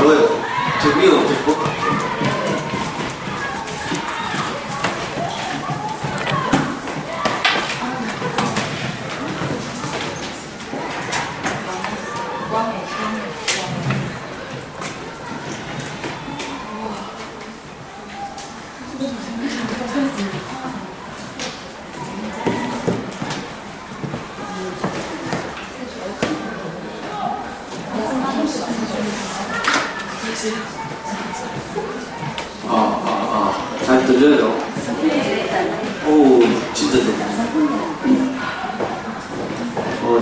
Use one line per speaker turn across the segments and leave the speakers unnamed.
더워요. 저 위에 엄청 덥고. 잘 들려요? 오, 진짜 좋네.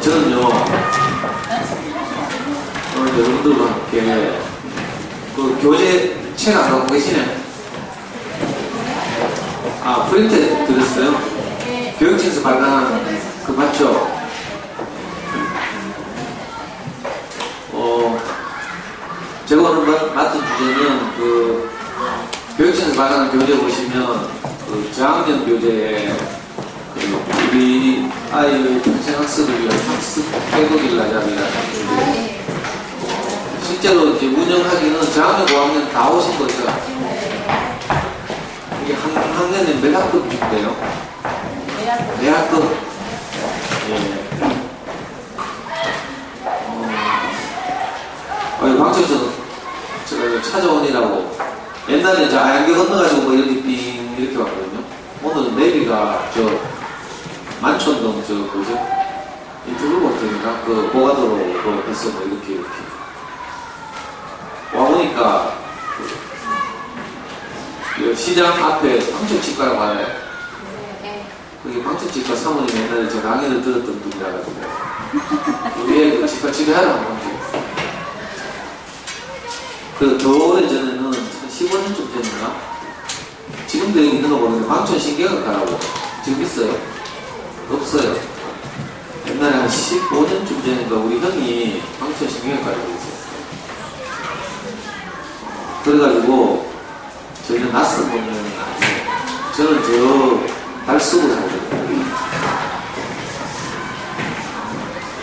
저는요, 여러분들과 함께, 그 교재 책 안 갖고 계시네? 프린트 드렸어요? 교육청에서 발간한 그 맞죠? 제가 오늘 맡은 주제는 그 교육청에서 발간한 교재 보시면 그 저학년 교재에 그 우리 아이의 평생학습을 위한 학습 회복일 나잡이라는 주제. 실제로 이제 운영하기는 저학년, 5학년 다 오신 거죠. 이게 한 학년에 몇 학급인데요? 네 학급. 예. 방청에서 제가 찾아오니라고 옛날에 저 아양개 건너가지고 뭐 이렇게 빙 이렇게 왔거든요. 오늘은 내비가 저 만촌동 저 뭐죠? 유튜브 어떻게인가? 그 보가도로 그 해서 뭐 이렇게 와보니까 그 시장 앞에 방청치과라고 하나요? 거기 방청치과 사모님 옛날에 저 강의를 들었던 분이라가지고 위에 그 치과 치료하라고 한 게 그 더 오래전에는 15년쯤 전인가? 지금도 여기 있는 거 보는데 방촌신경외과라고 지금 있어요? 없어요. 옛날에 한 15년쯤 전인가 우리 형이 방촌신경외과라고 있었어요. 그래가지고 저희는 낯선 분은 아니에요. 저는 저 달서구 살거든요.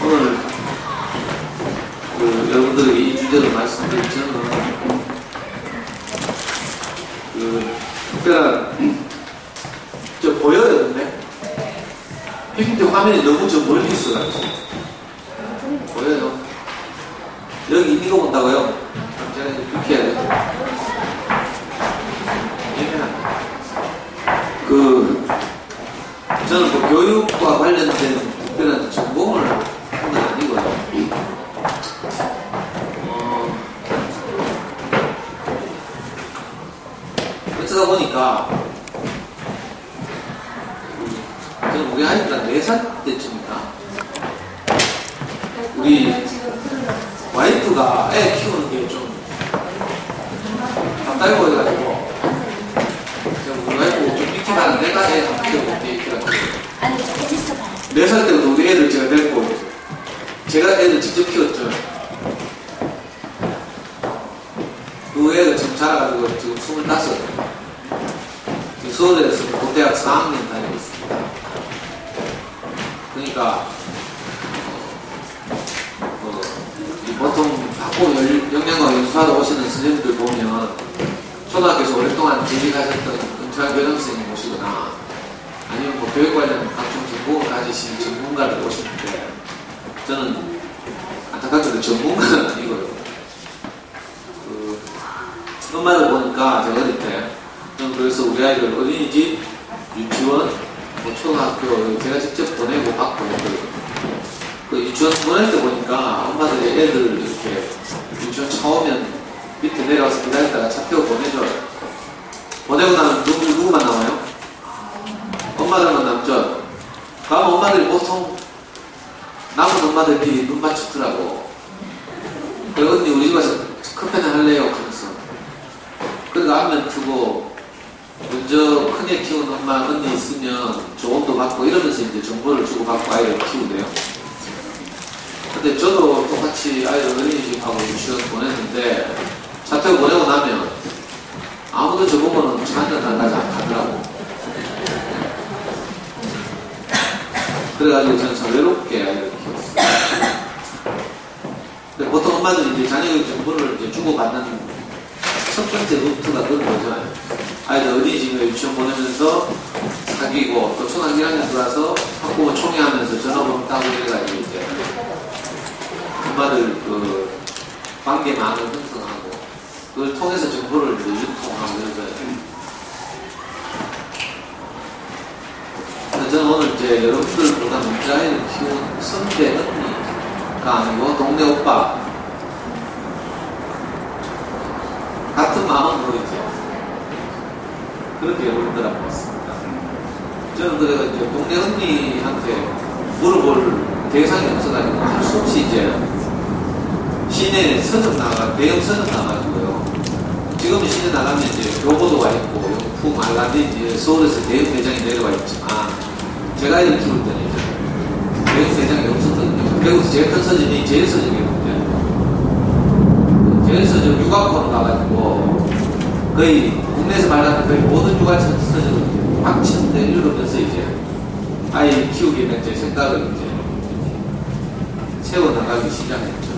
오늘 그 여러분들에게 이 주제를 말씀드린 저는 그 특별한 저 보여요 근데? PPT 화면이 너무 저 멀리 있어가지고 보여요? 여기 이거 본다고요? 제가 이제 이렇게 해야 돼요. 그 저는 뭐 교육과 관련된 특별한 전공을 한 건 아니고요. 그러다 보니까 저는 우리 아이가 4살 때쯤인가 우리 와이프가 애 키우는 게 좀 답답해 보여가지고 우리 와이프 좀 일찍 가는 내가 애 한번 키워볼게 이렇게 해가지고 4살 때부터 우리 애를 제가 데리고 제가 애를 직접 키웠죠. 그 애가 지금 자라가지고 지금 25. 서울에서 고대학 4학년 다니고 있습니다. 그러니까 보통 학부 영양과 연수하러 오시는 선생님들 보면 초등학교에서 오랫동안 재직하셨던 은퇴한 교장선생님 모시거나 아니면 뭐 교육 관련 각종 전공을 가지신 전문가들 오시는데 저는 안타깝게도 전문가는 아니고요. 그 엄마를 보니까 제가 어릴 때 저는 그래서 우리 아이들 어린이집, 유치원, 뭐 초등학교 제가 직접 보내고 받고 그 유치원 보낼 때 보니까 엄마들이 애들 이렇게 유치원 처음엔 밑에 내려와서 기다렸다가 차 태워 보내줘요. 보내고 나면 누구만 남아요? 엄마들만 남죠. 그럼 엄마들이 보통 남은 엄마들끼리 눈 맞추더라고. 그래서 언니 우리 집 와서 커피나 할래요? 그래서 그러니까 안면 트고 먼저 큰애 키우는 엄마 언니 있으면 조언도 받고 이러면서 이제 정보를 주고받고 아이를 키우대요. 근데 저도 똑같이 아이를 어린이집하고 유치원 보냈는데 차 태워 보내고 나면 아무도 저보고는 한잔 안 가더라고. 그래가지고 저는 참 외롭게 아이를 키웠어요. 근데 보통 엄마들이 이제 자녀의 정보를 이제 주고받는 하는 첫 번째 루트가 그런 거죠. 아이들 어린이집에 유치원 보내면서 사귀고 또 초등학교 1학년 들어와서 학부모 총회하면서 전화번호 따고 이래가지고 이제 엄마들 그 관계망을 형성하고 그걸 통해서 정보를 이제 유통하고 이러죠. 저는 오늘 이제 여러분들보다 문제 아이를 키운 선배 언니가 아니고 동네 오빠 같은 마음으로 이제 그렇게 여러분들하고 왔습니다. 저는 그래서 이제 동네 언니한테 물어볼 대상이 없어가지고 할 수 없이 이제 시내 서점 대형 서점 나가지고요. 지금 시내 나가면 이제 교보도가 있고 용품 알라딘 서울에서 대형 매장이 내려와 있지만 제가 아이를 키울 때는 이제 대형 매장이 없었거든요. 대구에서 제일 큰 서점이 제일서점이거든요. 제일서점 육아과로 가가지고 거의 국내에서 말하는 거의 모든 육아서점을 확천대 읽으면서 이제 아이 키우기에 대한 제 생각을 이제 세워나가기 시작했죠.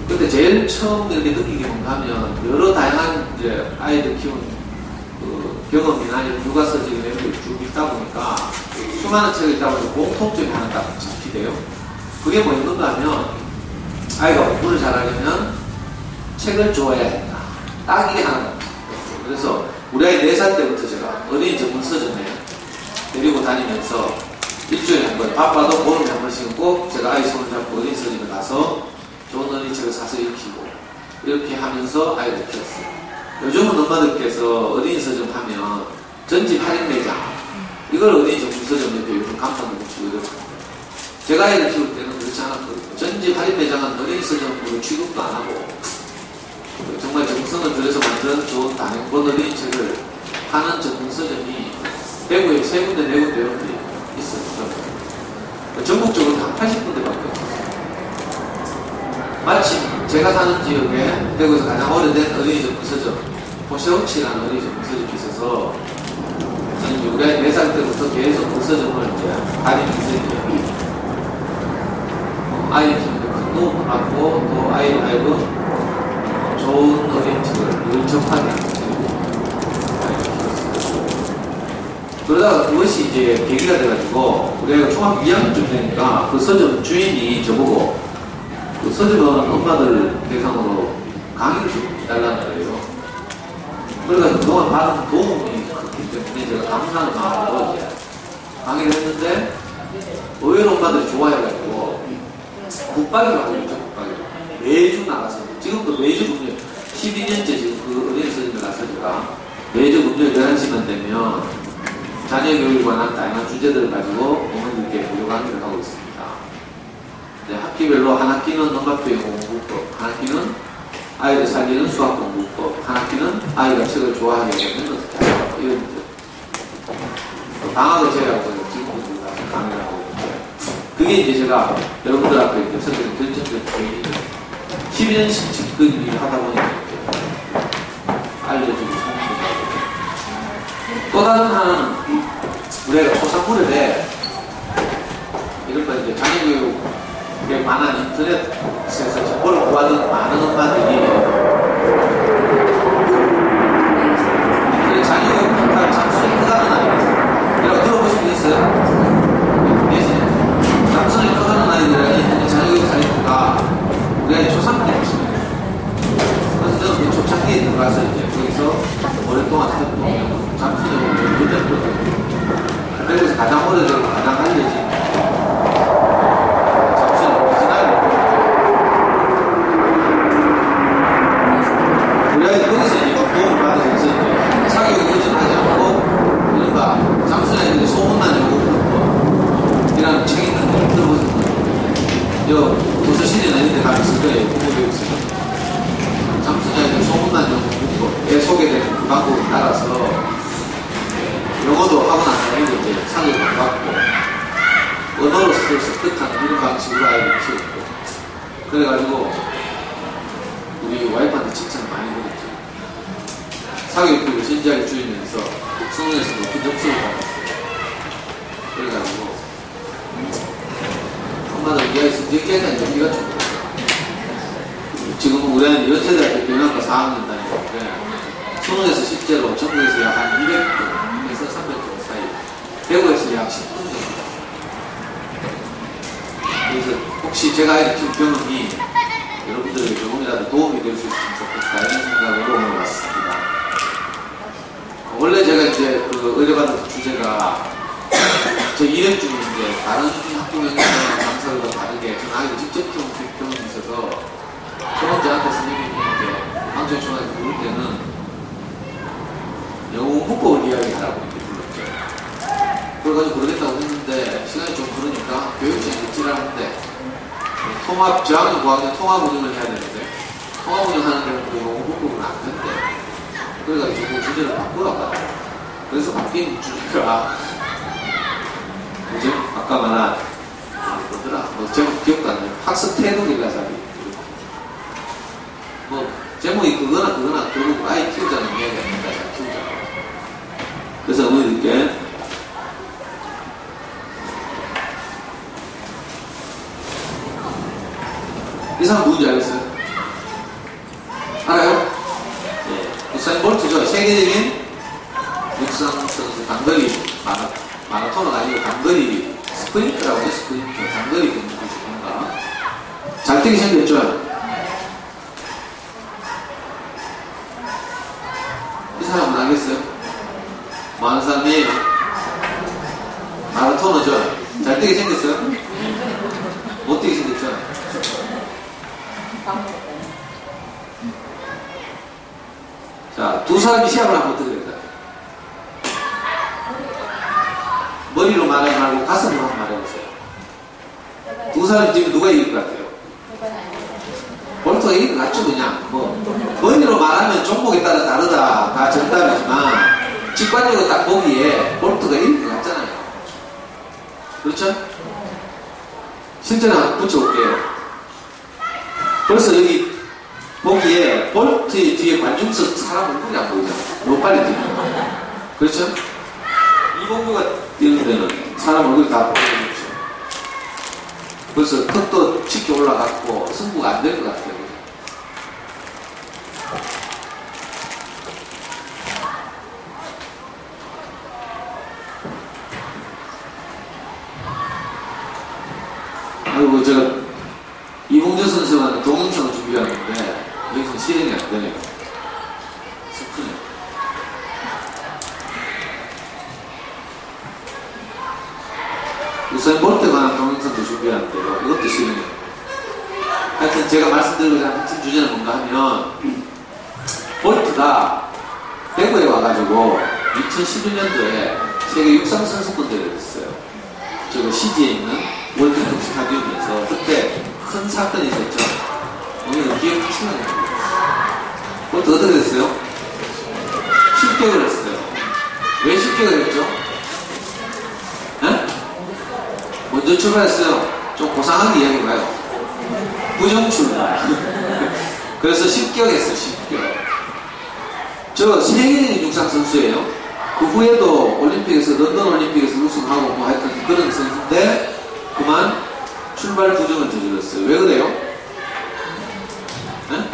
근데 제일 처음 이렇게 느끼게 하면 여러 다양한 이제 아이들 키우는 그 경험이나 육아서적인 내용들이 쭉 있다 보니까 수많은 책을 있다 보니까 공통점이 하나 딱 잡히대요. 그게 뭐였는가 하면 아이가 공부를 잘하려면 책을 좋아해야 된다. 딱 이게 하나. 그래서 우리 아이 4살 때부터 제가 어린이 전문 서점에 데리고 다니면서 일주일에 한 번, 바빠도 보름에 한 번씩은 꼭 제가 아이 손을 잡고 어린이 서점에 가서 좋은 어린이책을 사서 읽히고 이렇게 하면서 아이를 키웠어요. 요즘은 엄마들께서 어린이 서점 하면 전집 할인 매장 이걸 어린이 전문 서점 이렇게 요즘 간판을 붙이고 이렇습니다. 제가 아이를 키울 때는 그렇지 않았거든요. 전집 할인 매장은 어린이 서점으로 취급도 안 하고 정말 정성을 들여서 만든 좋은 단행본 어린이책을 하는 전문 서점이 대구에 3군데, 4군데 이렇게 있었어요. 전국적으로 한 80군데밖에 없었어요. 마침 제가 사는 지역에 대구에서 가장 오래된 어린이 전문 서점 포셔우치라는 어린이 전문 서점이 있어서 저는 우리 아이 4살 때부터 계속 그 서점을 이제 다니면서 아이 키우는데 큰 도움을 받고 또 아이 아이도 좋은 어린이책을 늘 접하게 하는 그러다가 그것이 이제 계기가 돼가지고 우리 아이가 중학교 2학년쯤 되니까 그 서점 주인이 저보고 그 서점은 엄마들 대상으로 강의를 좀 해달라는 거예요. 그러니까 그동안 받은 도움이 크기 때문에 제가 감사하는 마음으로 이제 강의를 했는데 의외로 엄마들이 좋아해가지고 국박이라고 있죠. 국박이 매주 나가서 지금도 매주 금요일 12년째 지금 그 어린이 서점에 가서 제가 매주 금요일 11시만 되면 자녀 교육에 관한 다양한 주제들을 가지고 어머니들께 무료 강의를 하고 있습니다. 네, 학기별로 한 학기는 넘밥교육 공부법, 한 학기는 아이들 살리는 수학 공부법, 한 학기는 아이가 책을 좋아하게 되는 어떻게 할까 이런 방학을 제외하고 지금도 가서 강의를 하고 있는데 그게 이제 제가 여러분들 앞에 이렇게 설계를 결정된 계획이 12년씩 집근 일을 하다 보니까 알려주고 성공하고 또 다른 하나는 우리가 초상물에 이런 거 이제 자녀교육에 관한 인터넷에서 정보를 구하던 많은 엄마들이 자녀교육 한달 잠수에 커가는 아이들 들어보신 분 있어요? 계시네. 잠수에 커가는 아이들이 자녀교육 사이트가 우리 아이 초상물에 보시면 그래서 저는 그 초창기에 들어가서 이제 거기서 오랫동안 했던 잠수에 그때부터 그래서 가장 오래되고 가장 알려진 잠수는 오리지널 우리 아이들 거기서 이제 도움을 받으면서 이제 사교육 의존하지 않고 이른바 잠수는 애들이 소문난 요구 이라는 책이 있는데 들어보셨나요? 여 도서실이나 이런 데 가면 있을 거예요. 국어교육 있어요. 잠수는 애들 소문난 요구에 소개되는 그 방법을 따라서 영어도 하고 나서 애들 이제 상을 안 받고 언어로서 습득하는 이런 방식으로 아이를 키웠고 그래가지고 우리 와이프한테 칭찬을 많이 받았죠. 사교육부를 진지하게 줄이면서 수능에서 높은 점수를 받았어요. 그래가지고 마라톤마다 우리가 성적이야기하는 의미가 좀 있어요. 지금 우리는 연세대학교 경영학과 4학년 다니는데 수능에서 실제로 전국에서 약 한 200분에서 300분 사이, 대구에서 약 10분 정도. 그래서 혹시 제가 이렇게 경험이 여러분들에게 조금이라도 도움이 될 수 있으면 좋겠다 이런 생각으로 오늘 왔습니다. 원래 제가 이제 그 의뢰받은 주제가 제 1회 중에 이제 다른 학부형이나 강사들과 다르게 저는 아이들 직접 경험이 있어서 처음 저한테 선생님이 이제 방송 중학교 부를 때는 영어 문법을 이야기하라고 이렇게 불렀죠. 그래가지고 그러겠다고 했는데 시간이 좀 그러니까 교육청이 찌라는데 통합, 저학년 9학년 통합 운영을 해야 되는데 통합 운영하는 데는 그 영어 문법은 안 된대. 그래가지고 그 주제를 바꾸라고 하더라고요. 그래서 바뀐 주제가 뭐지? 아까 말한 뭐더라? 뭐 제목 기억도 안 나요. 학습 태도기가 자기. 뭐 제목이 그거나 결국 아이 키우자는 이야기가 아닙니다. 잘 키우자. 그래서 어머니들께 이 사람 누군지 알겠어요? 알아요? 예. 우사인 볼트죠. 세계적인 육상 선수 단거리 마라톤은 아니고 단거리 스프린트라고 해요. 스프린트 단거리 경기 중인가. 잘 뛰게 생겼죠? 이 사람은 알겠어요? 뭐 하는 사람이에요? 마라토너죠? 잘 뛰게 생겼어요? 못 뛰게 생겼죠? 자, 두 사람이 시합을 하면 어떻게 될까요? 머리로 말하지 말고 가슴으로 한번 말해보세요. 두 사람이 지금 누가 이길 것 같아요? 볼트가 이길 것 같죠, 그냥. 뭐, 머리로 말하면 종목에 따라 다르다. 다 정답이지만, 직관적으로 딱 보기에 볼트가 이길 것 같잖아요. 그렇죠? 실제로 한번 붙여볼게요. 벌써 여기 보기에 볼트 뒤에 관중석 사람 얼굴이 안 보이잖아. 너무 빨리 뛰는 거. 그렇죠? 이봉규가 뛰는 데는 사람 얼굴이 다 보이겠죠. 벌써 턱도 쉽게 올라갔고 승부가 안 될 것 같아요. 그리고 제가 이봉주 선수가 동영상을 준비하는데 여기서 실행이 안 되네요. 슬프네요. 우선 볼트에 관한 동영상도 준비하는데요. 이것도 실행이에요. 하여튼 제가 말씀드리고자 하는 핵심 주제는 뭔가 하면 볼트가 대구에 와가지고 2011년도에 세계 육상 선수권 대회를 했어요. 저거 시지에 있는 월드컵 스타디움에서 그때 큰 사건이 있었죠. 오늘 기억하시는 거예요. 볼트 어떻게 됐어요? 10개월 했어요. 왜 10개월 했죠? 네? 먼저 출발했어요. 좀 고상하게 이야기해봐요. 부정 출발. 그래서 10개월 했어요. 10개월. 저 세계적인 육상 선수예요. 그 후에도 올림픽에서 런던 올림픽에서 우승하고 뭐 하여튼 그런 선수인데 그만 출발 부정을 저질렀어요. 왜 그래요? 네?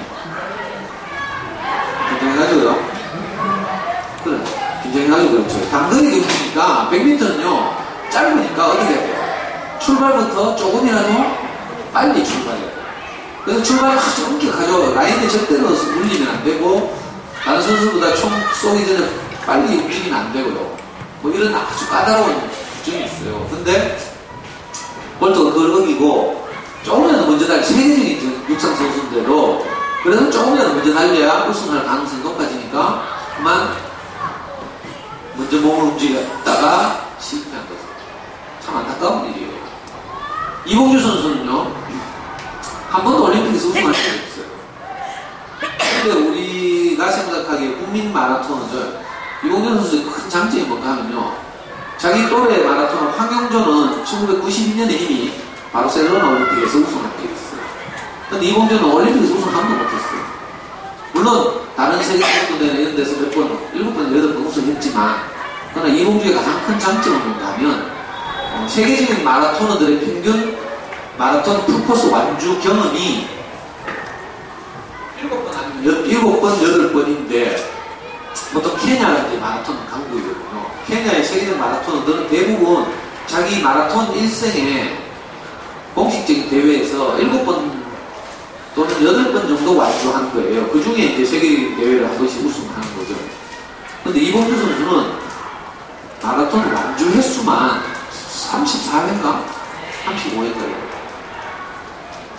긴장해가지고요. 그래. 긴장해가지고 그렇죠. 단거리 경기니까 백민턴은요 짧으니까 어떻게 해야 돼요? 출발부터 조금이라도 빨리 출발해야 돼요. 그래서 출발을 아주 엄격하죠. 라인에 절대로 물리면 안 되고 다른 선수보다 총 쏘기 전에 빨리 움직이면 안 되고요. 뭐 이런 아주 까다로운 규정이 있어요. 근데 볼트가 그걸 어기고 조금이라도 먼저 달려 세계적인 육상 선수인데도 그래서 조금이라도 먼저 달려야 우승할 가능성이 높아지니까 그만 먼저 몸을 움직였다가 실패한 거죠. 참 안타까운 일이에요. 이봉주 선수는요 한 번도 올림픽에서 우승할 적이 없어요. 근데 우리가 생각하기에 국민 마라톤은 이봉주 선수의 큰 장점이 뭔가 하면요 자기 또래 마라톤 황영조는 1992년에 이미 바르셀로나 올림픽에서 우승한 적이 있어요. 근데 이봉주는 올림픽에서 우승 한 번도 못했어요. 물론 다른 세계 선수대회 이런 데서 몇 번, 7번, 8번 우승했지만 그러나 이봉주의 가장 큰 장점은 뭔가 하면 세계적인 마라토너들의 평균 마라톤 풀코스 완주 경험이 7번, 8번인데 보통 케냐가 이제 마라톤 강국이거든요. 케냐의 세계적 마라톤은 대부분 자기 마라톤 일생에 공식적인 대회에서 7번 또는 8번 정도 완주하는 거예요. 그 중에 이제 세계 대회를 한 번씩 우승하는 거죠. 근데 이봉주 선수는 마라톤 완주 횟수만 34회인가? 35회인가요?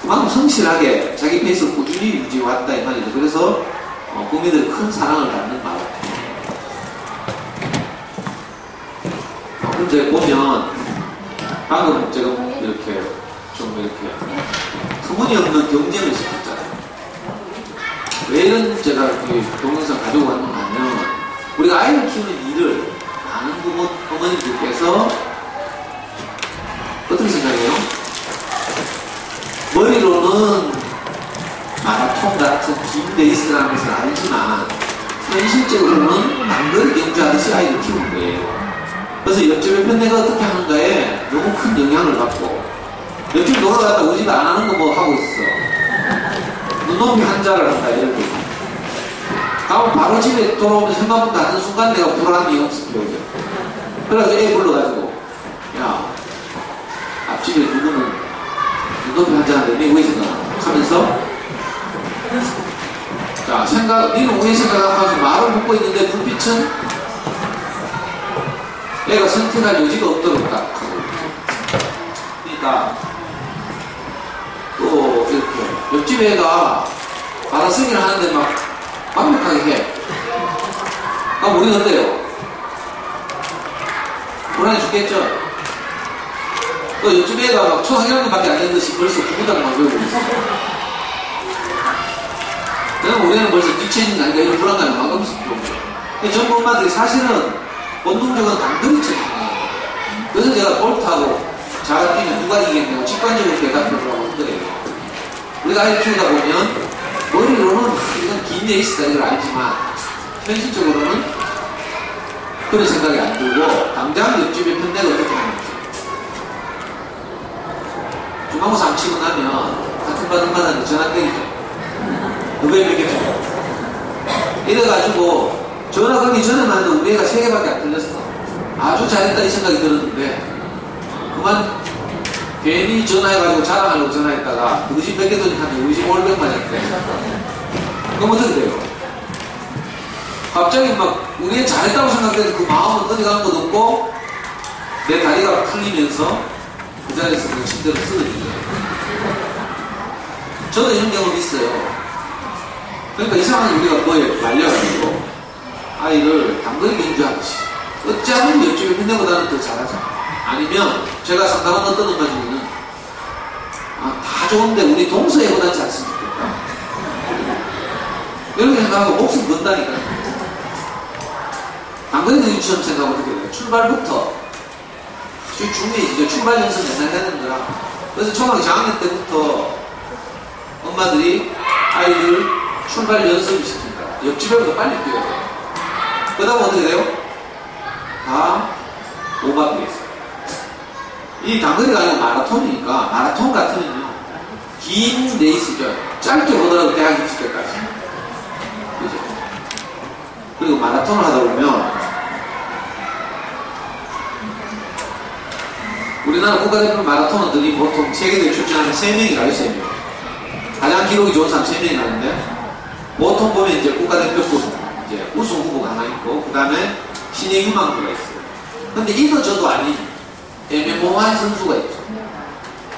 그만큼 성실하게 자기 페이스를 꾸준히 유지해왔다 이 말이죠. 그래서 국민들의 큰 사랑을 받는 마라톤. 근데 보면 방금 제가 이렇게 좀 이렇게 터무니없는 경쟁을 시켰잖아요. 왜 이런 제가 이 동영상 가지고 왔는가 하면 우리가 아이를 키우는 일을 많은 부분 어머니들께서 어떻게 생각해요? 머리로는 마라톤 같은 긴 레이스라는 것을 알지만 현실적으로는 단거리 경주하듯이 아이를 키우는 거예요. 그래서 옆집에 편내가 어떻게 하는가에 너무 큰 영향을 받고 옆집 놀아갔다 우리 집 안 하는 거 뭐 하고 있어. 눈높이 한자를 한다 이런 거. 다음 바로 집에 돌아오면 생각보다 하는 순간 내가 불안이 없어요. 그래서 애 불러가지고 야 앞집에 누구는 눈높이 한자하는데 내 왜 생각하면서 자 생각 니는 왜 생각하면서 말을 묻고 있는데 눈빛은 애가 선택할 여지가 없도록 딱 하고 그러니까 또 이렇게 옆집 애가 받아쓰기를 하는데 막 완벽하게 해. 우리는 어때요? 불안해 죽겠죠? 또 옆집 애가 막 초상학년밖에 안 되는 듯이 벌써 구구단 막 배우고 있어. 그냥 우리는 벌써 뒤처진 거 아니까 이런 불안감이 막 엄습해요. 전부 엄마들이 사실은 본능적으로 단거리 쳐는 거예요. 그래서 제가 볼트하고 자가 뛰면 누가 이기겠냐고 직관적으로 대답을 하고 흔들어요. 우리가 아이를 키우다 보면 머리로는 이건 긴 레이스다 이걸 알지만 현실적으로는 그런 생각이 안 들고 당장 옆집에 편내가 어떻게 하는지 중간고사 안 치고 나면 같은 받은 전화 때리죠. 너왜 몇 개 줘? 이래가지고 전화 걸기 전에만 해도 우리 애가 3개밖에 안 틀렸어. 아주 잘했다 이 생각이 들었는데 그만 괜히 전화해가지고 자랑하려고 전화했다가 우리 집 몇 개 돈이 하면 우리 집 500 맞았대. 그럼 어떻게 돼요? 갑자기 막 우리 애 잘했다고 생각해도 그 마음은 어디 가는 것도 없고 내 다리가 풀리면서 그 자리에서 그냥 침대로 쓰러지죠. 저도 이런 경험이 있어요. 그러니까 이상하게 우리가 뭐에 말려가지고 아이를 단거리 경주하듯이 어찌하면 옆집에 편내보다는 더 잘하자. 아니면 제가 상담한 어떤 엄마 중에는 다 좋은데 우리 동서애보다는 잘했으면 좋겠다. 이렇게 생각하고 목숨 건다니까. 단거리 경주처럼 생각하면 어떻게 돼요? 출발부터 중요해지죠. 출발 연습 맨날 해야 되는 거라. 그래서 초등학교 저학년 때부터 엄마들이 아이들 출발 연습을 시킵니다. 옆집에보다 빨리 뛰어야 돼요. 그 다음 어떻게 돼요? 다 오버하게 있어요. 이 단거리가 아니고 마라톤이니까 마라톤 같으면요 긴 레이스죠. 짧게 보더라도 대학 입시 때까지. 그죠? 그리고 마라톤을 하다 보면 우리나라 국가대표 마라토너들이 보통 세계대회 출전하는 3명이 가요. 3명. 가장 기록이 좋은 사람 3명이 가는데 보통 보면 이제 국가대표급 이제 우승 후보가 하나 있고 그 다음에 신예 유망주가 있어요. 근데 이도 저도 아닌 애매모호한 선수가 있죠.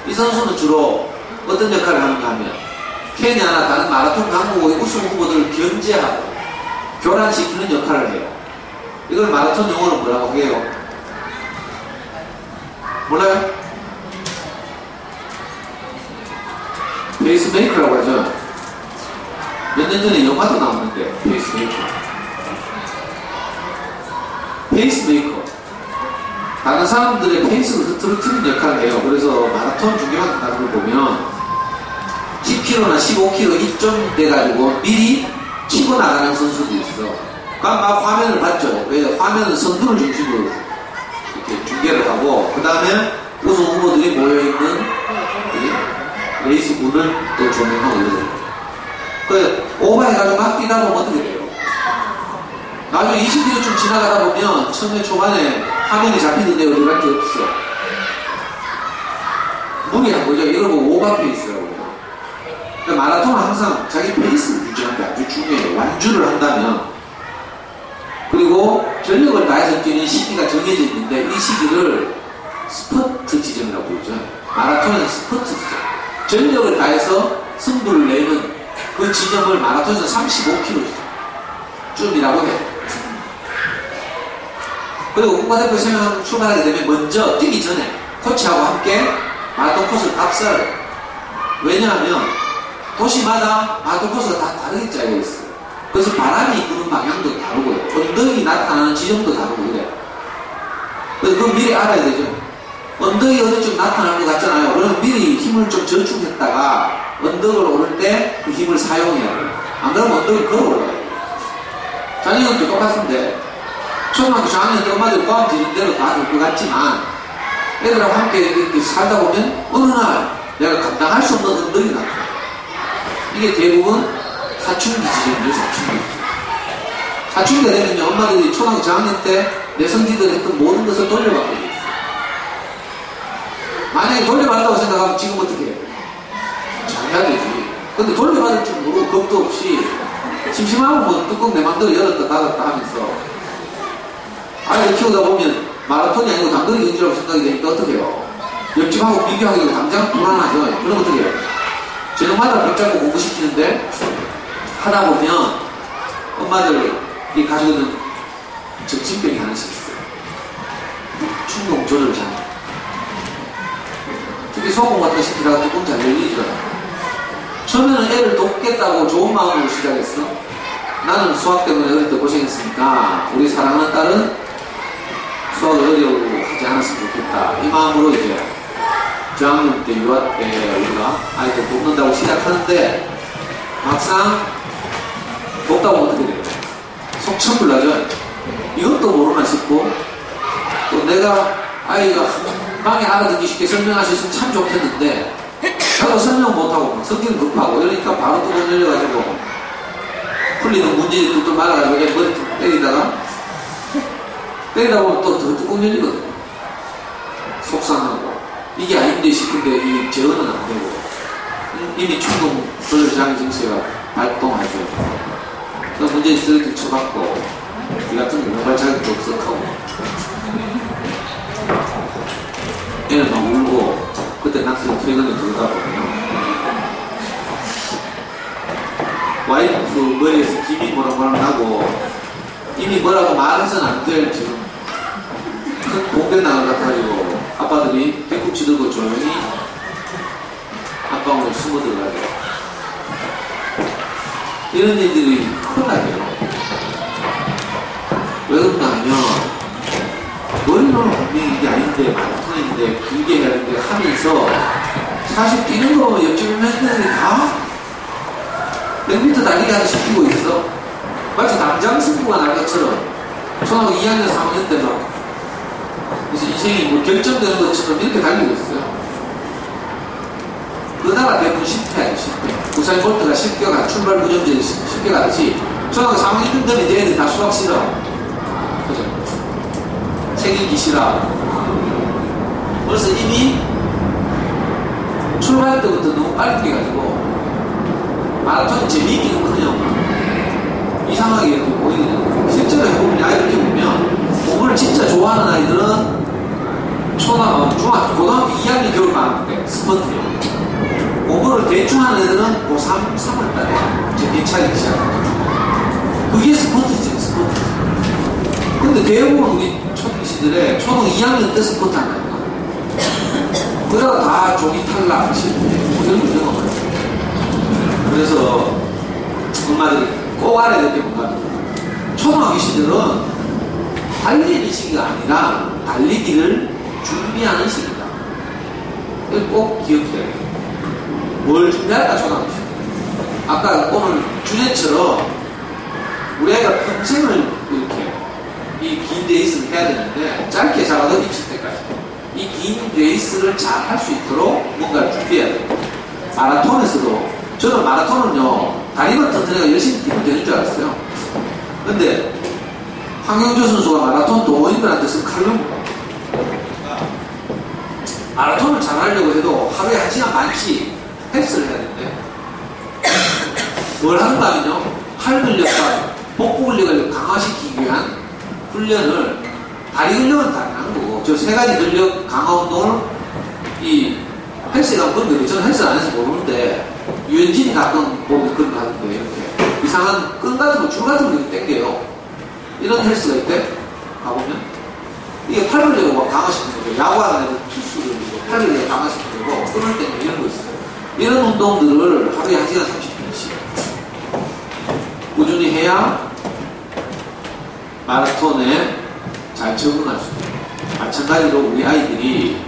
이 선수는 주로 어떤 역할을 하는가 하면 케냐나 다른 마라톤 강국의 우승 후보들을 견제하고 교란시키는 역할을 해요. 이걸 마라톤 용어로 뭐라고 해요? 몰라요? 페이스메이커라고 하죠. 몇 년 전에 영화도 나왔는데 페이스메이커 다른 사람들의 페이스를 흐트러뜨리는 역할을 해요. 그래서 마라톤 중계만 다는 걸 보면 10km나 15km 입점 돼가지고 미리 치고 나가는 선수도 있어. 그러니까 막 화면을 봤죠. 왜? 화면은 선두를 중심으로 이렇게 중계를 하고 그 다음에 우승 후보들이 모여있는 레이스 군을 또 조명하고 이러거든요. 그 오버해가지고 막 뛰다 보면 어떻게 돼요? 나중에 20km 좀 지나가다 보면 처음에 초반에 화면이 잡히는데 어디 갈 게 없어. 무리한 거죠. 이걸 보고 오버 페이스라고 해요. 그러니까 마라톤은 항상 자기 페이스를 유지하는 게 아주 중요해요. 완주를 한다면. 그리고 전력을 다해서 뛰는 시기가 정해져 있는데 이 시기를 스퍼트 지점이라고 부르죠. 마라톤은 스퍼트 지점. 전력을 다해서 승부를 내는 그 지점을 마라톤에서 35km쯤이라고 해요. 그리고 국가대표 생활 출발하게 되면 먼저 뛰기 전에 코치하고 함께 마라톤 코스를 답사를. 왜냐하면 도시마다 마라톤 코스가 다 다르게 짜여 있어요. 그래서 바람이 이끄는 방향도 다르고요. 언덕이 나타나는 지점도 다르고 이래요. 그래서 그건 미리 알아야 되죠. 언덕이 어디쯤 나타나는 것 같잖아요. 그러면 미리 힘을 좀 저축했다가 언덕을 오를 때 그 힘을 사용해야 돼요. 안 그러면 언덕을 걸어 올라가야 돼요. 자녀들도 똑같은데 초등학교 저학년 때 엄마들 포함 되는 대로 다 될 것 같지만 애들하고 함께 이렇게 살다 보면 어느 날 내가 감당할 수 없는 언덕이 나타나요. 이게 대부분 사춘기 지점이죠. 사춘기가 되면 엄마들이 초등학교 저학년 때 내성지들 했던 모든 것을 돌려받게 돼요. 만약에 돌려받는다고 생각하면 지금 어떻게 해요? 잘해야 되지. 근데 돌려받을 줄 모르고 겁도 없이 심심하면 뭐 뚜껑 내 맘대로 열었다 닫았다 하면서 아이를 키우다 보면 마라톤이 아니고 단거리 경기라고 생각이 되니까 어떻게 해요? 옆집하고 비교하기가 당장 불안하죠. 그럼 어떻게 해요? 저녁마다 붙잡고 공부시키는데 하다 보면 엄마들이 가지고 있는 정신병이 하나씩 있어요. 충동 조절을 잘해요. 특히 소금 같은 거 시키다가 뚜껑 잘 열리더라고요. 처음에는 애를 돕겠다고 좋은 마음으로 시작했어. 나는 수학 때문에 어릴 때 고생했으니까 우리 사랑하는 딸은 수학을 어려워하지 않았으면 좋겠다. 이 마음으로 이제 저학년 때 유아 때 우리가 아이들 돕는다고 시작하는데 막상 돕다 보면 어떻게 돼요? 속 천불 나죠? 이것도 모르나 싶고 또 내가 아이가 한 방에 알아듣기 쉽게 설명하셨으면 참 좋겠는데 나도 설명 못하고 성질은 급하고 이러니까 바로 뚜껑 열려가지고 풀리는 문제를 뚝뚝 말아가지고 그냥 머리 때리다 보면 또 더 뚜껑 열리거든요. 속상하고 이게 아닌데 싶은데 이 제어는 안 되고 이미 충동 조절 장애 증세가 발동하죠. 그 문제 쓰레기 쳐받고 이 같은 거 공부할 자격도 없었고 얘는 막 울고 그때 낙서 퇴근에 들어가 보면 와이프 머리에서 김이 뭐라고 나고 이미 뭐라고 말해서는 안 될 지금 큰 공대 나갈 것 같아가지고 아빠들이 뒤꿈치 들고 조용히 안방으로 숨어 들어가죠. 이런 일들이 큰일 나요. 왜 그런가 하면 머리로는 분명히 이게 아닌데 마라톤인데 길게 해야 되는데 하면서 사실 뛰는 거 옆집에 몇 년들이 다 100m 달리기 하듯이 뛰고 있어. 마치 당장 승부가 날 것처럼 초등학교 2학년 3학년 때 막 그래서 인생이 뭐 결정되는 것처럼 이렇게 달리고 있어요. 그 나라 대부분 실패하죠. 실패. 우사인 볼트가 실격한 출발 무정지에 실격하듯이 초등학교 3학년 때는 이제 애들이 다 수학 싫어. 그죠? 책 읽기 싫어. 그래서 이미 출발 때부터 너무 빨리 뛰어가지고 마라톤이 재미있기는커녕 이상하게 이렇게 보이거든요. 실제로 해보면 아이들 이렇게 보면 공부를 진짜 좋아하는 아이들은 초등학교, 중학교, 고등학교 2학년 겨울방학 때 스퍼트예요. 공부를 대충 하는 애들은 고3, 3월달에 이제 괜찮기 시작해요. 그게 스퍼트지, 스퍼트. 근데 대부분 우리 초등 시절에 초등 2학년 때 스포트 한다니까. 그러다가 다 종이 탈락, 실패, 이런 문제가 많아요. 그래서 엄마들이 꼭 알아야 될 게 뭔가 초등학교 시절은 달리는 시기가 아니라 달리기를 준비하는 시기다. 이걸 꼭 기억해야 돼요. 뭘 준비할까 초등학교 시절. 아까 오늘 주제처럼 우리 애가 평생을 이렇게 이 긴 레이스를 해야 되는데 짧게 잡아도 미칠 때까지 이 긴 레이스를 잘 할 수 있도록 뭔가를 준비해야 돼요. 마라톤에서도 저는 마라톤은요 다리만 튼튼해가 열심히 뛰면 되는 줄 알았어요. 근데 황영조 선수가 마라톤 동호인들한테서 칼럼 마라톤을 잘하려고 해도 하루에 1시간 반씩 헬스를 해야 되는데 뭘 하는가 하면요 팔 근력과 복부 근력을 강화시키기 위한 훈련을 다리 근력은 당연한 거고 저 세 가지 근력 강화 운동을 이 헬스에 가면 그런 거예요. 저는 헬스를 안 해서 모르는데 유현진이 가끔 보면 그런 거 하던데 이렇게 이상한 끈 같은 거 줄 같은 거 이렇게 당겨요. 이런 헬스가 있대 가보면 이게 팔 근력을 강화시키는 거죠. 야구하는 애들 투수를 팔 근력을 강화시키는 거고 끈을 당기는 이런 거 있어요. 이런 운동들을 하루에 1시간 30분씩 꾸준히 해야 마라톤에 잘 적응할 수 있어요. 마찬가지로 우리 아이들이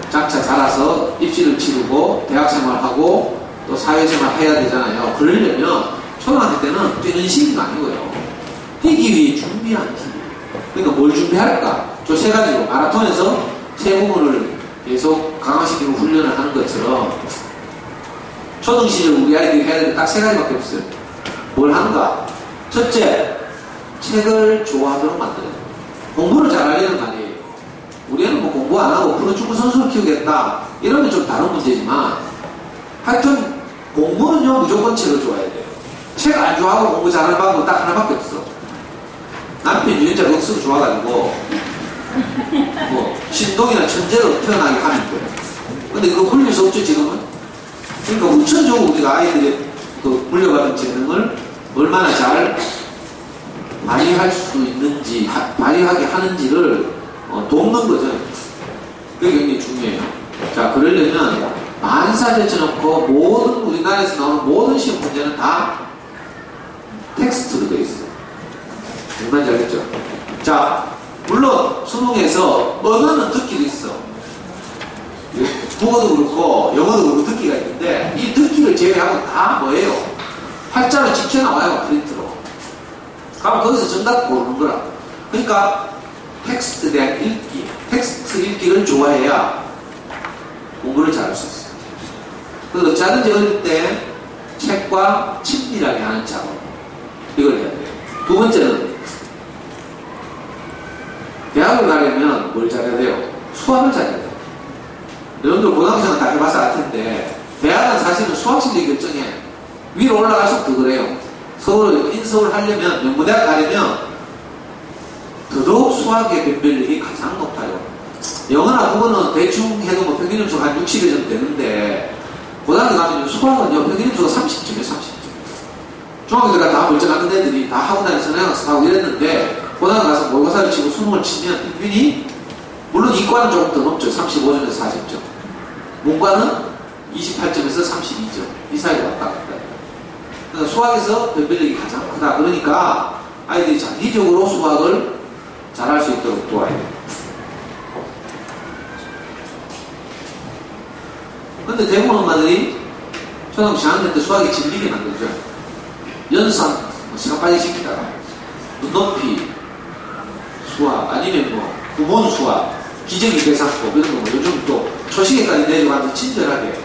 장차 자라서 입시를 치르고 대학생활하고 또 사회생활 해야 되잖아요. 그러려면 초등학교 때는 뛰는 시기가 아니고요. 뛰기 위해 준비하는 시기. 그러니까 뭘 준비할까? 저 세 가지로 마라톤에서 세 부분을 계속 강화시키고 훈련을 하는 것처럼 초등 시절 우리 아이들이 해야 되는 딱 세 가지밖에 없어요. 뭘 하는가? 첫째, 책을 좋아하도록 만들어요. 공부를 잘하려는 말이에요. 우리는 뭐 공부 안 하고 프로축구 선수를 키우겠다 이러면 좀 다른 문제지만 하여튼 공부는요 무조건 책을 좋아해야 돼요. 책 안 좋아하고 공부 잘하는 방법은 딱 하나밖에 없어. 남편 유전자 억수로 좋아가지고 뭐 신동이나 천재로 태어나게 하면 돼요. 근데 그거 흘릴 수 없죠 지금은. 그러니까 우천적으로 우리가 아이들의 그 물려받은 재능을 얼마나 잘 발휘할 수 있는지 발휘하게 하는지를 돕는 거죠. 그게 굉장히 중요해요. 자, 그러려면 만사제쳐놓고 모든 우리나라에서 나오는 모든 시험 문제는 다 텍스트로 되어 있어요. 정말 잘했죠? 자, 물론 수능에서 언어는 듣기도 있어. 국어도 그렇고 영어도 그렇고 듣기가 있는데 이 듣기를 제외하고 다 뭐예요? 활자로 찍혀 나와요. 프린트로. 그럼 거기서 정답 고르는 거라. 그러니까 텍스트에 대한 읽기, 텍스트 읽기를 좋아해야 공부를 잘할 수 있어요. 그래서 어찌하든지 어릴 때 책과 친밀하게 하는 작업 이걸 해야 돼요. 두 번째는 대학을 가려면 뭘 잘해야 돼요? 수학을 잘해야 돼요. 여러분들 고등학생은 다 해봐서 알 텐데 대학은 사실은 수학 실력이 결정해. 위로 올라갈수록 더 그래요. 서울, 인서울 하려면 명문대학 가려면 더더욱 수학의 변별력이 가장 높아요. 영어나 국어는 대충 해도 뭐 평균점수가 한 60여 점 되는데 고등학교 가면 수학은요 평균점수가 30점이에요. 30점. 중학교 때가 다 멀쩡한 애들이 다 하고 다니면서 선행학습하고 이랬는데 고등학교 가서 모의고사를 치고 수능을 치면 평균이 물론 이과는 조금 더 높죠. 35점에서 40점. 문과는 28점에서 32점. 이 사이가 왔다 갔다 해요. 그러니까 수학에서 변별력이 가장 크다. 그러니까 아이들이 장기적으로 수학을 잘할 수 있도록 도와야 돼요. 근데 대부분 엄마들이 초등학교 4학년 때 수학이 질리게 만들죠. 연산, 시간 빨리 시키다가 눈높이 수학, 아니면 뭐 구몬 수학, 기저귀 계산법 이런 거 뭐 요즘 또 초시계까지 내려가면서 친절하게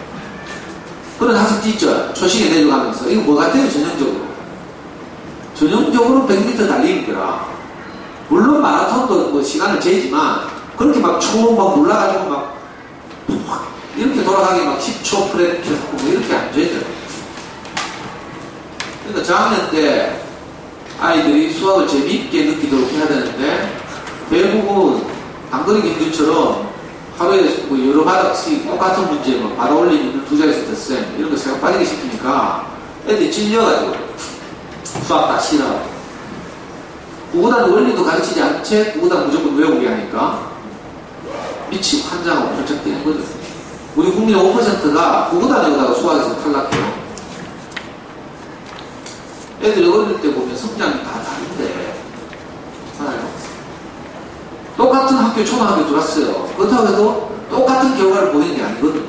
그런 학생들 있죠. 초시계 내려가면서 이거 뭐 같아요? 전형적으로 100m 달리는 거라. 물론 마라톤도 뭐 시간을 재지만 그렇게 막 초 막 올라가지고 막 이렇게 돌아가기 막 10초 프레임 켜고 뭐 이렇게 안 되죠. 그러니까 저학년 때 아이들이 수학을 재미있게 느끼도록 해야 되는데 대부분 당근이 경주처럼 하루에 뭐 여러 바닥씩 똑같은 문제 뭐 받아 올리는 두 자릿수 덧셈 이런 거 생각 빠지게 시키니까 애들이 찔려가지고 수학 다 싫어. 구구단 원리도 가르치지 않은 채 구구단 무조건 외우게 하니까 미치고 환장하고 펄쩍 뛰는 거죠. 우리 국민의 5%가 구구단 외우다가 수학에서 탈락해요. 애들이 어릴 때 보면 성장이 다 다른데 알아요? 똑같은 학교 초등학교 들어왔어요. 그렇다고 해도 똑같은 결과를 보이는 게 아니거든요.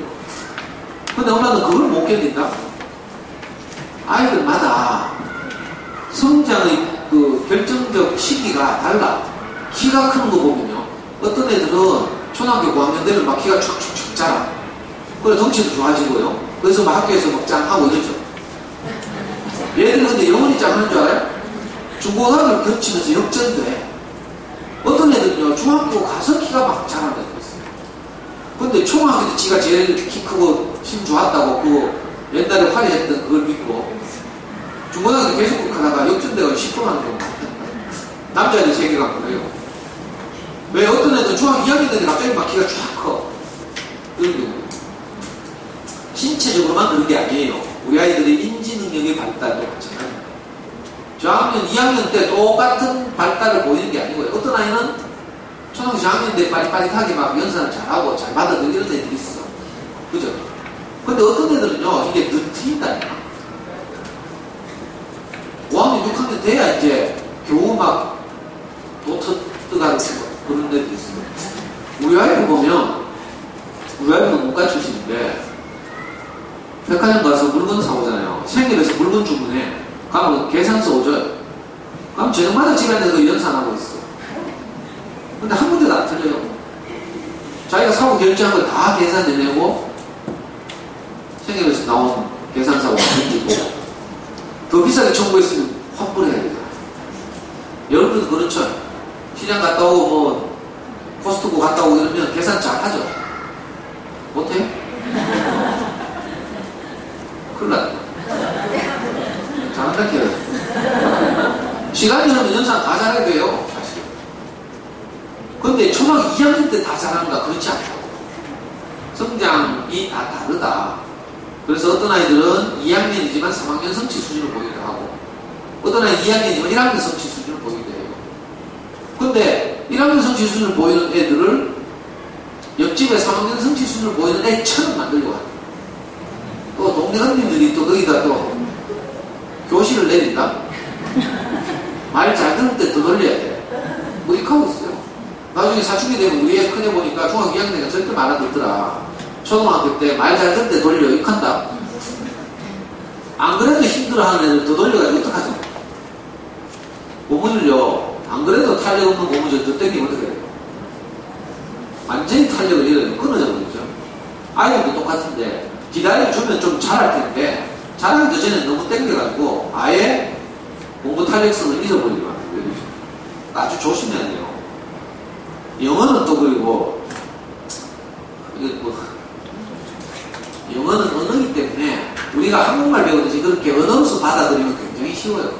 근데 엄마는 그걸 못 견딘다? 아이들마다 성장의 그 결정적 시기가 달라. 키가 크는 거 보면요. 어떤 애들은 초등학교 고학년 되면 막 키가 촥촥촥 자라. 그래 덩치도 좋아지고요. 그래서 막 학교에서 막 짱하고 이러죠. 얘들은 근데 영원히 짱하는 줄 알아요? 중고등학교를 겹치면서 역전돼. 어떤 애들은요, 중학교 가서 키가 막 자란다고 했어요. 근데 초등학교 때 지가 제일 키 크고 힘 좋았다고 그 옛날에 화려했던 그걸 믿고 중고등학교 때 계속 하다가 역전돼가 10%만 좀 남자애들 세계가 그래요. 왜 어떤 애들은 중학교 2학년 때는 갑자기 막 키가 쫙 커. 그런 경우. 신체적으로만 그런 게 아니에요. 우리 아이들의 인지 능력의 발달도 마찬가지입니다. 저학년 2학년 때 똑같은 발달을 보이는 게 아니고요. 어떤 아이는 초등학교 저학년 때 빠릿빠릿하게 막 연산을 잘하고 잘 받아들이는 이런 애들이 있어. 그죠? 근데 어떤 애들은요, 이게 느트인다니까. 5학년, 6학년 돼야 이제 겨우 막 도트가고 그런 애들이 있어요. 우리 아이를 보면, 우리 아이는 문과 출신인데, 백화점 가서 물건 사오잖아요. 생일에서 물건 주문해. 가면 계산서 오죠. 그럼 저녁마다 집안에서 연산하고 있어. 근데 한 문제도 안 틀려요. 자기가 사고 결제한 걸 다 계산해내고 생일에서 나온 계산서하고 던지고 더 비싸게 청구했으면 환불해야 되잖아. 여러분도 그렇죠. 시장 갔다 오고 뭐 코스트코 갔다 오고 이러면 계산 잘 하죠. 못해요? 큰일 났다. 잘한다 해요. 시간이 흐르면 연산 다 잘하게 돼요, 사실. 근데 초등학교 2학년 때 다 잘하는가? 그렇지 않다고. 성장이 다 다르다. 그래서 어떤 아이들은 2학년이지만 3학년 성취 수준을 보이기도 하고, 어떤 아이는 2학년이지만 1학년 성취 수준을 보이기도 해요. 근데 1학년 성취 수준을 보이는 애들을 옆집에 3학년 성취 수준을 보이는 애처럼 만들려고 합니다. 또 동네 언니들이 또 거기다 또 교실을 내린다? 말 잘 들을 때 더 돌려야 돼. 뭐 이렇게 하고 있어요. 나중에 사춘기 되면 우리 애 큰애 보니까 중학교 2학년 때가 절대 말 안 듣더라. 초등학교 때 말 잘 들을 때 돌려 이렇게 한다. 안 그래도 힘들어하는 애들 더 돌려가지고 어떡하죠? 고무줄요. 안 그래도 탄력 없는 고무줄 더 땡기면 어떻게 돼요? 완전히 탄력을 잃어요. 끊어져 버리죠. 아이들도 똑같은데 기다려주면 좀 잘할 텐데 잘하기 전에 너무 땡겨가지고 아예 공부 탄력성을 잃어버리게 만들어요. 아주 조심해야 돼요. 영어는 또 그리고 이게 뭐 영어는 언어이기 때문에 우리가 한국말 배우듯이 그렇게 언어로서 받아들이면 굉장히 쉬워요.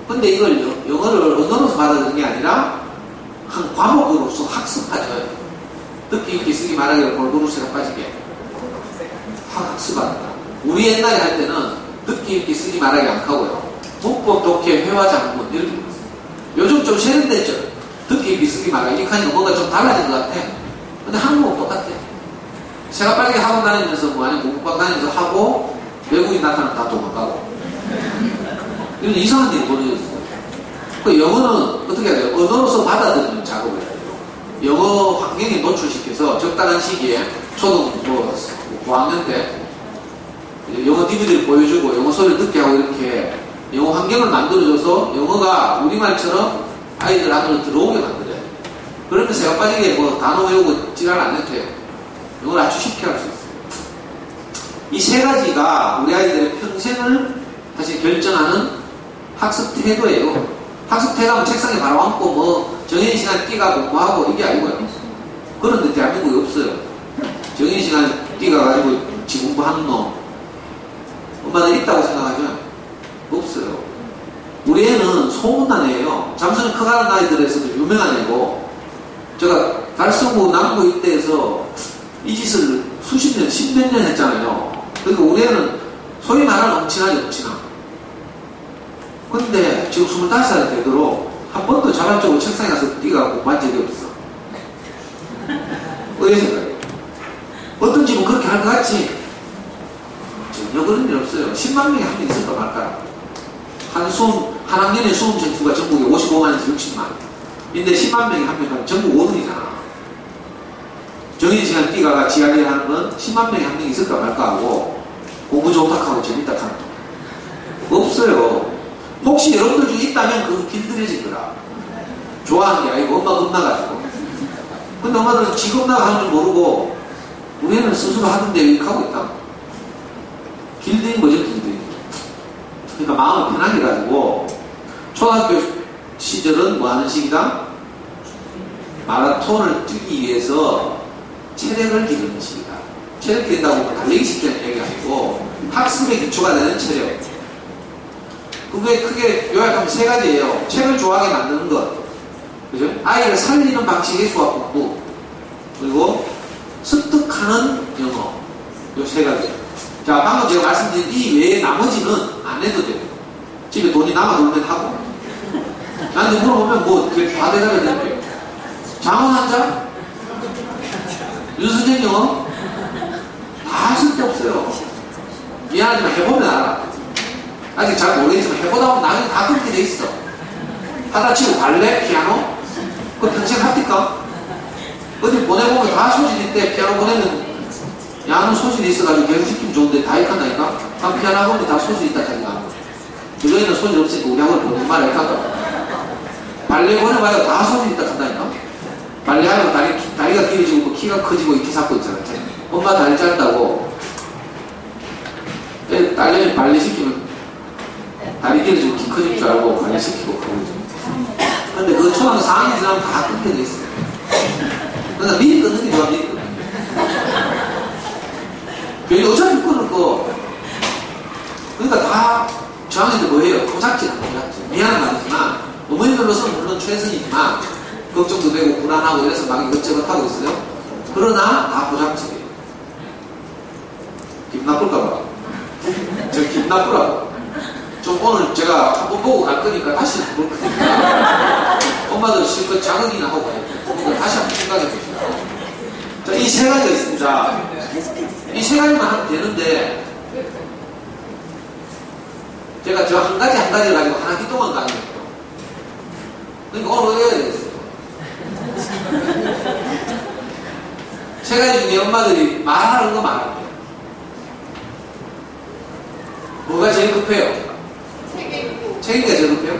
근데 이걸 영어를 언어로서 받아들이는 게 아니라 한 과목으로서 학습하죠. 듣기, 읽기, 쓰기, 말하기를 골고루 새가 빠지게 학습한다. 우리 옛날에 할 때는 듣기, 읽기, 쓰기, 말하기 안 하고요. 문법, 독해, 회화, 장문 이렇게 불렀어요. 요즘 좀 세련됐죠. 듣기, 읽기, 쓰기, 말하기 이렇게 하니까 뭔가 좀 달라진 것 같아. 근데 한국은 똑같아. 새가 빠르게 학원 다니면서 뭐 아니면 공부방 다니면서 하고 외국인 나타나면 다 도망가고 이런 이상한 일이 벌어졌어요. 그 영어는 어떻게 해야 돼요? 언어로서 받아들이는 작업을 해야 돼요. 영어 환경에 노출시켜서 적당한 시기에 초등 뭐 고학년 때 영어 DVD를 보여주고 영어 소리를 듣게 하고 이렇게 영어 환경을 만들어줘서 영어가 우리말처럼 아이들 안으로 들어오게 만들어요. 그러면 새가 빠지게 뭐 단어 외우고 지랄 안 해도 돼요. 영어를 아주 쉽게 할 수 있어요. 이 세 가지가 우리 아이들의 평생을 사실 결정하는 학습 태도예요. 학습 태도하면 책상에 바로 앉고 뭐 정해진 시간 뛰가 공부하고 이게 아니고요. 그런데 대한민국에 없어요. 정해진 시간 뛰가 가지고 지 공부하는 놈 엄마들 있다고 생각하죠? 없어요. 우리 애는 소문난 애예요. 잠수는 커가는 아이들에서도 유명한 애고 제가 달성구 남구 일대에서 이 짓을 수십 년, 십몇 년 했잖아요. 그러니까 우리 애는 소위 말하는 엄친아지 엄친아. 근데 지금 25살 되도록 한 번도 자발적으로 책상에 가서 뛰가 공부한 적이 없어. 어디 생각해요? 어떤 집은 그렇게 할 것 같지? 전혀 그런 일 없어요. 10만 명이 한 명 있을까 말까. 한 학년의 수험 점수가 전국에 55만에서 60만. 근데 10만 명이 한 명 하면 전국 5등이잖아. 정해진 시간 뛰가가 지하에 하는 건 10만 명이 한 명 있을까 말까 하고 공부 좋다 하고 재밌다 하는 거. 없어요. 혹시 여러분들 중에 있다면 그건 길들여진 거라. 좋아하는 게 아니고 엄마가 겁나가지고. 근데 엄마들은 지 겁나가 하는 줄 모르고 우리 애는 스스로 하던데 이렇게 하고 있다. 길들인 거죠, 길들인. 그러니까 마음을 편하게 가지고 초등학교 시절은 뭐 하는 시기다? 마라톤을 뛰기 위해서 체력을 기르는 시기다. 체력 기른다고 달리기 시키는 얘기가 아니고 학습의 기초가 되는 체력. 그게 크게 요약하면 세 가지예요. 책을 좋아하게 만드는 것, 그죠? 아이를 살리는 방식의 수학 공부, 그리고 습득하는 영어. 요 세 가지. 자, 방금 제가 말씀드린 이 외에 나머지는 안 해도 돼요. 집에 돈이 남아돌면 하고. 나한테 물어보면 뭐 다 대답해 드릴게요. 장원 한자? 유수생 영어? 다 하실 게 없어요. 미안하지만 해보면 알아. 아직 잘 모르겠지만 해보다 보면 나중에 다 그렇게 돼 있어. 하다 치고 발레, 피아노? 그거 평생 합니까? 어디 보내보면 다 소질 있대. 피아노 보내면 야는 소질이 있어가지고 계속 시키면 좋은데 다 익한다니까? 그럼 피아노 학원에 다 소질 있다 자기가. 그전에는 소질 없으니까 우리 학원에 보내는 말 할까봐. 발레 보내봐요. 다 소질 있다 한다니까? 발레 하면 다리가 길어지고 키가 커지고 이렇게 잡고 있잖아. 엄마 다리 짧다고. 딸내미 발레 시키면 다리 길어지고 키 커질 줄 알고 발레 시키고 그러고 있죠. 근데 그 초등학교 4학년 지나면 다 끊게 돼 있어요. 그러니까 미리 끊는 게 좋아, 미리 끊는 게. 괜히 어차피 끊을 거. 그러니까 다 저학년들 뭐예요? 고작질 안 고작질. 미안한 말이지만 어머니들로서는 물론 최선이지만 걱정도 되고 불안하고 이래서 막 이것저것 하고 있어요. 그러나 다 고작질이에요. 기분 나쁠까봐. 저 기분 나쁘라고. 좀 오늘 제가 한번 보고 갈 거니까 다시 볼 거니까 엄마들 실컷 자극이나 하고 가야죠. 그러니까 다시 한번 생각해 보시죠. 자, 이 세 가지가 있습니다. 이 세 가지만 하면 되는데 제가 저 한 가지를 가지고 하나 기동한 거 아니에요. 그러니까 오늘 어떻게 해야 되겠어요? 세 가지 중에 엄마들이 말하는 거 말하는 거예요. 뭐가 제일 급해요? 책임가 제일 급해요?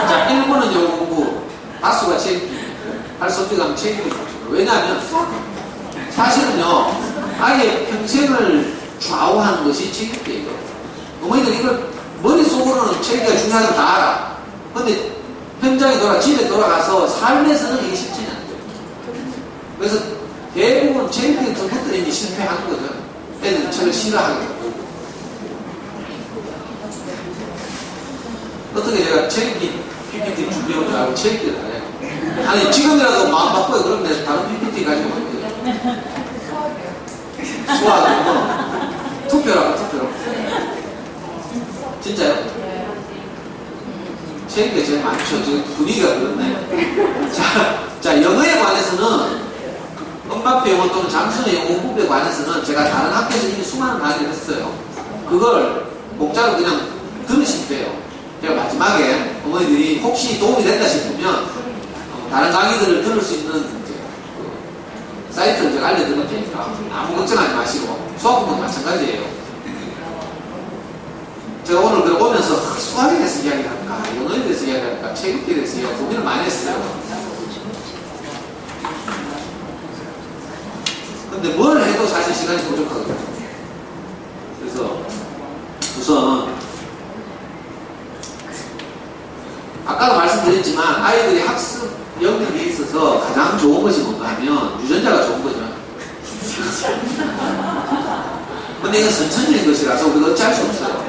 자, 1번은 영어 공부, 다수가 책임기. 할 수 없게 가면 책임을 가지고. 왜냐하면 사실은요, 아이의 평생을 좌우하는 것이 책임기예요. 어머니들 이걸 머릿속으로는 책임기가 중요하다고 다 알아. 근데 현장에 집에 돌아가서 삶에서는 이게 쉽지는 않죠. 그래서 대부분 책임기는 전부터 이미 실패하는 거죠. 애들 책을 싫어하게 되고. 어떻게 제가 책임기 PPT 준비해온 줄 알고 책임기를 안 해요. 아니, 지금이라도 마음 바꿔요. 그러면 내가 다른 PPT 가지고 올게요. 수학은 투표라고, 투표로. 진짜요? 책임기가 제일 많죠. 지금 분위기가 그렇네. 자, 영어에 관해서는 엄마표 영어 또는 장순의 영어 후배 관해서는 제가 다른 학교에서 이미 수많은 강의를 했어요. 그걸 목자로 그냥 들으시면 돼요. 제가 마지막에 어머니들이 혹시 도움이 된다 싶으면 다른 강의들을 들을 수 있는 그 사이트를 제가 알려드릴 테니까 아무 걱정하지 마시고 수학공부도 마찬가지예요. 제가 오늘 그걸 오면서 수학에 대해서 이야기할까 영어에 대해서 이야기할까 체육에 대해서 고민을 많이 했어요. 근데 뭘 해도 사실 시간이 부족하거든요. 그래서 우선 아까도 말씀드렸지만 아이들이 학습 영역에 있어서 가장 좋은 것이 뭔가 하면 유전자가 좋은 거죠. 근데 이건 선천적인 것이라서 우리가 어찌할 수 없어요.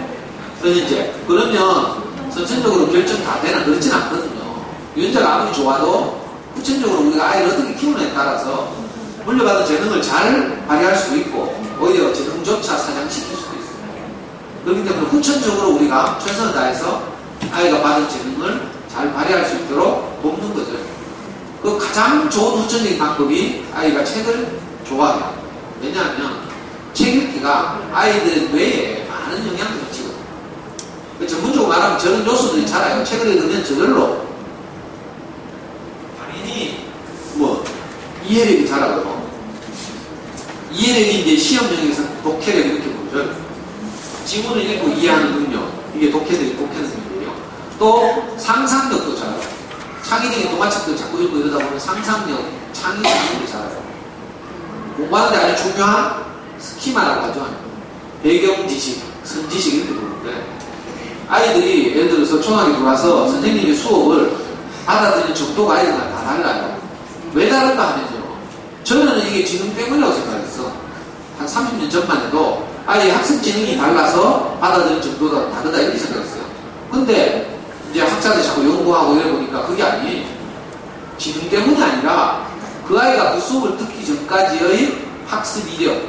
그래서 이제 그러면 선천적으로 결정 다 되나 그렇진 않거든요. 유전자가 아무리 좋아도 후천적으로 우리가 아이를 어떻게 키우느냐에 따라서 물려받은 재능을 잘 발휘할 수도 있고 오히려 재능조차 사장시킬 수도 있어요. 그렇기 때문에 후천적으로 우리가 최선을 다해서 아이가 받은 재능을 잘 발휘할 수 있도록 돕는 거죠. 그 가장 좋은 후천적인 방법이 아이가 책을 좋아하게 합니다. 왜냐하면 책 읽기가 아이들의 뇌에 많은 영향을 미치거든요. 전문적으로 말하면 저런 요소들이 자라요. 책을 읽으면 저절로 당연히 이해력이 자라고 이해력이 이제 시험용에서 독해력 이렇게 보죠. 지문을 읽고 이해하는 능력 이게 독해력이에요. 또 상상력도 자라요. 창의력이 동화책들 자꾸 읽고 이러다 보면 상상력, 창의력이 자라요. 공부하는데 아주 중요한 스키마라고 하죠. 배경 지식, 선지식 이렇게 부르는데 아이들이 예를 들어서 초등학교 들어와서 선생님의 수업을 받아들이는 정도가 아이들마다 다 달라요. 왜 다른가 하면요. 저는 이게 지능 때문이라고 생각했어. 한 30년 전만 해도 아이의 학습 지능이 달라서 받아들이는 정도가 다르다 이렇게 생각했어요. 근데 이제 학자들이 자꾸 연구하고 이래 보니까 그게 아니에요. 지능 때문이 아니라 그 아이가 그 수업을 듣기 전까지의 학습 이력,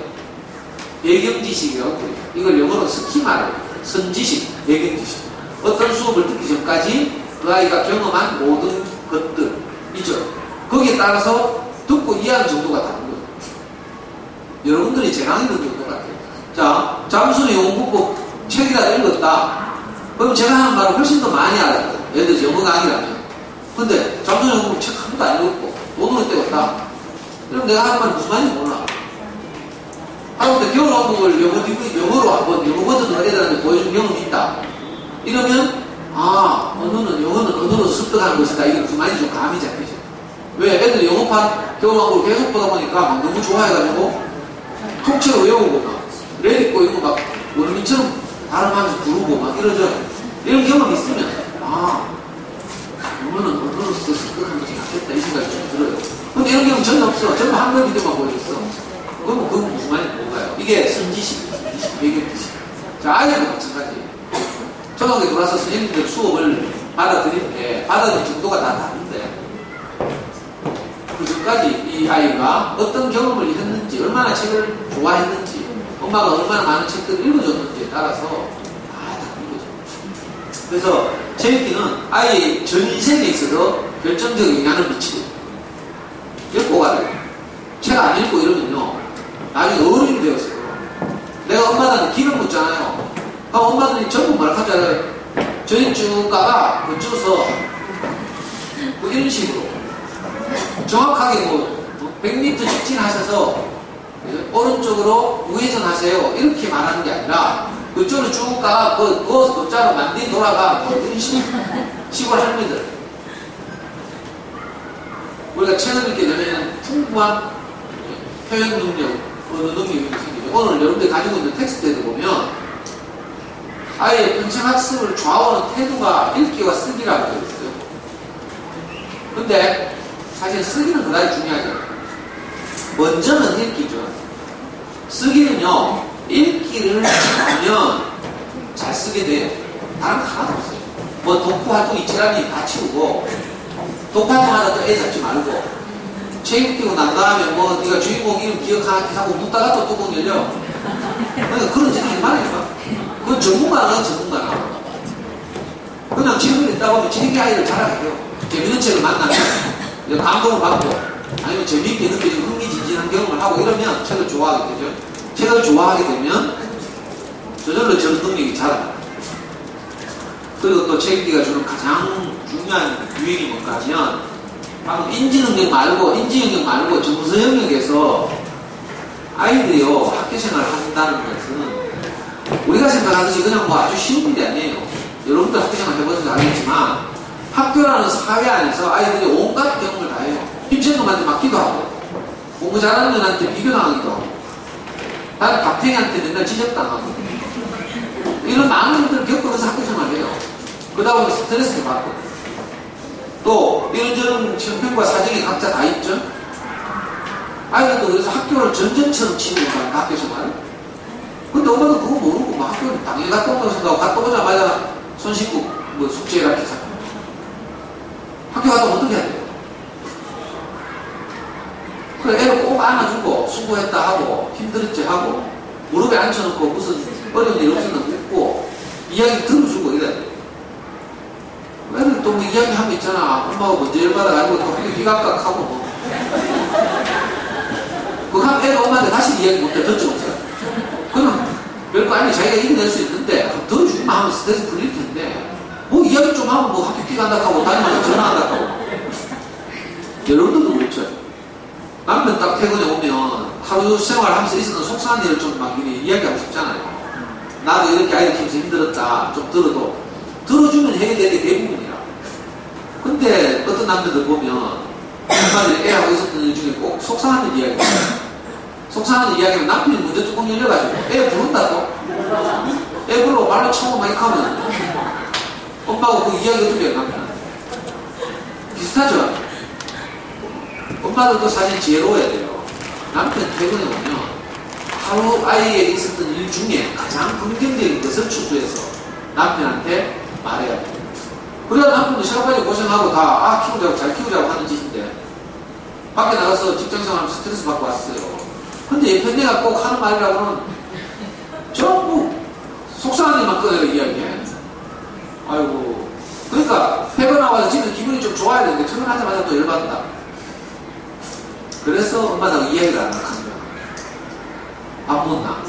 배경 지식이라고 그래요. 이걸 영어로 스키마래요. 선지식, 배경 지식. 어떤 수업을 듣기 전까지 그 아이가 경험한 모든 것들이죠. 거기에 따라서 듣고 이해하는 정도가 다른 거죠. 여러분들이 재강이 듣는 정도 같아요. 자, 잠수의 용국법 책이라도 읽었다. 그럼 제가 하는 말을 훨씬 더 많이 알아요. 예를 들어서 영어 강의라면. 근데 잠수의 용국법 책 한 번도 안 읽었고 돈으로 떼었다. 그럼 내가 하는 말이 무슨 말인지 몰라. 하루때 겨울왕국을 영어로 한번 영어 버전으로 애들한테 보여준 경험이 있다. 이러면 영어는 언어로 습득하는 것이다. 이게 무슨 말인지 좀 감이 잡히죠. 왜? 애들이 영어판 겨울왕국을 계속 보다 보니까 막 너무 좋아해가지고 통째로 외우고 막 레디고 이거 막 원어민처럼 발음하면서 부르고 막 이러죠. 이런 경험이 있으면 영어는 언어로서 습득하는 것이 낫겠다 이 생각이 좀 들어요. 근데 이런 경험 전혀 없어. 전부 한글 비디오만 보여줬어. 그건 무슨 말인지 뭔가요? 이게 선지식, 배경지식. 자, 아이들도 마찬가지예요. 초등학교에 들어와서 선생님들 수업을 받아들일 때 받아들일 정도가 다 다른데 그 전까지 이 아이가 어떤 경험을 했는지, 얼마나 책을 좋아했는지, 엄마가 얼마나 많은 책들을 읽어줬는지에 따라서 다 다른 거죠. 그래서 체육기는 아이의 전생에 있어서 결정적인 영향을 미치고 이걸 꼭 알아요. 책 안 읽고 이러면요 나중에 어른이 되었어요. 내가 엄마들한테 기름 묻잖아요. 그럼 엄마들이 전부 뭐라 하잖아요. 저희 쭉 가가 거쳐서 뭐 이런 식으로 정확하게 100m 직진하셔서 오른쪽으로 우회전 하세요. 이렇게 말하는 게 아니라 그쪽으로 쭉 가, 그 도자로 만든 돌아가, 이런 시골 할머니들. 우리가 책을 읽게 되면 풍부한 표현 능력, 언어 능력이 생기죠. 오늘 여러분들이 가지고 있는 텍스트에도 보면 아예 평생 학습을 좌우하는 태도가 읽기와 쓰기라고 되어 있어요. 근데 사실 쓰기는 그다지 중요하죠. 먼저는 읽기죠. 쓰기는요, 읽기를 잘하면 잘 쓰게 돼요. 다른 거 하나도 없어요. 뭐 독후 활동 이치라니 다 치우고 독후 활동하다 또 애 잡지 말고 책 읽고 난 다음에 뭐 네가 주인공 이름 기억하기 하고 묻다가 또 뚜껑 열려. 그러니까 그런 짓을 말이야. 그건 전문가나 전문가나. 그냥 책을 읽다 보면 책이 아이를 잘하게 돼요. 재밌는 책을 만나면 감동을 받고 아니면 재미있게 느껴지고 흥미진진한 경험을 하고 이러면 책을 좋아하게 되죠. 책을 좋아하게 되면 저절로 저런 능력이 자랍니다. 그리고 또 책 읽기가 주는 가장 중요한 유익이 뭔가 하면 방금 인지 영역 말고 정서 영역에서 아이들이요 학교생활을 한다는 것은 우리가 생각하듯이 그냥 뭐 아주 쉬운 일이 아니에요. 여러분들 학교생활 해보셔서 알겠지만 학교라는 사회 안에서 아이들이 온갖 경험을 다 해요. 힘센 놈한테 맞기도 하고 공부 잘하는 년한테 비교당하기도 하고 다른 박태희한테 맨날 지적당하고 이런 많은 일들을 겪으면서 학교생활을 해요. 그러다 보면 스트레스도 받고 또 이런저런 형편과 사정이 각자 다 있죠. 아이들도 그래서 학교를 전쟁처럼 치고 가는 학교생활. 근데 엄마도 그거 모르고 막 학교를 당연히 갔다 온다고 생각하고 갔다 오자마자 손 씻고 뭐 숙제 이렇게 해서 학교 갔다 오면 어떻게 해야 돼요? 그래 애를 꼭 안아주고 수고했다 하고 힘들었지 하고 무릎에 앉혀놓고 무슨 어려운 일 없으면 웃고 이야기 들어주고 이래야 돼요. 애들 또 뭐 이야기하면 있잖아. 엄마가 먼저 열받아가지고 또 학교 기각각하고 뭐. 그거 하면 애가 엄마한테 다시 이야기 못해 듣지 못해요. 그럼 별거 아니 자기가 이겨낼 수 있는데 더 주기만 하면 스트레스 풀릴 텐데 뭐 이야기 좀 하면 뭐 학교 기간다고 하고 다니면서 전화한다고 하고 여러분들도 그렇죠. 남편 딱 퇴근해 오면 하루 생활하면서 있었던 속상한 일을 좀 막 이야기하고 싶잖아요. 나도 이렇게 아이들 키우면서 힘들었다 좀 들어도 들어주면 해결되는 게 대부분이야. 근데 어떤 남자들 보면 엄마들이 애하고 있었던 일 중에 꼭 속상한 일 이야기해요. 속상한 이야기는 남편이 먼저 뚜껑 열려가지고 애 부른다 또. 애 불러 발로 차고 막 이렇게 하면 엄마하고 그 이야기 어떻게 해요, 남편? 비슷하죠? 엄마들도 사실 지혜로워야 돼요. 남편 퇴근에 오면 하루 아이에게 있었던 일 중에 가장 긍정적인 것을 추수해서 남편한테 말해야 돼요. 그래야 남편도 시간까지 고생하고 다 키우자고 잘 키우자고 하는 짓인데 밖에 나가서 직장생활하면 스트레스 받고 왔어요. 근데 옆에 내가 꼭 하는 말이라고는 전부 속상한 일만 꺼내서 이야기해. 아이고. 그러니까 퇴근하고 와서 집에 기분이 좀 좋아야 되는데 퇴근하자마자 또 열받는다. 그래서 엄마하고 이야기를 안 하는 거야. 밥 먹나?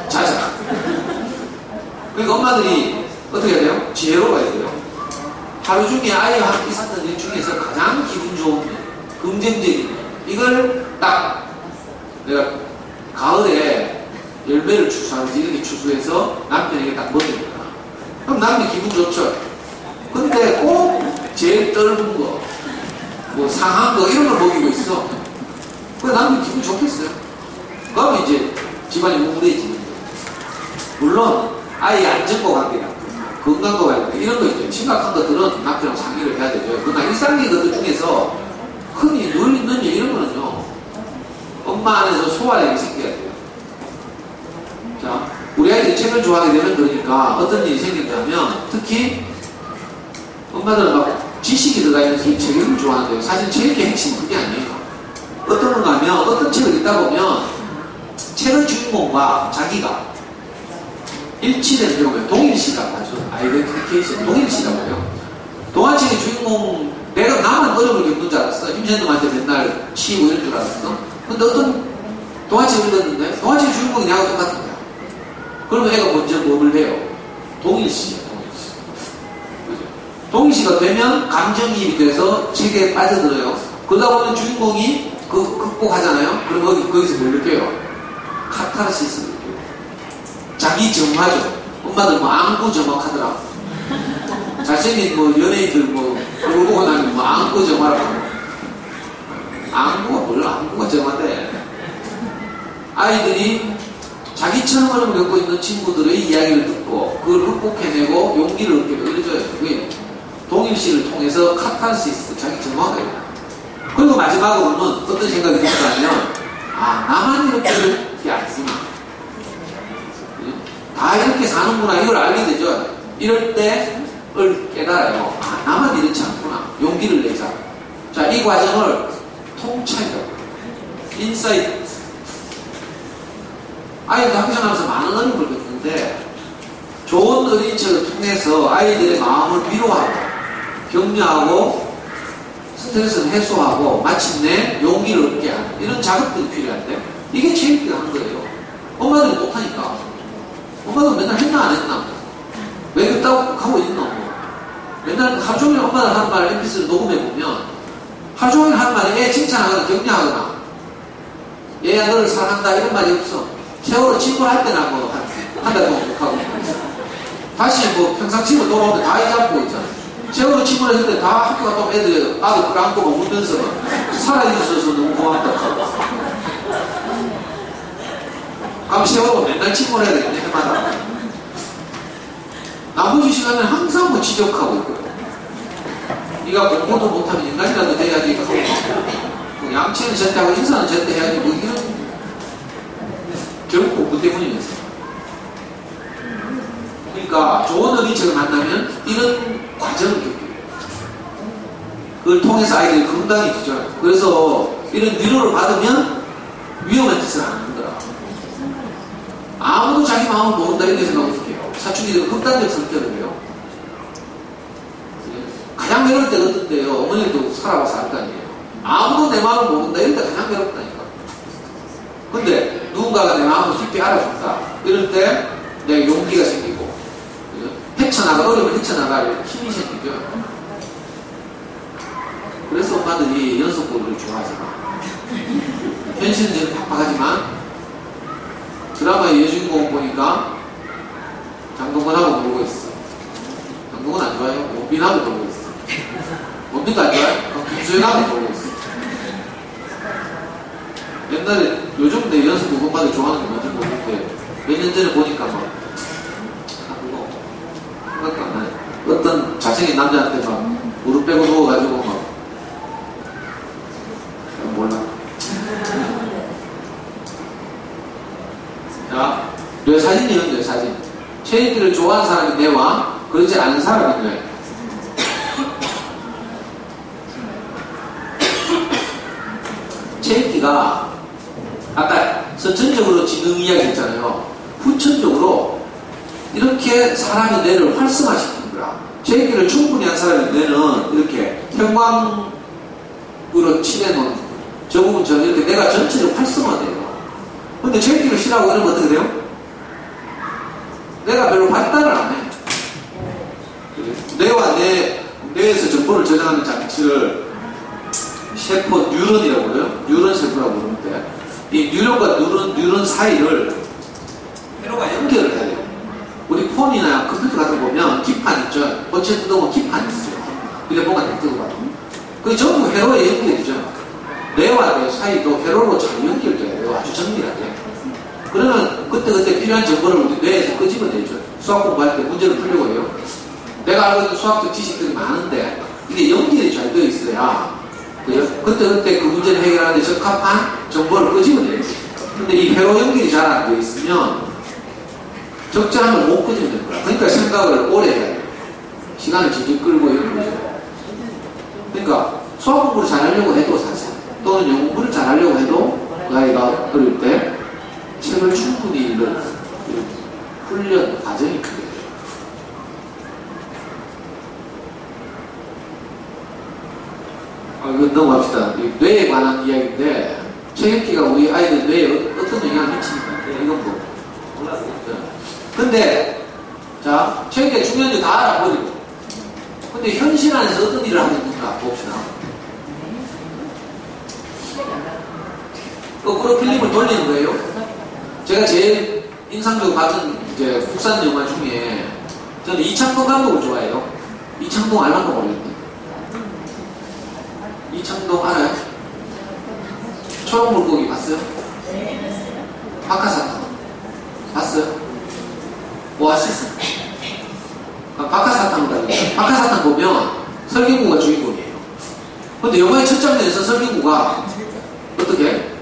자자. 그러니까 엄마들이 어떻게 해야 돼요? 지혜로워야 돼요. 하루 중에 아이와 함께 있었던 일 중에서 가장 기분 좋은 일, 긍정적인 일, 이걸 딱 내가 가을에 열매를 추수하는지 이렇게 추수해서 남편에게 딱 먹입니다. 그럼 남편이 기분 좋죠. 근데 꼭 제일 떫은 거, 뭐 상한 거 이런 걸 먹이고 있어. 그래 남편이 기분 좋겠어요. 그러면 이제 집안이 우울해지는 거예요. 물론 아이의 안전과 관계나 건강과 관계 이런 거 있죠. 심각한 것들은 남편하고 상의를 해야 되죠. 그러나 일상적인 것들 중에서 흔히 늘 있는 일 이런 거는요. 엄마 안에서 소화력이 생겨야 돼요. 자, 우리 아이들이 책을 좋아하게 되면 그러니까 어떤 일이 생기냐면 특히 엄마들은 막 지식이 들어가 있는 책을 좋아하는데요. 사실 책의 핵심은 그게 아니에요. 어떤 건가 하면 어떤 책을 읽다 보면 책의 주인공과 자기가 일치되는 경우에 동일시라고 하죠. 아이덴티피케이션 동일시라고 해요. 동화책의 주인공 내가 나만 어려움을 겪는 줄 알았어. 힘센놈한테 맨날 치이고 이럴 줄 알았어. 근데 어떤 동화책을 읽었는데 동화책의 주인공이 나하고 똑같은 거야. 그러면 애가 먼저 뭐를 해요? 동일시야. 동일시가 되면 감정이입이 돼서 책에 빠져들어요. 그러다 보면 주인공이 극복하잖아요. 그럼 거기서 뭘 느껴요? 카타르시스를 느껴요. 자기 정화죠. 엄마들 뭐 안구 정확하더라. 잘생긴 뭐 연예인들 뭐 얼굴 보고 나면 뭐 안구 정화라고 하고. 안구가 몰라. 안구가 정화돼. 아이들이 자기처럼 어려움을 겪고 있는 친구들의 이야기를 듣고 그걸 극복해내고 용기를 얻게 이래줘요. 그게 동일시를 통해서 카타르시스, 자기 정화가 돼요. 그리고 마지막으로는 어떤 생각이 들었냐면 나만 이렇게 안 쓰나. 다 이렇게 사는구나. 이걸 알게 되죠. 이럴 때를 깨달아요. 나만 이렇지 않구나. 용기를 내자. 자, 이 과정을 통찰이라고. 인사이트. 아이들 학교 생활하면서 많은 어려움을 겪는데 좋은 어린이책을 통해서 아이들의 마음을 위로하고 격려하고 스트레스를 해소하고 마침내 용기를 얻게 하는 이런 작업들이 필요한데 이게 제일 필요한 거예요. 엄마들이 못하니까. 엄마도 맨날 했나 안 했나? 왜 그렇다고 하고 있나? 맨날 하루 종일 엄마들 하는 말 mp3를 녹음해보면 하루 종일 하는 말이 애 칭찬하거나 격려하거나 얘야 너를 사랑한다 이런 말이 없어. 세월호 친구할 때나 뭐 한 달 동안 하고 다시 뭐 평상시로 돌아오는데 다 잊어먹고 있잖아. 세월호 친구를 했을 때 다 학교 갔다 오면 애들 아들 그걸 안고 울면서 살아있어서 너무 고맙다고 하고 그럼 세월호 맨날 친구를 해야 되겠네 해마다. 나머지 시간에 항상 뭐 지적하고 있고요. 네가 공부도 못하면 인간이라도 돼야지 하고 뭐 양치는 제때 하고 인사는 제때 해야지 뭐 이런 결국 공부 때문이면서. 그러니까 좋은 어린이책을 만나면 이런 과정을 겪게 돼요. 그걸 통해서 아이들이 건강해지죠. 그래서 이런 위로를 받으면 위험한 짓을 안 하는 거라. 아무도 자기 마음을 모른다 이렇게 생각 어떻게 해요? 사춘기들은 극단적 성격을 해요. 가장 외로울 때가 어떤 때요? 어머니도 살아봐서 알 거 아니에요. 아무도 내 마음을 모른다 이럴 때 가장 외롭다니까. 근데 누군가가 내 마음을 깊이 알아준다. 이럴 때 내가 용기가 생기고 어려움을 헤쳐나갈 힘이 생기죠. 그래서 엄마들이 연속고를 좋아하잖아. 현실은 좀 팍팍하지만 드라마의 여주인공 보니까 장동건하고 놀고 있어. 장동건 안 좋아요? 원빈하고 놀고 있어. 원빈도 안 좋아요? 김수현하고 놀고 있어. 옛날에 요즘 내 연습 공부받을 좋아하는 게 뭔지 모르겠는데 몇 년 전에 보니까 막 그거 생각도 안 나요. 어떤 잘생긴 남자한테 막 무릎 빼고 누워가지고 막 몰라. 자, 뇌 사진이요, 뇌 사진. 체육기를 좋아하는 사람이 뇌와 그러지 않은 사람이 뇌. 체육기가 아까 선천적으로 지능 이야기 했잖아요. 후천적으로 이렇게 사람의 뇌를 활성화시키는 거야. 체육기를 충분히 한 사람의 뇌는 이렇게 형광으로 칠해놓은 저 부분처럼 이렇게 뇌가 전체적으로 활성화돼요. 근데 체육기를 싫어하고 이러면 어떻게 돼요? 뇌가 별로 발달을 안 해. 뇌와 뇌에서 정보를 저장하는 장치를 세포 뉴런이라고 그래요. 뉴런 세포라고 부르는데 이 뉴런과 뉴런 사이를 회로가 연결을 해야 돼요. 우리 폰이나 컴퓨터 같은 거 보면 기판 있죠. 본체 뜯어보면 기판이 있어요. 휴대폰만 뜯어봐도. 그게 전부 회로에 연결이죠. 뇌와 뇌 사이도 회로로 잘 연결돼야 돼요. 아주 정밀하게. 그러면 그때그때 필요한 정보를 우리 뇌에서 끄집어내죠. 수학 공부할 때 문제를 풀려고 해요. 내가 알고 있는 수학적 지식들이 많은데 이게 연결이 잘 되어 있어야 그때 그 문제를 해결하는데 적합한 정보를 끄집어내요. 근데 이 회로 연결이 잘 안 되어 있으면 적절하면 못 끄집어내는 거야. 그러니까 생각을 오래 해야 돼요. 시간을 질질 끌고 이런 거죠. 그러니까 수학 공부를 잘하려고 해도 사실 또는 영어 공부를 잘하려고 해도 그 아이가 어릴 때 책을 충분히 읽는 훈련 과정이 필요해요. 이거 넘어갑시다. 뇌에 관한 이야기인데 체격기가 우리 아이들 뇌에 어떤 영향을 미치니까 이건 뭐 몰랐어요. 근데 자 체격기가 중요한지 다 알아버리고 근데 현실 안에서 어떤 일을 하고 있는가 봅시다. 거꾸로 필름을 돌리는 거예요. 제가 제일 인상적으로 봤던 이제 국산 영화 중에 저는 이창동 감독을 좋아해요. 이창동 알만가 모르겠네. 이창동 알아요? 초록물고기 봤어요? 박하사탕 봤어요? 오아시스? 박하사탕을 가지고 박하사탕 보면 설경구가 주인공이에요. 근데 영화의 첫 장면에서 설경구가 어떻게?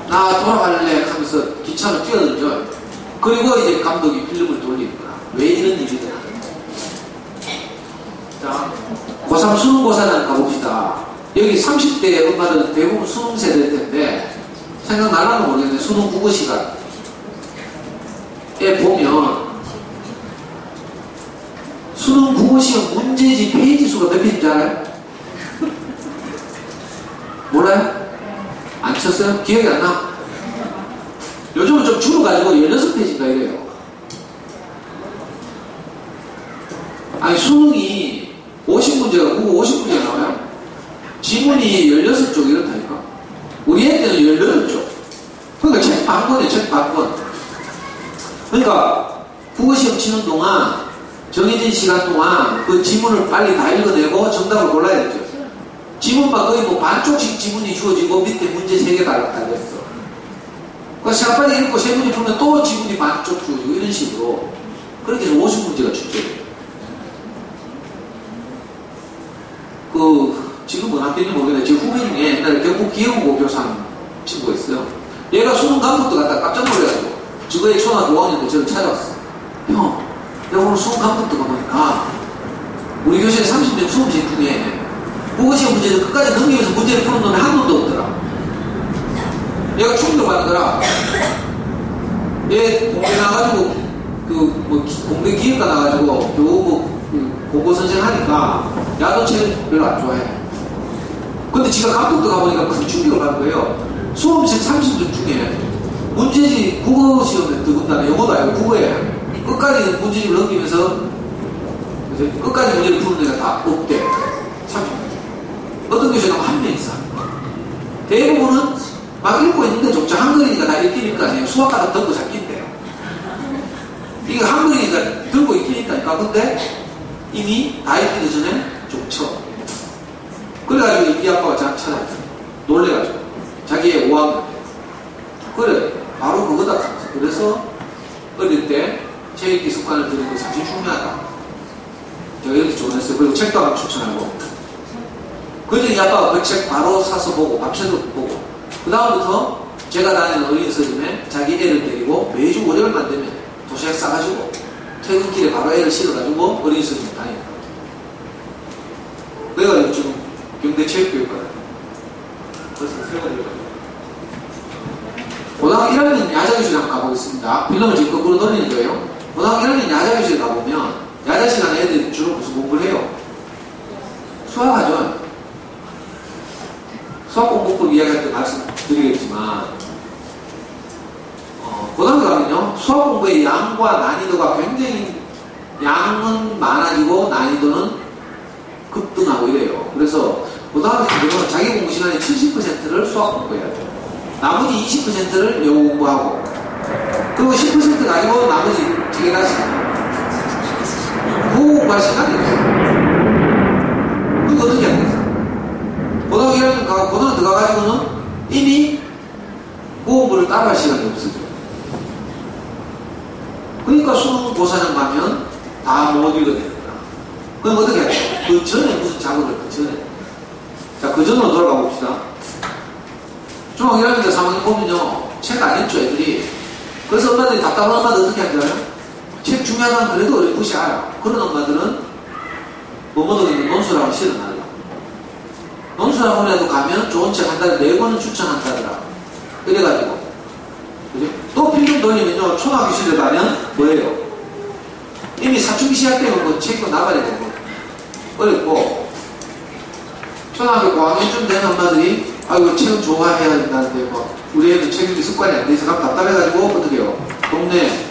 나 돌아갈래 하면서 기차로 뛰어들죠. 그리고 이제 감독이 필름을 돌리는 거야. 왜 이런 일이 되나? 자, 고3 수능고사단 가봅시다. 여기 30대 엄마들은 대부분 수능 세대일 텐데 생각날라는 모르겠는데 수능 국어 시간에 보면 수능 국어 시간 문제지 페이지 수가 몇 페이지인지 알아요? 몰라요? 안 쳤어요? 기억이 안 나? 요즘은 좀 줄어가지고 16페이지인가 이래요. 아니 수능이 50문제가 국어 50문제가 나와요. 지문이 16쪽 이렇다니까. 우리 애 때는 18쪽. 그러니까 책 반권이에요. 책 반권. 그러니까 국어시험 치는 동안 정해진 시간 동안 그 지문을 빨리 다 읽어내고 정답을 골라야 되죠. 지문만 거의 뭐 반쪽씩 지문이 주어지고 밑에 문제 3개 달렸어. 그러니까 시간 빨리 읽고 3문제 풀면 또 지문이 반쪽 주어지고 이런 식으로 그렇게 해서 50문제가 출제돼요. 지금 뭔 학교인지 모르겠는데 제 후배 중에 옛날에 경북 기영고 교사 친구가 있어요. 얘가 수능 감독도 갔다 깜짝 놀래가지고 저거에 초등학교 5학년 때 저를 찾아왔어. 형, 내가 오늘 수능 감독도 가보니까 우리 교실에 30명 수험생 중에 국어시험 문제를 끝까지 넘기면서 문제를 푸는 놈이 한 놈도 없더라. 얘가 충격받는 거라. 얘 공대 나가지고 공대 기획과 나가지고 교우 공고 선생 하니까 야도 책 별로 안 좋아해. 근데 지가 감독도 가보니까 큰 충격을 받은 거예요. 수험생 30명 중에 문제집 국어 시험에 더군다나 영어도 아니고 국어에 끝까지 문제집을 넘기면서 끝까지 문제를 푸는 데가 다 없대. 30명. 어떤 교실에 가면 한 명 있어. 대부분은 막 읽고 있는데 조차 한글이니까 다 읽히니까 수학과도 덜고 잘 낀대요. 이게 한글이니까 들고 읽히니까. 근데 이미 다 읽기도 전에 좀 쳐. 그래가지고 이 아빠가 찾아왔어요. 놀래가지고. 자기의 5학년 때. 그래, 바로 그거다. 그래서 어릴 때 책 읽기 습관을 들이는 거 사실 중요하다. 제가 이렇게 조언했어요. 그리고 책도 하나 추천하고. 그전에 아빠가 그 책 바로 사서 보고, 밤새도 보고. 그 다음부터 제가 다니는 어린이 서점에 자기 애를 데리고 매주 월요일만 되면 도시락 싸가지고 퇴근길에 바로 애를 실어가지고 어린이 서점에 다니다. 그래가지고 지금 경대체육교육과다. 벌써 세월이 고등학교 1학년 야자교실 한번 가보겠습니다. 필름을 지금 거꾸로 돌리는 거예요. 고등학교 1학년 야자교실 가보면 야자 시간에 애들이 주로 무슨 공부를 해요? 수학하죠. 수학공부법 이야기할 때 말씀드리겠지만 고등학교 가면요 수학 공부의 양과 난이도가 굉장히 양은 많아지고 난이도는 급등하고 이래요. 그래서 고등학생들은 자기 공부 시간의 70%를 수학 공부해야 돼요. 나머지 20%를 영어 공부하고 그리고 10% 가지고 나머지 책에다 국어 공부할 시간이 없어요. 그거 어떻게 해야 되겠어요? 고등학교 1학년 가고 고등학교 들어가가지고는 이미 국어 공부를 따라할 시간이 없어져. 그러니까 수능 고사장 가면 다 못 읽어야 됩니다. 그럼 어떻게 해야 돼요? 그 전에 무슨 작업을 그 전에. 자, 그 전으로 돌아가 봅시다. 중학교 1학년 때 3학년 보면요 책 안 읽죠 애들이. 그래서 엄마들이 답답한 엄마들 어떻게 하잖아요? 책 중요하다면 그래도 어렴풋이 알아. 그런 엄마들은 뭐뭐도 있는 논술학원 실어놔요. 논술학원에도 가면 좋은 책 한 달에 4권은 추천한다더라. 그래가지고 그죠? 또 필름 돌리면요 초등학교 시절에 가면 뭐예요? 이미 사춘기 시작되면 뭐 책도 나가야 되고 어렵고 초등학교 고학년쯤 되는 엄마들이 아이고 책은 좋아해야 된다는데 뭐 우리 애는 책 읽기 습관이 안 돼 있어서 답답해가지고 어떻게 해요? 동네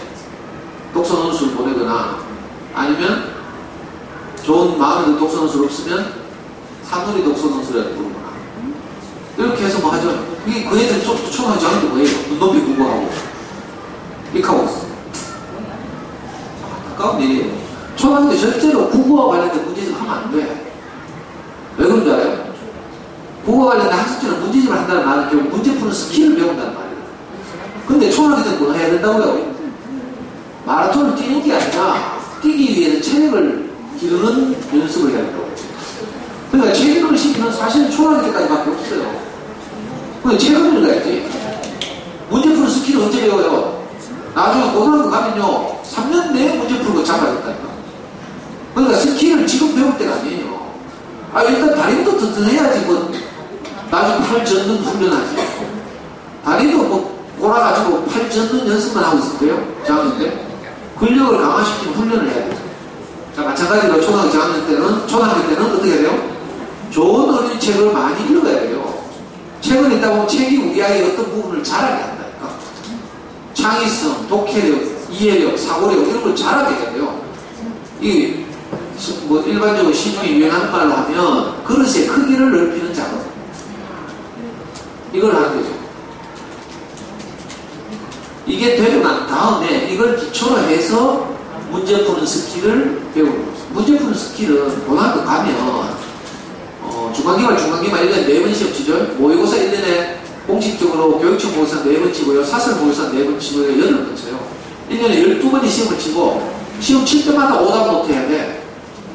독서논술 보내거나 아니면 좋은 마음에도 독서논술 없으면 한누리 독서논술이라도 부르거나 이렇게 해서 뭐 하죠. 그게 그 애들 초등학교 저한테 뭐예요? 눈높이 공부하고 이렇게 하고 있어. 안타까운 일이에요. 초등학교 때 절대로 국어와 관련된 문제집 하면 안 돼. 왜 그런지 알아요? 국어 관련된 학습지는 문제집을 한다는 말은 결국 문제 푸는 스킬을 배운다는 말이에요. 근데 초등학교 때는 뭐 해야 된다고요? 마라톤을 뛰는 게 아니라 뛰기 위해서 체력을 기르는 연습을 해야 된다고. 그러니까 체력을 시키면 사실은 초등학교 때까지밖에 없어요. 근데 체력을 읽어야지. 문제 푸는 스킬을 언제 배워요? 나중에 고등학교 가면요 3년 내에 문제 풀고 잡아야겠다니까. 그러니까 스킬을 지금 배울 때가 아니에요. 아 일단 다리부터 튼튼해야지 뭐 나중에 팔 젓는 훈련하지. 다리도 뭐 골아가지고 팔 젓는 연습만 하고 있을 거예요. 저학년 때 근력을 강화시키는 훈련을 해야 돼요. 자 마찬가지로 초등학교 저학년 때는 초등학교 때는 어떻게 해야 돼요? 좋은 어린이 책을 많이 읽어야 돼요. 책을 읽다 보면 책이 우리 아이의 어떤 부분을 잘하게 한다니까. 창의성, 독해력, 이해력, 사고력 이런 걸 잘하게 해야 돼요. 이 뭐 일반적으로 시중에 유행하는 말로 하면 그릇의 크기를 넓히는 작업. 이걸 하는 거죠. 이게 되고 난 다음에 이걸 기초로 해서 문제 푸는 스킬을 배우는 거죠. 문제 푸는 스킬은 고등학교 가면 중간기말 1년에 4번 시험 치죠. 모의고사 1년에 공식적으로 교육청 모의고사 4번 치고요. 사설 모의고사 4번 치고요. 8번 쳐요. 1년에 12번이 시험을 치고 시험 칠 때마다 오답 못해야 돼.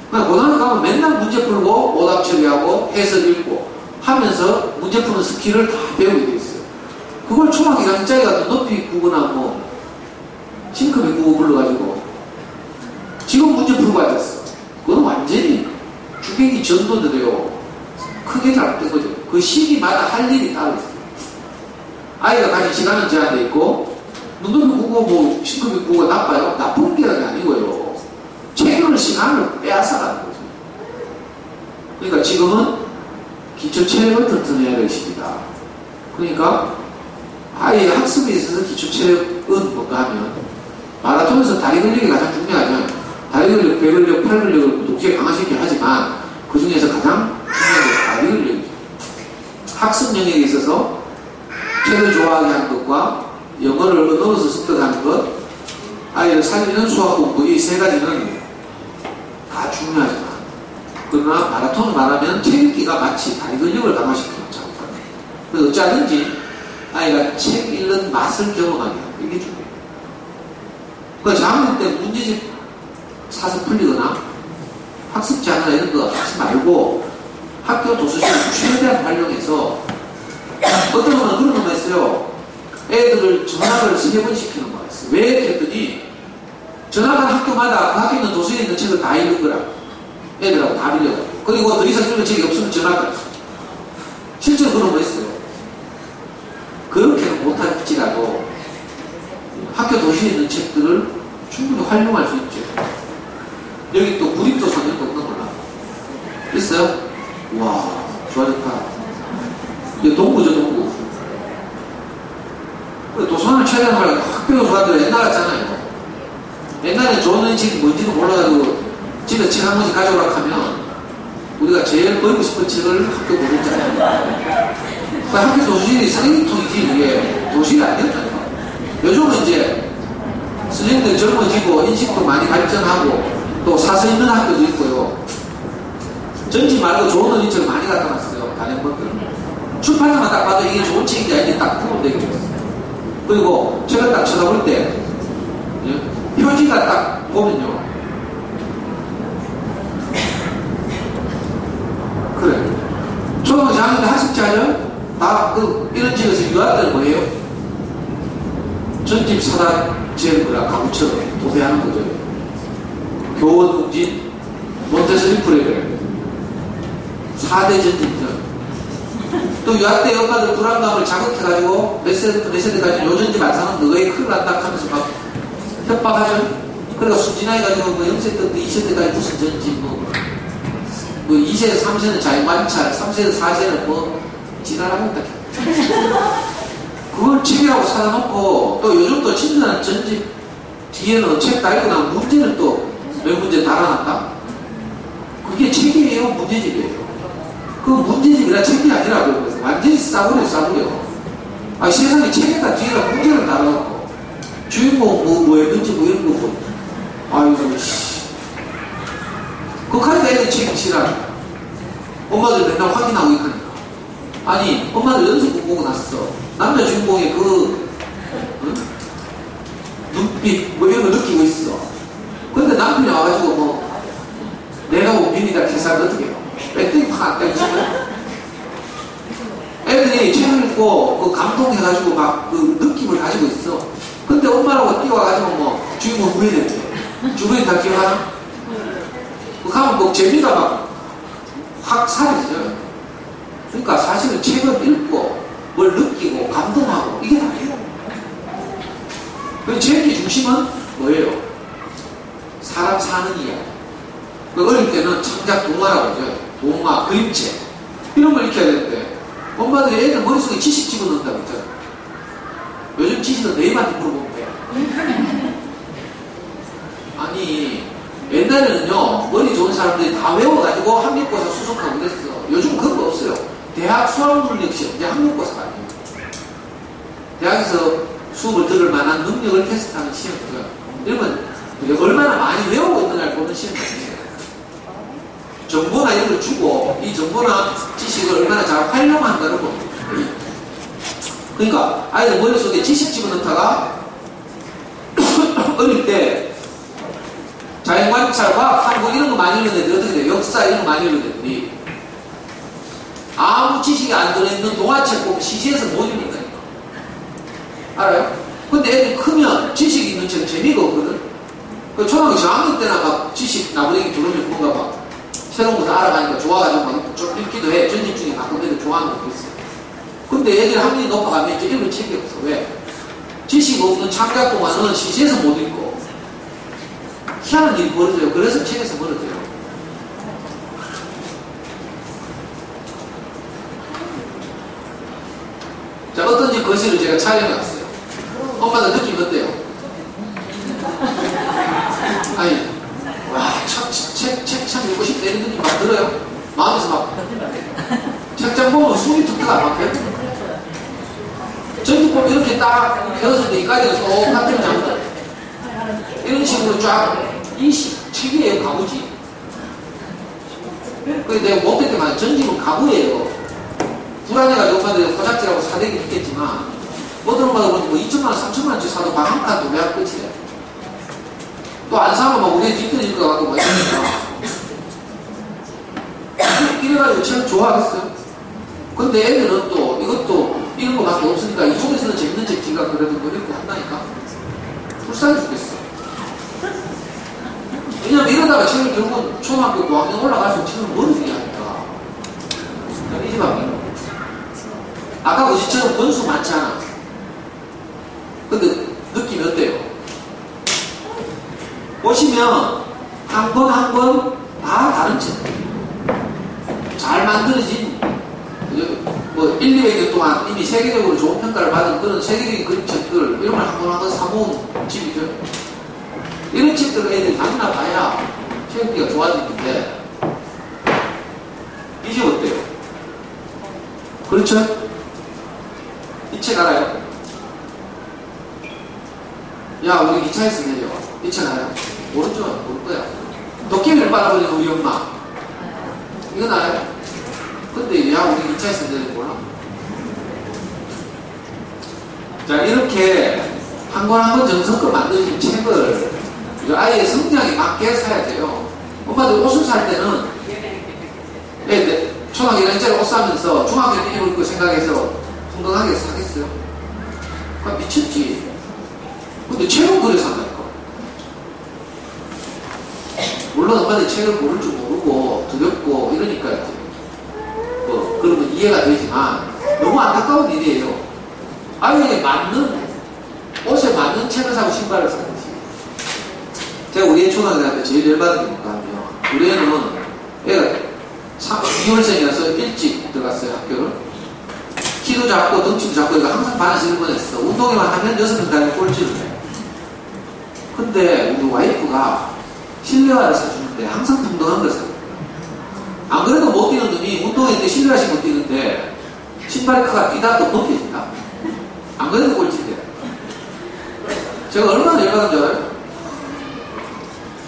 그러니까 고등학교 가면 맨날 문제 풀고 오답 처리하고 해설 읽고 하면서 문제 푸는 스킬을 다 배우게 돼 있어요. 그걸 초등학교 1학년짜리 같은 높이 국어나 뭐 싱크비 국어 불러가지고 지금 문제 풀고 앉았어. 그건 완전히 주객이 전도돼요. 크게 잘못된 거죠. 그 시기마다 할 일이 따로 있어요. 아이가 가진 시간은 제한돼 있고 눈높이 국어 뭐 싱크비 국어가 나빠요? 나쁜 게 아니고요. 책을 시간을 빼앗아가는 거죠. 그러니까 지금은 기초 체력을 튼튼해야 될 시기다. 그러니까 아이의 학습에 있어서 기초 체력은 뭔가 하면 마라톤에서 다리 근력이 가장 중요하죠. 다리 근력, 배 근력, 팔 근력을 동시에 강화시키긴 하지만 그 중에서 가장 중요한 게 다리 근력이죠. 학습 영역에 있어서 책을 좋아하게 하는 것과 영어를 언어로서 습득하는 것, 아이를 살리는 수학 공부 이 세 가지는 다 중요하지만 그러나 마라톤을 말하면 책 읽기가 마치 다리 근력을 강화시키는 작업입니다. 그래서 어쩌든지 아이가 책 읽는 맛을 경험하게 하고 이게 중요해요. 그러니까 저학년 때 문제집 사서 풀리거나 학습지 하나 이런 거 하지 말고 학교 도서실을 최대한 활용해서 어떤 분은 그런 놈가 있어요. 애들을 전학을 3번 시키는 거야. 왜 이렇게 했더니 전학한 학교마다 그 학교 있는 도서에 있는 책을 다 읽는 거라. 애들하고 다 빌려가지고. 그리고 더 이상 읽는 책이 없으면 전학을 했어. 실제로 그런 거 있어요. 그렇게는 못할지라도 학교 도시에 있는 책들을 충분히 활용할 수 있죠. 여기 또 구립도서 이런 거 없는 걸라. 있어요? 와, 좋아졌다. 이게 동구죠, 동구. 도서관을 최대한 하려고 학교 도서관들 옛날 같잖아요. 옛날에 좋은 음식이 뭔지도 몰라가지고 집에 책 한 권씩 가져오라고 하면 우리가 제일 버리고 싶은 책을 학교 보냈잖아요. 학교 도서실이 쓰레기통이지 이게 도서실이 아니었다니까. 요즘은 이제 선생님들 젊어지고 인식도 많이 발전하고 또 사서 있는 학교도 있고요. 전지 말고 좋은 원리책을 많이 갖다 놨어요. 다른 것들은. 출판사만 딱 봐도 이게 좋은 책인지 아닌지 딱 구분되게 됐어요. 그리고 책을 딱 쳐다볼 때 표지가 딱 보면요. 그래. 초등학교 4학년 때 학습지 하죠? 다 이런 집에서 유학들은 뭐예요? 전집 사다 제거라 가구처럼 도배하는 거죠. 교원 공진, 몬테소리 프로그램, 4대 전집전. 또 유학 때 엄마들 불안감을 자극해가지고 몇 세대까지 요전집 안 사는 너희 큰일 난다 하면서 막 협박하죠. 그러니까 순진해가지고 뭐 0세 때부터 2세 때까지 무슨 전집 뭐 2세, 3세는 자유관찰, 3세는 4세는 뭐 지랄하고 있다. 그걸 책이라고 사다 놓고 또 요즘도 친절한 전집 뒤에는 책 다 읽고 나면 문제를 또 몇 문제 달아놨다? 그게 책이에요? 문제집이에요? 그 문제집이라 책이 아니라고 그래서 완전히 싸구려. 아, 세상에 책에다 뒤에다 문제를 달아놓고 주인공 뭐 했는지 뭐 이런 거 뭐. 아이고, 씨. 그까지 애들 책이 싫어. 엄마들 맨날 확인하고 있으니까. 아니, 엄마들 연습 보고 났어. 남자 주인공의 눈빛, 뭐 이런 거 느끼고 있어. 근데 남편이 와가지고 뭐, 내가 원빈이다 계산 어떻게 해요? 배터리 팍 떼지면 애들이 책을 읽고 그 감동해가지고 막 그 느낌을 가지고 있어. 근데 엄마라고 뛰어와가지고 뭐, 주인공 후회됐대. 주변이 다 기억하나? 그 가면 뭐 재미가 막 확 사라져요. 그러니까 사실은 책을 읽고 뭘 느끼고 감동하고 이게 다예요. 그 책의 중심은 뭐예요? 사람 사는 이야기. 그 어릴 때는 창작 동화라고 하죠. 동화, 그림책 이런 걸 익혀야 되는데 엄마들이 애들 머릿속에 지식 집어넣는다고 했잖아요. 요즘 지식은 네임한테 물어보면 돼. 아니 옛날에는요 머리 좋은 사람들이 다 외워가지고 학력고사 수석하고 그랬어. 요즘 그런 거 없어요. 대학 수학능력 시험, 이제 학력고사가 아니에요. 대학에서 수업을 들을 만한 능력을 테스트하는 시험이고요. 이러면 얼마나 많이 외우고 있느냐를 보는 시험이 아니에요. 정보나 이런 걸 주고 이 정보나 지식을 얼마나 잘 활용한다는 겁니다. 그러니까 아이들 머릿속에 지식 집어넣다가 어릴 때 자연관찰, 과학, 탐구 이런 거 많이 읽는 애들이 어떻게 돼요? 역사 이런 거 많이 읽는 애들이 아무 지식이 안 들어있는 동화책 보면 시시해서 못 읽는다니까. 알아요? 근데 애들이 크면 지식이 있는 책은 재미가 없거든. 그 초등학교 저학년 때나 막 지식 나부랭이 들으면 뭔가 막 새로운 것을 알아가니까 좋아가지고 막 좀 읽기도 해. 전집 중에 가끔 애들 좋아하는 것도 있어. 근데 애들이 학년이 높아가면 이제 읽을 책이 없어. 왜? 지식 없는 창작 동화는 시시해서 못 읽고 희한한 일이 벌어져요. 그래서 책에서 벌어져요. 자, 어떤 집 거실을 제가 촬영해왔어요. 엄마들 느낌 어때요? 아니, 와, 책 참 읽고 싶다 이런 느낌 막 들어요? 마음에서 막 책장 보면 숨이 툭툭 안 막혀요? 전집 보면 이렇게 딱 펴서 이까지가 똑같은 장면 이런 식으로 쫙 인식, 책이에요, 가구지. 그래서 내가 못할 때마다 전집은 가구예요. 불안해가지고 엄마들 호작지라고 사대긴 있겠지만, 어떤 엄마들 보니 뭐 2천만원, 3천만원치 사도 방 한 칸 도매할 끝이래. 또 안 사면 막 우리 뒤틀릴 것 같고 뭐 이러니까. 이래가지고 참 좋아하겠어요. 근데 애들은 또 이것도 이런 거밖에 없으니까 이 속에서는 재밌는 책 지가 그래도 뭐 읽고 한다니까. 불쌍해 죽겠어. 왜냐면 이러다가 책을 결국은 초등학교 5학년 올라갈수록 책을 모르게 하니까. 이 집 앞에. 아까 우지처럼 권수 많지 않아. 근데 느낌이 어때요? 보시면 한 권 한 권 다 다른 책. 잘 만들어진 뭐 1, 200년 동안 이미 세계적으로 좋은 평가를 받은 그런 세계적인 그림책들 이런 걸 한 권 한 권 사모은 집이죠. 이런 책들을 애들이 만나 봐야 체육기가 좋아지는데 이 집 어때요? 그렇죠? 이 책 알아요? 야 우리 기차에서 내려. 이 책 알아요? 모르죠? 모를 거야. 도깨비를 빨아버리는 우리 엄마. 이건 알아요? 근데 야 우리 기차에서 내려 몰라? 자 이렇게 한 권 한 권 정성껏 만드신 책을 아이의 성장에 맞게 사야 돼요. 엄마들 옷을 살 때는 초등학교 1년짜리 옷 사면서 중학교 때 입을 거 생각해서 건강하게 사겠어요? 그럼 미쳤지. 근데 책은 그래 산다니까. 물론 엄마들 책을 고를 줄 모르고 두렵고 이러니까 뭐 그러면 이해가 되지만 너무 안타까운 일이에요. 아이에게 맞는 옷에 맞는 책을 사고 신발을 사는 거지. 제가 우리 애 초등학교 때 제일 열받은 게 뭔가 하면 우리 애는 애가 2월생이라서 일찍 들어갔어요 학교를. 키도 작고 덩치도 작고 애가 항상 반에서 1번 했어. 운동회만 하면 6명 달린 꼴찌를 해. 근데 우리 와이프가 실내화를 사주는데 항상 평등한 걸 사줘요. 안 그래도 못 뛰는 놈이 운동회 때 실내화 신고 뛰는데 신발이 크가 뛰다 또 벗겨진다. 안 그래도 꼴찌인데. 제가 얼마나 열받은 줄 알아요?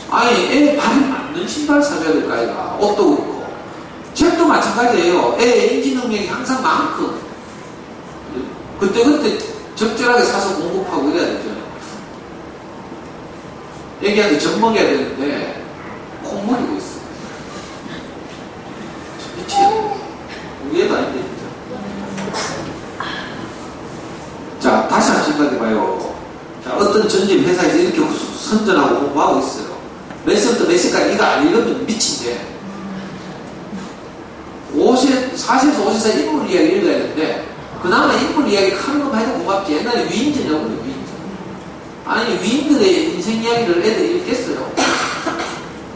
아니 애 발에 맞는 신발 사줘야 될 거 아이가. 옷도 그렇고 책도 마찬가지예요. 애의 인지 능력이 항상 많고 그때 적절하게 사서 공급하고 이래야 되죠. 애기한테 젖 먹여야 되는데 콧물이고 있어. 미치겠네. 우리 애도 아닌데 진짜. 자 다시 한번 생각해봐요. 자, 어떤 전집 회사에서 이렇게 선전하고 공부하고 있어요. 몇 시부터 몇 시까지 이거 안 읽으면 미친데 40에서 50살 인물 이야기 읽어야 되는데 그나마 인물 이야기 하는 것만 해도 고맙지. 옛날에 위인전이라고 그래요. 위인전. 아니 위인들의 인생 이야기를 애들이 읽겠어요.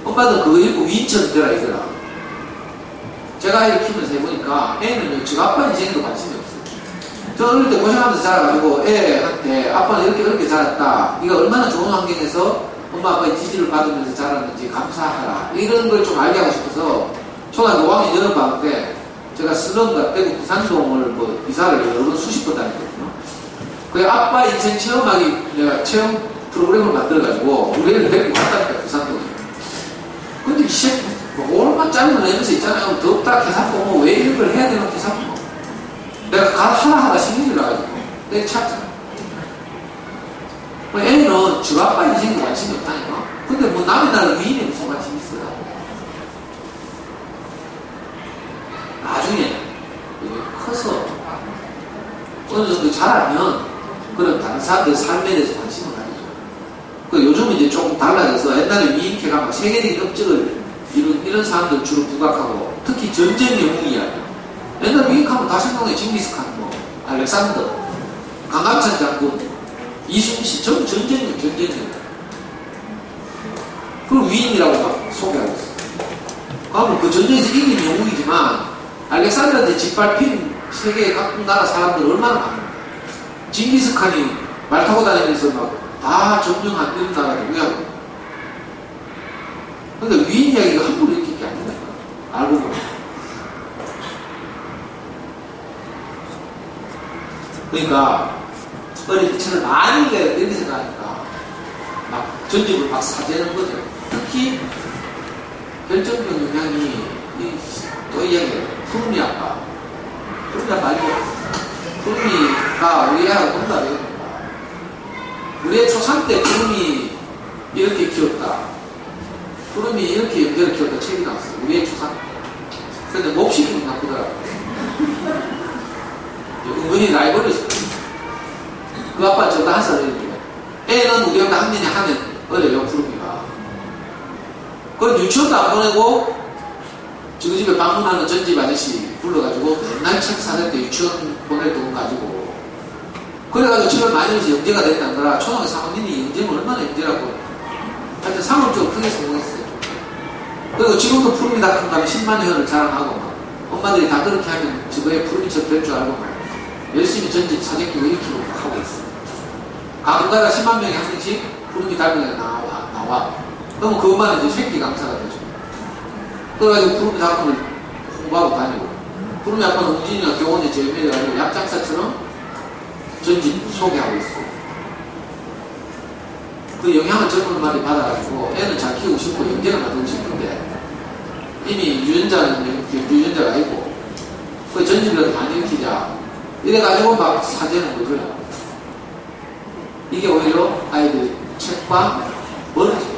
엄마도 그거 읽고 위인전 되라 이거라. 제가 아이를 키우면서 해보니까 애는 지 아빠 인생에도 관심이 없어요. 저 어릴 때 고생하면서 자라가지고 애한테 아빠는 이렇게 자랐다. 네가 얼마나 좋은 환경에서 엄마 아빠의 지지를 받으면서 자랐는지 감사하라. 이런 걸 좀 알게 하고 싶어서 초등학교 5학년 여름방학 때 제가 슬럼과 대구 부산동을 뭐 이사를 여러 번 수십 번 다녔거든요. 그 아빠 인생 체험하기 내가 체험 프로그램을 만들어가지고 우리 애를 데리고 갔다니까 부산동에. 근데 이 새끼 뭐 얼마 짜리를 내면서 있잖아요. 덥다 계산법 뭐 왜 이런 걸 해야 되나 계산법. 내가 하나하나 신경질 나가지고 내가 찾잖아. 애는 주 아빠 인생에 관심이 없다니까. 근데 뭐 남의 나라 위인에 무슨 관심이 있어요. 나중에 커서 어느 정도 자라면 그런 다른 사람들 삶에 대해서 관심을 가지죠. 그 요즘은 이제 조금 달라져서 옛날에 위인캐가 막 세계적인 업적을 이런 사람들 주로 부각하고 특히 전쟁 영웅 이야기. 옛날 위인캐하면 다 생각나요. 징기스칸, 뭐 알렉산더, 강감찬 장군, 이순신, 전 전쟁. 그걸 위인이라고 막 소개하고 있어요. 그러면 그 전쟁에서 이긴 영웅이지만 알렉산더한테 짓밟힌 세계의 각국 나라 사람들 얼마나 많아요. 징기스칸이 말 타고 다니면서 막 다 점령 안 되는 나라를 우야고. 그러니까 위인 이야기가 함부로 이렇게 안 된다니까. 알고 보면. 그러니까 어릴 때 책을 많이 읽어야 이렇게 생각하니까 막 전집을 막 사재는 거죠. 특히 결정적 영향이 또 이야기해요. 푸르미 아빠 푸름이 많이 푸름이가 우리 애하고 동갑이거든요. 우리 애 초산 때 푸름이 이렇게 키웠다. 푸름이 이렇게 연대를 키웠다 책이 나왔어요. 우리 애 초산. 근데 몹시 기분 나쁘더라고요. 은근히 라이벌이었어요. 그 아빠 저보다 1살 어린데요. 애는 우리 애보다 학년이 하면 어려요, 푸름이가. 그럼 유치원도 안 보내고 저희 집에 방문하는 전집 아저씨 불러가지고 맨날 책 사낼 때 유치원 보낼 돈 가지고 그래가지고 책을 많이 해서 영재가 됐다는 거라 초등학교 3학년이 영재는 얼마나 영재라고 하여튼 상업적으로 크게 성공했어요. 그리고 지금도 푸름이다 큰 다음에 10만 회원을 자랑하고 막 엄마들이 다 그렇게 하면 저거에 푸름이처럼 될 줄 알고 막 열심히 전집 사재 끼고 이렇게 하고 있어요. 가끔가다 10만 명이 한 명씩 푸름이 닮은 애가 나와. 그러면 그것만 이제 새끼 강사가 되죠. 그래가지고 푸름이 작품을 공부하고 다니고 푸름이 아빠는 웅진이가 교원에 제외해가지고 약장사처럼 전집 소개하고 있어. 그 영향을 젊은 말이 받아가지고 애는 잘 키우고 싶고 영재는 만들고 싶은데 이미 유전자가 있고 그 전집이라도 많이 일으키자 이래가지고 막 사재는 거죠. 이게 오히려 아이들 책과 멀어지고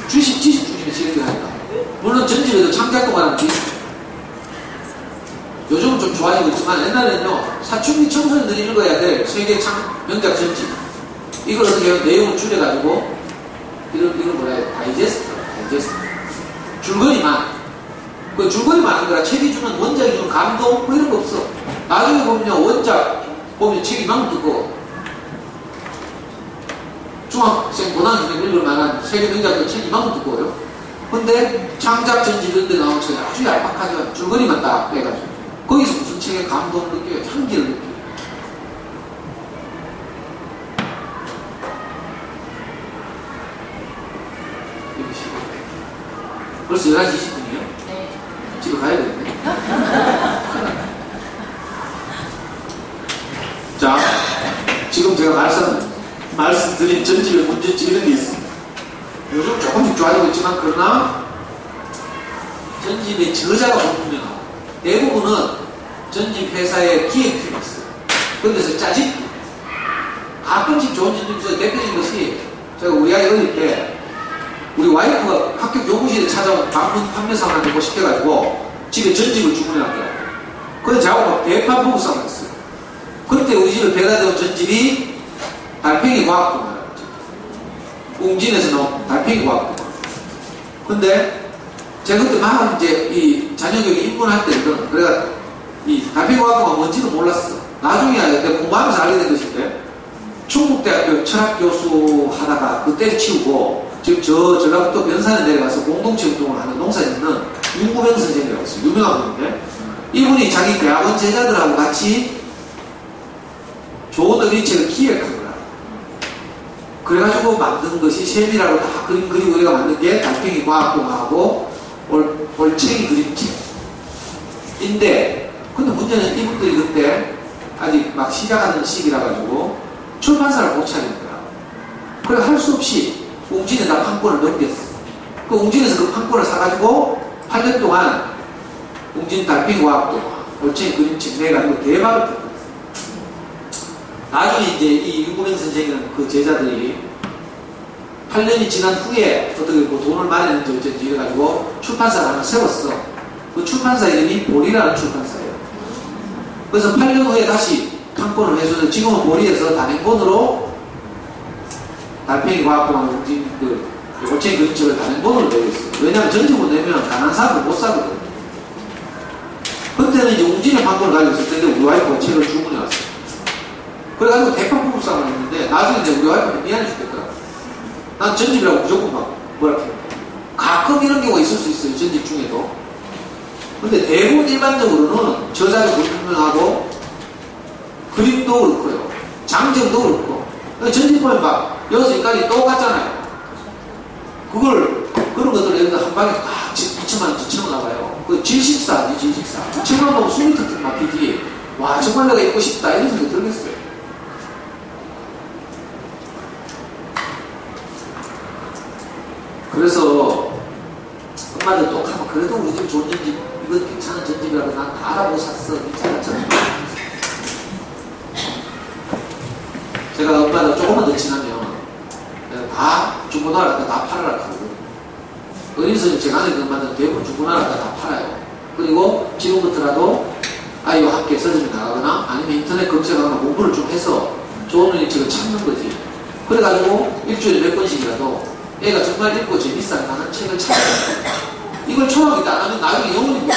지식 중심에 지르게 하니까 물론 전집에도 창작동을 하는 게 요즘은 좀 좋아지고 있지만 옛날에는요 사춘기 청소년들이 읽어야 될 세계 명작 전집 이걸 어떻게 하면 내용을 줄여가지고 이런 뭐라 해야 돼 다이제스트 줄거리만 그 줄거리 많은 거라 책이 주는 원작이 주는 감동 뭐 이런 거 없어. 나중에 보면요 원작 보면 책이 막 두꺼워. 중학생 고등학생 읽을 만한 세계 명작들 책이 막 두꺼워요. 근데 창작 전집 이런 데 나온 책이 아주 얄팍하죠. 줄거리만 딱 빼가지고 거기서 무슨 책의 감동을 느껴요. 향기를 느껴요. 벌써 11시 20분이에요?
네.
집에 가야 되겠네. 자, 지금 제가 말씀드린 전집의 문제점 이런 게 있습니다. 요즘 조금씩 좋아지고 있지만 그러나 전집의 저자가 분명하고 대부분은 전집 회사의 기획팀이 있어요. 그런데서 짜집기. 가끔씩 좋은 전집에서 대표적인 것이 제가 우리 아이 어릴 때 우리 와이프가 학교 교무실에 찾아온 방문 판매상을 하고 시켜가지고 집에 전집을 주문해놨더라고요. 그래서 저하고 막 대판 부부싸움을 했어요. 그때 우리 집에 배달되온 전집이 달팽이 과학동화라고 했죠. 웅진에서 나온 달팽이 과학동화. 근데 제가 그때 막 이제 이 자녀교육 입문할 때는 그래가 이 달팽이 과학동화 뭔지도 몰랐어. 나중에 내가 공부하면서 알게 된 것인데 충북대학교 철학교수 하다가 그 때려치우고 지금 저 전라북도 변산에 내려가서 공동체 운동을 하는 농사짓는 윤구병 선생이라고 있어요. 유명한 분인데 이분이 자기 대학원 제자들하고 같이 좋은 어린이책을 기획한 거야. 그래가지고 만든 것이 셈이라고 다 그림 그리고 우리가 만든 게 달팽이 과학동화하고 올챙이 그림책인데 근데 문제는 이분들이 그때 아직 막 시작하는 시기라 가지고 출판사를 못 차린 거야. 그래 할 수 없이 웅진에다 판권을 넘겼어. 그 웅진에서 그 판권을 사가지고 8년 동안 웅진 달팽이 과학동화 올챙이 그림책 내가지고 대박을 했거든. 나중에 이제 이 윤구명 선생은 그 제자들이 8년이 지난 후에 어떻게 뭐 돈을 마련했는지 어쩐지 이래가지고 출판사를 하나 세웠어. 그 출판사 이름이 보리라는 출판사예요. 그래서 8년 후에 다시 판권을 해줘서 지금은 보리에서 단행본으로 달팽이 과학동화 웅진 그 올챙이 그림책을 단행본으로 내고 있어요. 왜냐하면 전집으로 내면 가난한 사람들 못 사거든. 그때는 이제 웅진의 판권을 가지고 있을 텐데 우리 와이프가 책을 주문해 왔어요. 그래가지고 대판 부부싸움을 했는데 나중에 이제 우리 와이프는 미안해 죽겠더라고. 난 전집이라고 무조건 막 뭐라 해요. 가끔 이런 경우가 있을 수 있어요. 전집 중에도. 근데 대부분 일반적으로는 저자도 불분명하고 그림도 그렇고요. 장점도 그렇고. 전집 보면 막 여기서 여기까지 똑같잖아요. 그런 것들 예를 들어 한 방에 딱 2천만 원치 채워나가요. 그 질식사 아니 질식사. 채워나가면 보고 숨이 턱턱 막히지. 와 정말 내가 입고 싶다 이런 생각이 들겠어요. 그래서 엄마들 똑하면 그래도 우리 집 좋은 전집 이건 괜찮은 전집이라고 난 다 알아보고 샀어. 괜찮았잖아. 제가 엄마가 조금만 더 지나면 다 중고나라 갖다 다 팔아라 하거든. 어린이집에 제가 하는 엄마는 대부분 중고나라 갖다 다 팔아요. 그리고 지금부터라도 아이와 함께 서점에 나가거나 아니면 인터넷 검색하거나 공부를 좀 해서 좋은 일찍을 찾는 거지. 그래가지고 일주일에 몇 번씩이라도 애가 정말 읽고 재밌어 하는 책을 찾아요. 이걸 초등학교 때 안 하면 나중에 영원히 못해.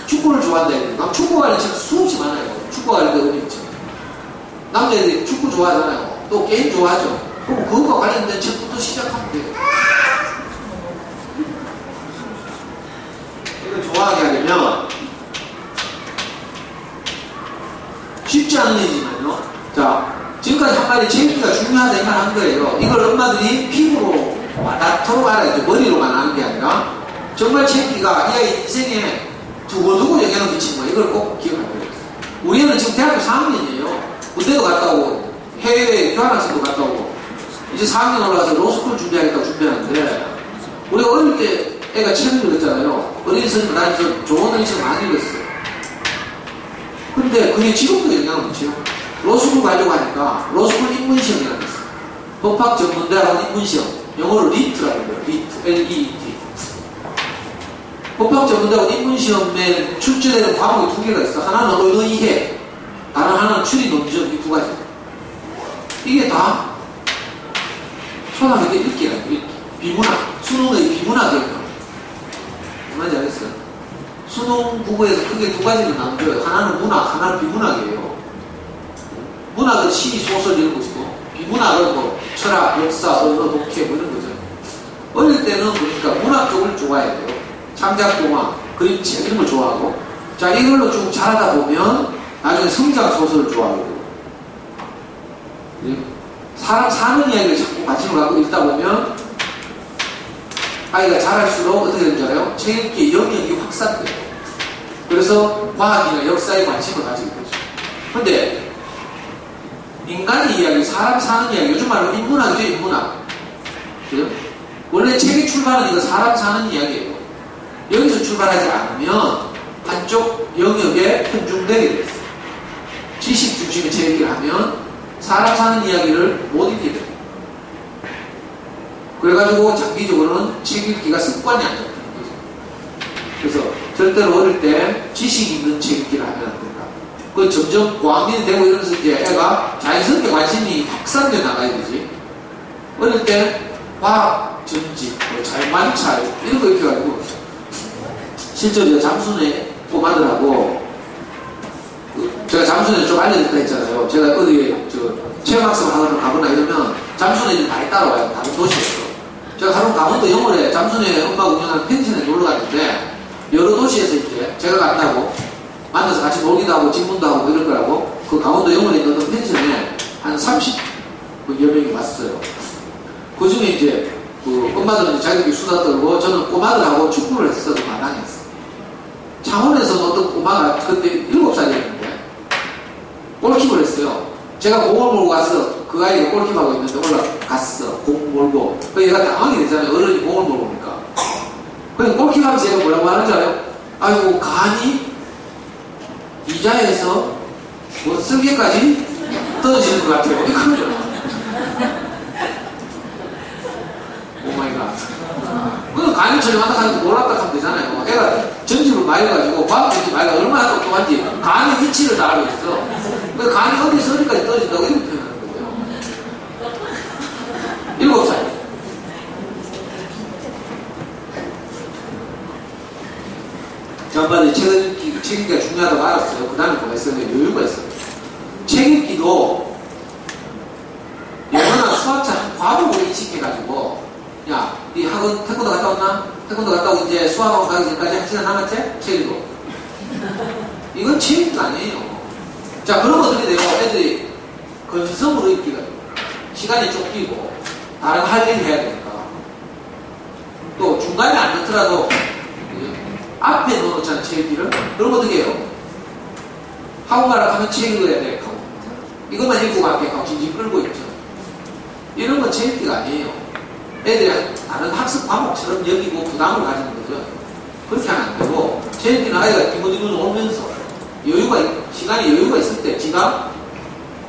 축구를 좋아한다 해야 축구 관련 책 수없이 많아요. 축구 관련 어린이책. 남자애들이 축구 좋아하잖아요. 또 게임 좋아하죠. 그럼 그것과 관련된 책부터 시작하면 돼요. 이걸 좋아하게 하려면 쉽지 않은 일이지만요. 자, 지금까지 한 마디 책임기가 중요하다 이 말 한 거예요. 이걸 엄마들이 피부로 나토록 알아야죠. 머리로만 아는 게 아니라 정말 책임기가 이 아이 인생에 두고두고 영향을 미치는 거예요. 이걸 꼭 기억해야 돼요. 우리 애는 지금 대학교 4학년이에요. 군대도 갔다 오고 해외 교환학생도 갔다 오고 이제 4학년 올라가서 로스쿨 준비하겠다고 준비하는데 우리가 어릴 때 애가 책을 읽었잖아요. 어린 선생님 다니면서 좋은 어린이책 많이 읽었어요. 근데 그게 지금도 영향을 미쳐요. 로스쿨 가려고 하니까 로스쿨 입문시험이라는 게 있어요. 법학전문대학원 입문시험. 영어로 리트라고 해요. 리트. L-E-E-T. 법학전문대학원 입문시험에 출제되는 과목이 두 개가 있어. 하나는 언어이해. 다른 하나는 추리 논리적 이 두 가지. 이게 다 초등학교 때 읽기라고 읽기. 비문학. 수능의 비문학이에요. 얼마나 잘했어요? 수능 국어에서 크게 두 가지가 나눠져요. 하나는 문학, 하나는 비문학이에요. 문학은 시, 소설 이런 것이고 비문학은 뭐 철학, 역사, 언어, 독해 뭐 이런 거죠. 어릴 때는 그러니까 문학 쪽을 좋아해야 돼요. 창작 동화, 그림책 이런 걸 좋아하고 자 이걸로 좀 잘하다 보면 나중에 성장 소설을 좋아하게 돼요. 사람 사는 이야기를 자꾸 관심을 갖고 읽다 보면 아이가 자랄수록 어떻게 되는지 알아요? 책 읽기 영역이 확산돼요. 그래서 과학이나 역사에 관심을 가지게 되죠. 근데 인간의 이야기, 사람 사는 이야기, 요즘 말로 인문학이죠, 인문학. 그죠? 원래 책이 출발하는 이거 사람 사는 이야기예요. 여기서 출발하지 않으면 한쪽 영역에 편중되게 됐어요. 지식 중심의 책 읽기를 하면 사람 사는 이야기를 못 읽게 돼요. 그래가지고 장기적으로는 책 읽기가 습관이 안 잡히는 거죠. 그래서 절대로 어릴 때 지식 있는 책 읽기를 하면 안 된다. 그 점점 고학년이 되고 이러면서 이제 애가 자연스럽게 관심이 확산돼 나가야 되지. 어릴 때 과학, 전직, 뭐 자연관찰 이런 거 이렇게 가지고 실제로 제가 잠순의 꼬마들하고 제가 잠순에 좀 알려드렸다 했잖아요. 제가 어디에 체험학습을 가거나 이러면 잠순애들이 많이 따라와요. 다른 도시에서. 제가 하루 강원도 영월에 잠순애 엄마가 운영하는 펜션에 놀러 갔는데 여러 도시에서 이제 제가 간다고 만나서 같이 놀기도 하고 질문도 하고 이럴 거라고 그 강원도 영월에 있는 어떤 펜션에 한 30여 명이 왔어요. 그 중에 이제 그 엄마들은 자기들끼리 수다 떨고 저는 꼬마들하고 축구를 했어. 그 마당에서. 창원에서 어떤 꼬마가 그때 7살이었는데 골키퍼를 했어요. 제가 공을 몰고 가서 그 아이가 골키퍼하고 있는데 올라갔어. 공 몰고. 그 얘가 당황이 되잖아요. 어른이 공을 몰고 오니까. 그냥 골키퍼 하면서 얘가 뭐라고 하는지 알아요? 아이고 간이 이자에서 뭐 쓸개까지 떨어지는 것 같아요. 이거죠. 오마이갓. 그럼 간이 저렴하다 하면 놀랍다 하면 되잖아요. 애가 전집을 많이 가지고 과학적인 말가 얼마나 똑똑한지 간의 위치를 다 알고 있어. 그 간이 어디서 어디까지 떨어진다고 이렇게 표현하는 거예요. 7살. 전반에 책 읽기가 중요하다고 알았어요. 그 다음에 뭐가 있어요? 여유가 있어요. 책 읽기도 영어나 수학처럼 과목을 인식해가지고 야, 네 학원 태권도 갔다 왔나? 태권도 갔다 오고 이제 수학학원 가기 전까지 1시간 남았지? 책 읽어. 이건 책 읽기가 아니에요. 자, 그러면 어떻게 돼요? 애들이 건성으로 읽기가 돼요. 시간이 쫓기고 다른 할 일을 해야 되니까. 또 중간에 안 넣더라도 앞에 넣어놓잖아요. 책 읽기를. 그럼 어떻게 해요? 학원 가라 하면 책 읽어야 돼. 이것만 읽고 갈게 하고 진진 끌고 있죠. 이런 건 책 읽기가 아니에요. 애들이 다른 학습 과목처럼 여기고 부담을 가지는 거죠. 그렇게 하면 안 되고 책 재밌는 아이가 디모디문 오면서 시간이 여유가 있을 때 지가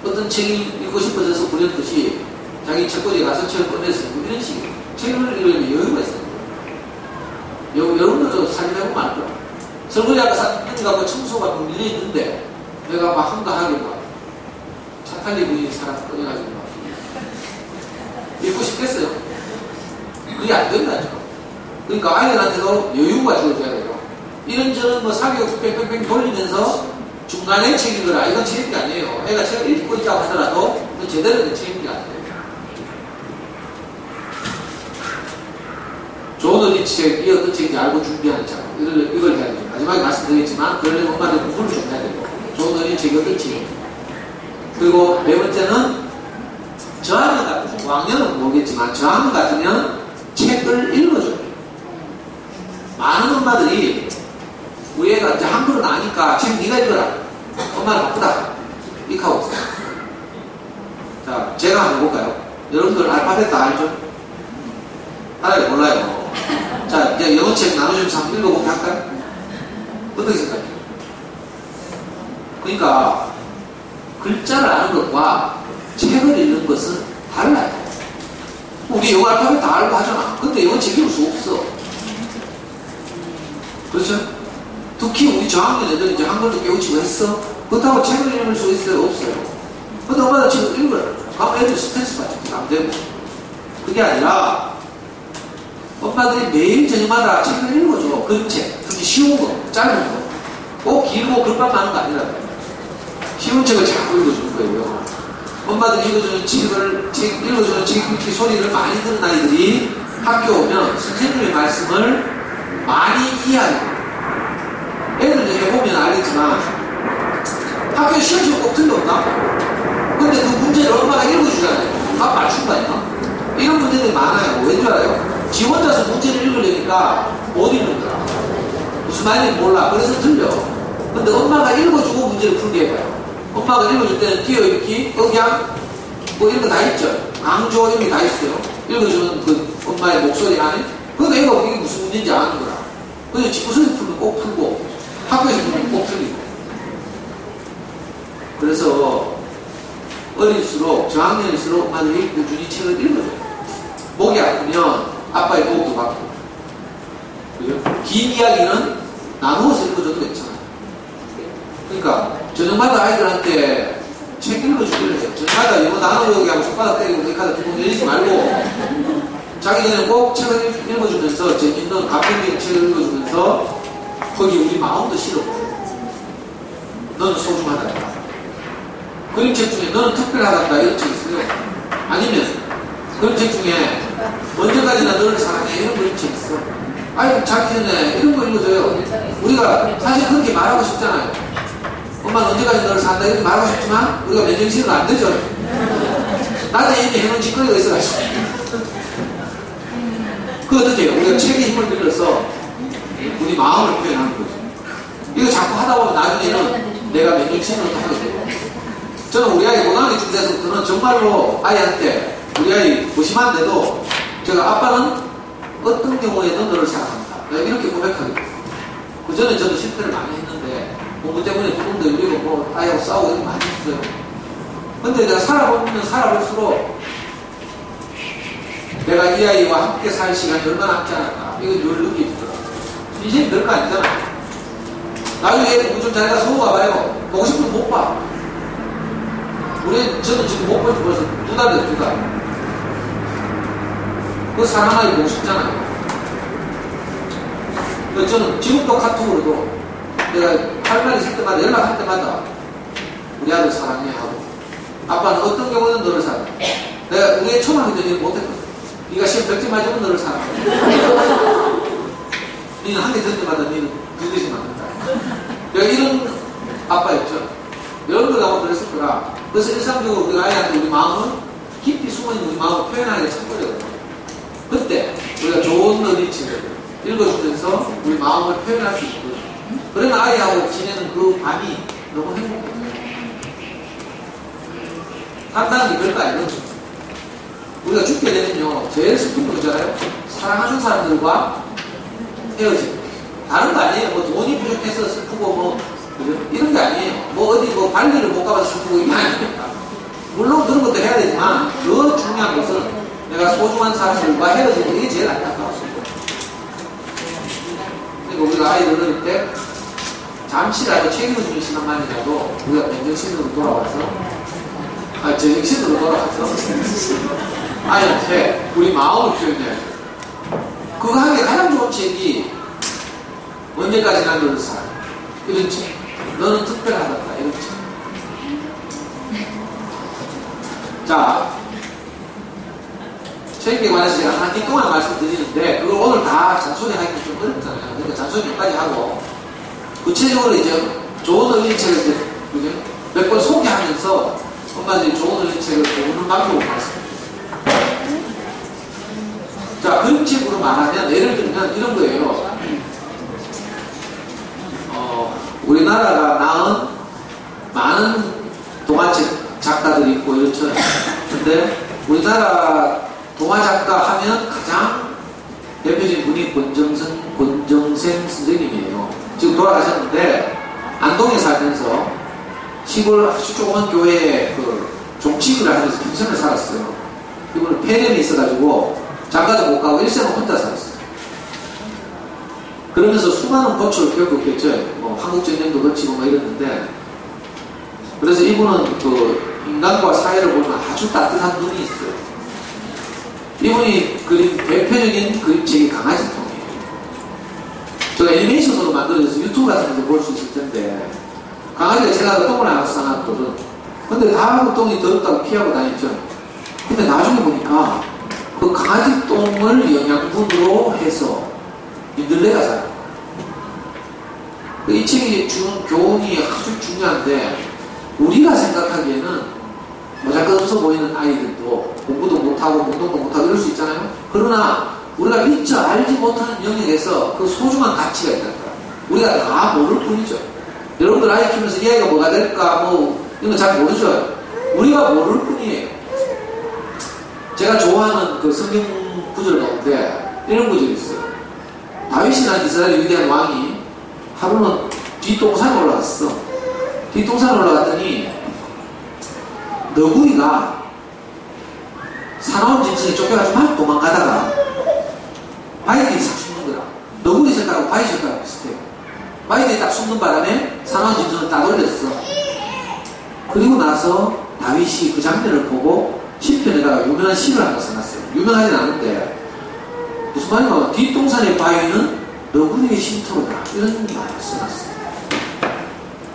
어떤 책을 읽고 싶어져서 그렸듯이 자기 책꽂이에 가서 책을 꺼내서 이런 식으로 책을 읽으려면 여유가 있어요. 여러분들도 사진해보면 알거라. 설거지 아까 사진가 뭐 청소가 뭐 밀려있는데 내가 막 한가하게 막 착하게 보이는 사람 꺼내가지고 막 읽고 싶겠어요? 그게 안 된다죠. 그러니까 아이들한테도 여유가 주어져야 돼요. 이런저런 뭐 사교 뺑뺑뺑 돌리면서 중간에 책 읽어라. 이건 책임이 아니에요. 애가 책을 읽고 있다고 하더라도 그건 제대로 된 책임이 아니에요. 좋은 어린이 책, 이 어떤 책인지 알고 준비하는 책. 이걸 해야 돼요. 마지막에 말씀드리겠지만, 그러려면 엄마들 공부를 좀 해야 되고, 좋은 어린이 책이 어떤 책이에요. 그리고 네 번째는, 저학년 같은, 5학년은 모르겠지만, 저학년 같으면 책을 읽어줘요. 많은 엄마들이, 우리 애가 이제 한글은 아니까 책 네가 읽어라. 엄마는 바쁘다. 이렇게 하고 있어요. 자, 제가 한번 해볼까요? 여러분들 알파벳 다 알죠? 알아요? 몰라요? 자, 이제 영어책 나눠주면서 한번 읽어보게 할까요? 어떻게 생각해요? 그러니까, 글자를 아는 것과 책을 읽는 것은 달라요. 우리 영어 알파벳 다 알고 하잖아. 근데 영어책 읽을 수 없어. 그렇죠? 특히 우리 저학년 애들이 이제 한글도 깨우치고 했어? 그렇다고 책을 읽을 수 있어요? 없어요. 근데 엄마도 책을 읽어요. 그럼 애들 스트레스 받지. 안 되고. 그게 아니라, 엄마들이 매일 저녁마다 책을 읽어줘. 그책, 특히 쉬운 거, 짧은 거. 꼭 길고 글밥 많은 거 아니라 쉬운 책을 자꾸 읽어주는 거예요. 엄마들이 읽어주는 책 읽어주는 책 읽기 소리를 많이 듣는 아이들이 학교 오면 선생님의 말씀을 많이 이해해요. 애들도 해보면 알겠지만 학교에 시험 꼭 틀렸나? 근데 그 문제를 엄마가 읽어주잖아요. 막 맞춘 거 아니야? 이런 문제들이 많아요. 왠 줄 알아요? 지 혼자서 문제를 읽으려니까 못 읽는 거야. 무슨 말인지 몰라. 그래서 틀려. 근데 엄마가 읽어주고 문제를 풀게 해봐요. 엄마가 읽어줄 때는 띄어읽기, 억양, 뭐 이런 거 다 있죠. 강조 이런 게 다 있어요. 읽어주는 그 엄마의 목소리 안에. 근데 애가 이게 무슨 문제인지 아는 거라. 그래서 집구석에서 풀면 꼭 풀고, 학교에서 풀면 꼭 틀리고. 그래서 어릴수록, 저학년일수록 엄마들이 꾸준히 책을 읽어줘요. 목이 아프면 아빠의 도움도 받고. 그죠? 긴 이야기는 나누어서 읽어줘도 괜찮아요. 그러니까, 저녁마다 아이들한테 책 읽어주기를 해요. 저녁마다 영어 단어 외우기 하고 손바닥 때리고 그렇게 하다 기분 내리지 말고, 자기 전에 꼭 책을 읽어주면서, 재밌는 감동적인 책을 읽어주면서, 거기 우리 마음도 실어. 너는 소중하다. 그림책 중에 너는 특별하다. 이런 책 있어요. 아니면, 그림책 중에, 언제까지나 너를 사랑해. 이런 그림책 있어. 아이들 자기 전에 이런 거 읽어줘요. 우리가 사실 그렇게 말하고 싶잖아요. 엄마는 언제까지 너를 산다 이렇게 말하고 싶지만 우리가 맨정신으로 안 되죠. 나도 이미 해놓은 짓거리가 있어가지고. 그 어떻게 해요? 우리가 책에 힘을 빌려서 우리 마음을 표현하는 거죠. 이거 자꾸 하다 보면 나중에는 내가 맨정신으로 하게 돼요. 저는 우리 아이 고등학교 쯤 돼서부터는 정말로 아이한테 우리 아이 무심한데도 제가 아빠는 어떤 경우에는 너를 사랑한다. 내가 이렇게 고백하게 돼요. 그 전에 저도 실패를 많이 했는데 공부 때문에 조금 더 울리고 뭐 아이하고 싸우고 이렇게 많이 했어요. 근데 내가 살아보면 살아볼수록 내가 이 아이와 함께 살 시간이 얼마나 남지 않을까 이건 늘 느끼더라고요. 인생이 별거 아니잖아요. 나중에 공부 좀 잘해가 서울 가봐요. 보고 싶으면 못 봐. 저는 지금 못 본 지 벌써 2달 됐어. 2달. 그 사람 아이 보고 싶잖아요. 그래서 저는 지금도 카톡으로도 내가 할 말 있을 때마다 연락할 때마다 우리 아들 사랑해 하고 아빠는 어떤 경우는 너를 사랑해. 내가 우리 애 초등학교 때 일을 못했거든. 네가 시험 100점 맞으면 너를 사랑해. 너는 한 개 든 때마다 너는 2개씩 맞는다. 내가 이런 아빠였죠. 여러분들 아마 그랬을 거라. 그래서 일상적으로 우리 아이한테 우리 마음을 깊이 숨어있는 우리 마음을 표현하기가 참 어려워요. 그때 우리가 좋은 어린이책을 읽어주면서 우리 마음을 표현할 수 있거든요. 그러면 아이하고 지내는 그 밤이 너무 행복해요. 산다는 게 별거 아니거든요. 우리가 죽게 되면요, 제일 슬픈 거 있잖아요. 사랑하는 사람들과 헤어지는 거예요. 다른 거 아니에요. 뭐 돈이 부족해서 슬프고 뭐 이런 게 아니에요. 뭐 어디 뭐 발리를 못 가봐서 슬프고 이게 아니에요. 물론 그런 것도 해야 되지만 더 중요한 것은 내가 소중한 사람들과 헤어지는 게 제일 안타까웠습니다. 그러니까 우리가 아이들 어릴 때 잠시라도 책임을 주는 시간만이라도 우리가 맨정신으로 돌아와서 제정신으로 돌아와서 아이한테 우리 마음을 표현해야 돼. 그거 하기에 가장 좋은 책이 언제까지 난 너를 살아 이런 책. 너는 특별하다 이런 책. 자, 책에 관해서 제가 한 띠 동안 말씀드리는데 그걸 오늘 다 잔소리하기는 좀 어렵잖아요. 그러니까 잔소리 몇 가지 하고 구체적으로 이제 좋은 어린이책을 몇 번 소개하면서 엄마들이 좋은 어린이책을 보는 방법을 봤습니다. 자, 그림책으로 말하면 예를 들면 이런 거예요. 우리나라가 낳은 많은 동화책 작가들이 있고 이렇죠. 근데 우리나라 동화 작가 하면 가장 대표적인 분이 권정생 선생님이에요. 지금 돌아가셨는데 안동에 살면서 시골 아주 조그만 교회에 그 종치기를 하면서 평생을 살았어요. 이분은 폐렴이 있어가지고 장가도 못 가고 일생을 혼자 살았어요. 그러면서 수많은 고초를 겪었겠죠. 뭐 한국전쟁도 거치고 뭐 이랬는데 그래서 이분은 그 인간과 사회를 보면 아주 따뜻한 눈이 있어요. 이분이 그린 대표적인 그림책이 강아지똥이에요. 제가 애니메이션으로 만들어져서 유튜브 같은 데서 볼 수 있을 텐데 강아지가 제가 똥을 안 싸놨거든. 근데 다 하고 똥이 더럽다고 피하고 다녔죠. 근데 나중에 보니까 그 강아지 똥을 영양분으로 해서 민들레가 자라요. 이 책이 주는 교훈이 아주 중요한데 우리가 생각하기에는 모자가 없어 보이는 아이들도 공부도 못하고 운동도 못하고 이럴 수 있잖아요. 그러나 우리가 미처 알지 못하는 영역에서 그 소중한 가치가 있다는 거야. 우리가 다 모를 뿐이죠. 여러분들 아이 키우면서 이 아이가 뭐가 될까 뭐 이런 거 잘 모르죠. 우리가 모를 뿐이에요. 제가 좋아하는 그 성경 구절 가운데 이런 구절이 있어요. 다윗이라는 이스라엘 위대한 왕이 하루는 뒷동산에 올라갔어. 뒷동산에 올라갔더니 너구리가 사나운 짐승에 쫓겨가지고 막 도망가다가 바위들이 싹 숨는 거야. 너구리 색깔하고 바위 색깔하고 비슷해요. 바위들이 딱 숨는 바람에 사나운 짐승을 따돌렸어. 그리고 나서 다윗이 그 장면을 보고 시편에다가 유명한 시를 하나 써놨어요. 유명하진 않은데 무슨 말이냐면 뒷동산의 바위는 너구리의 쉼터로다 이런 말을 써놨어요.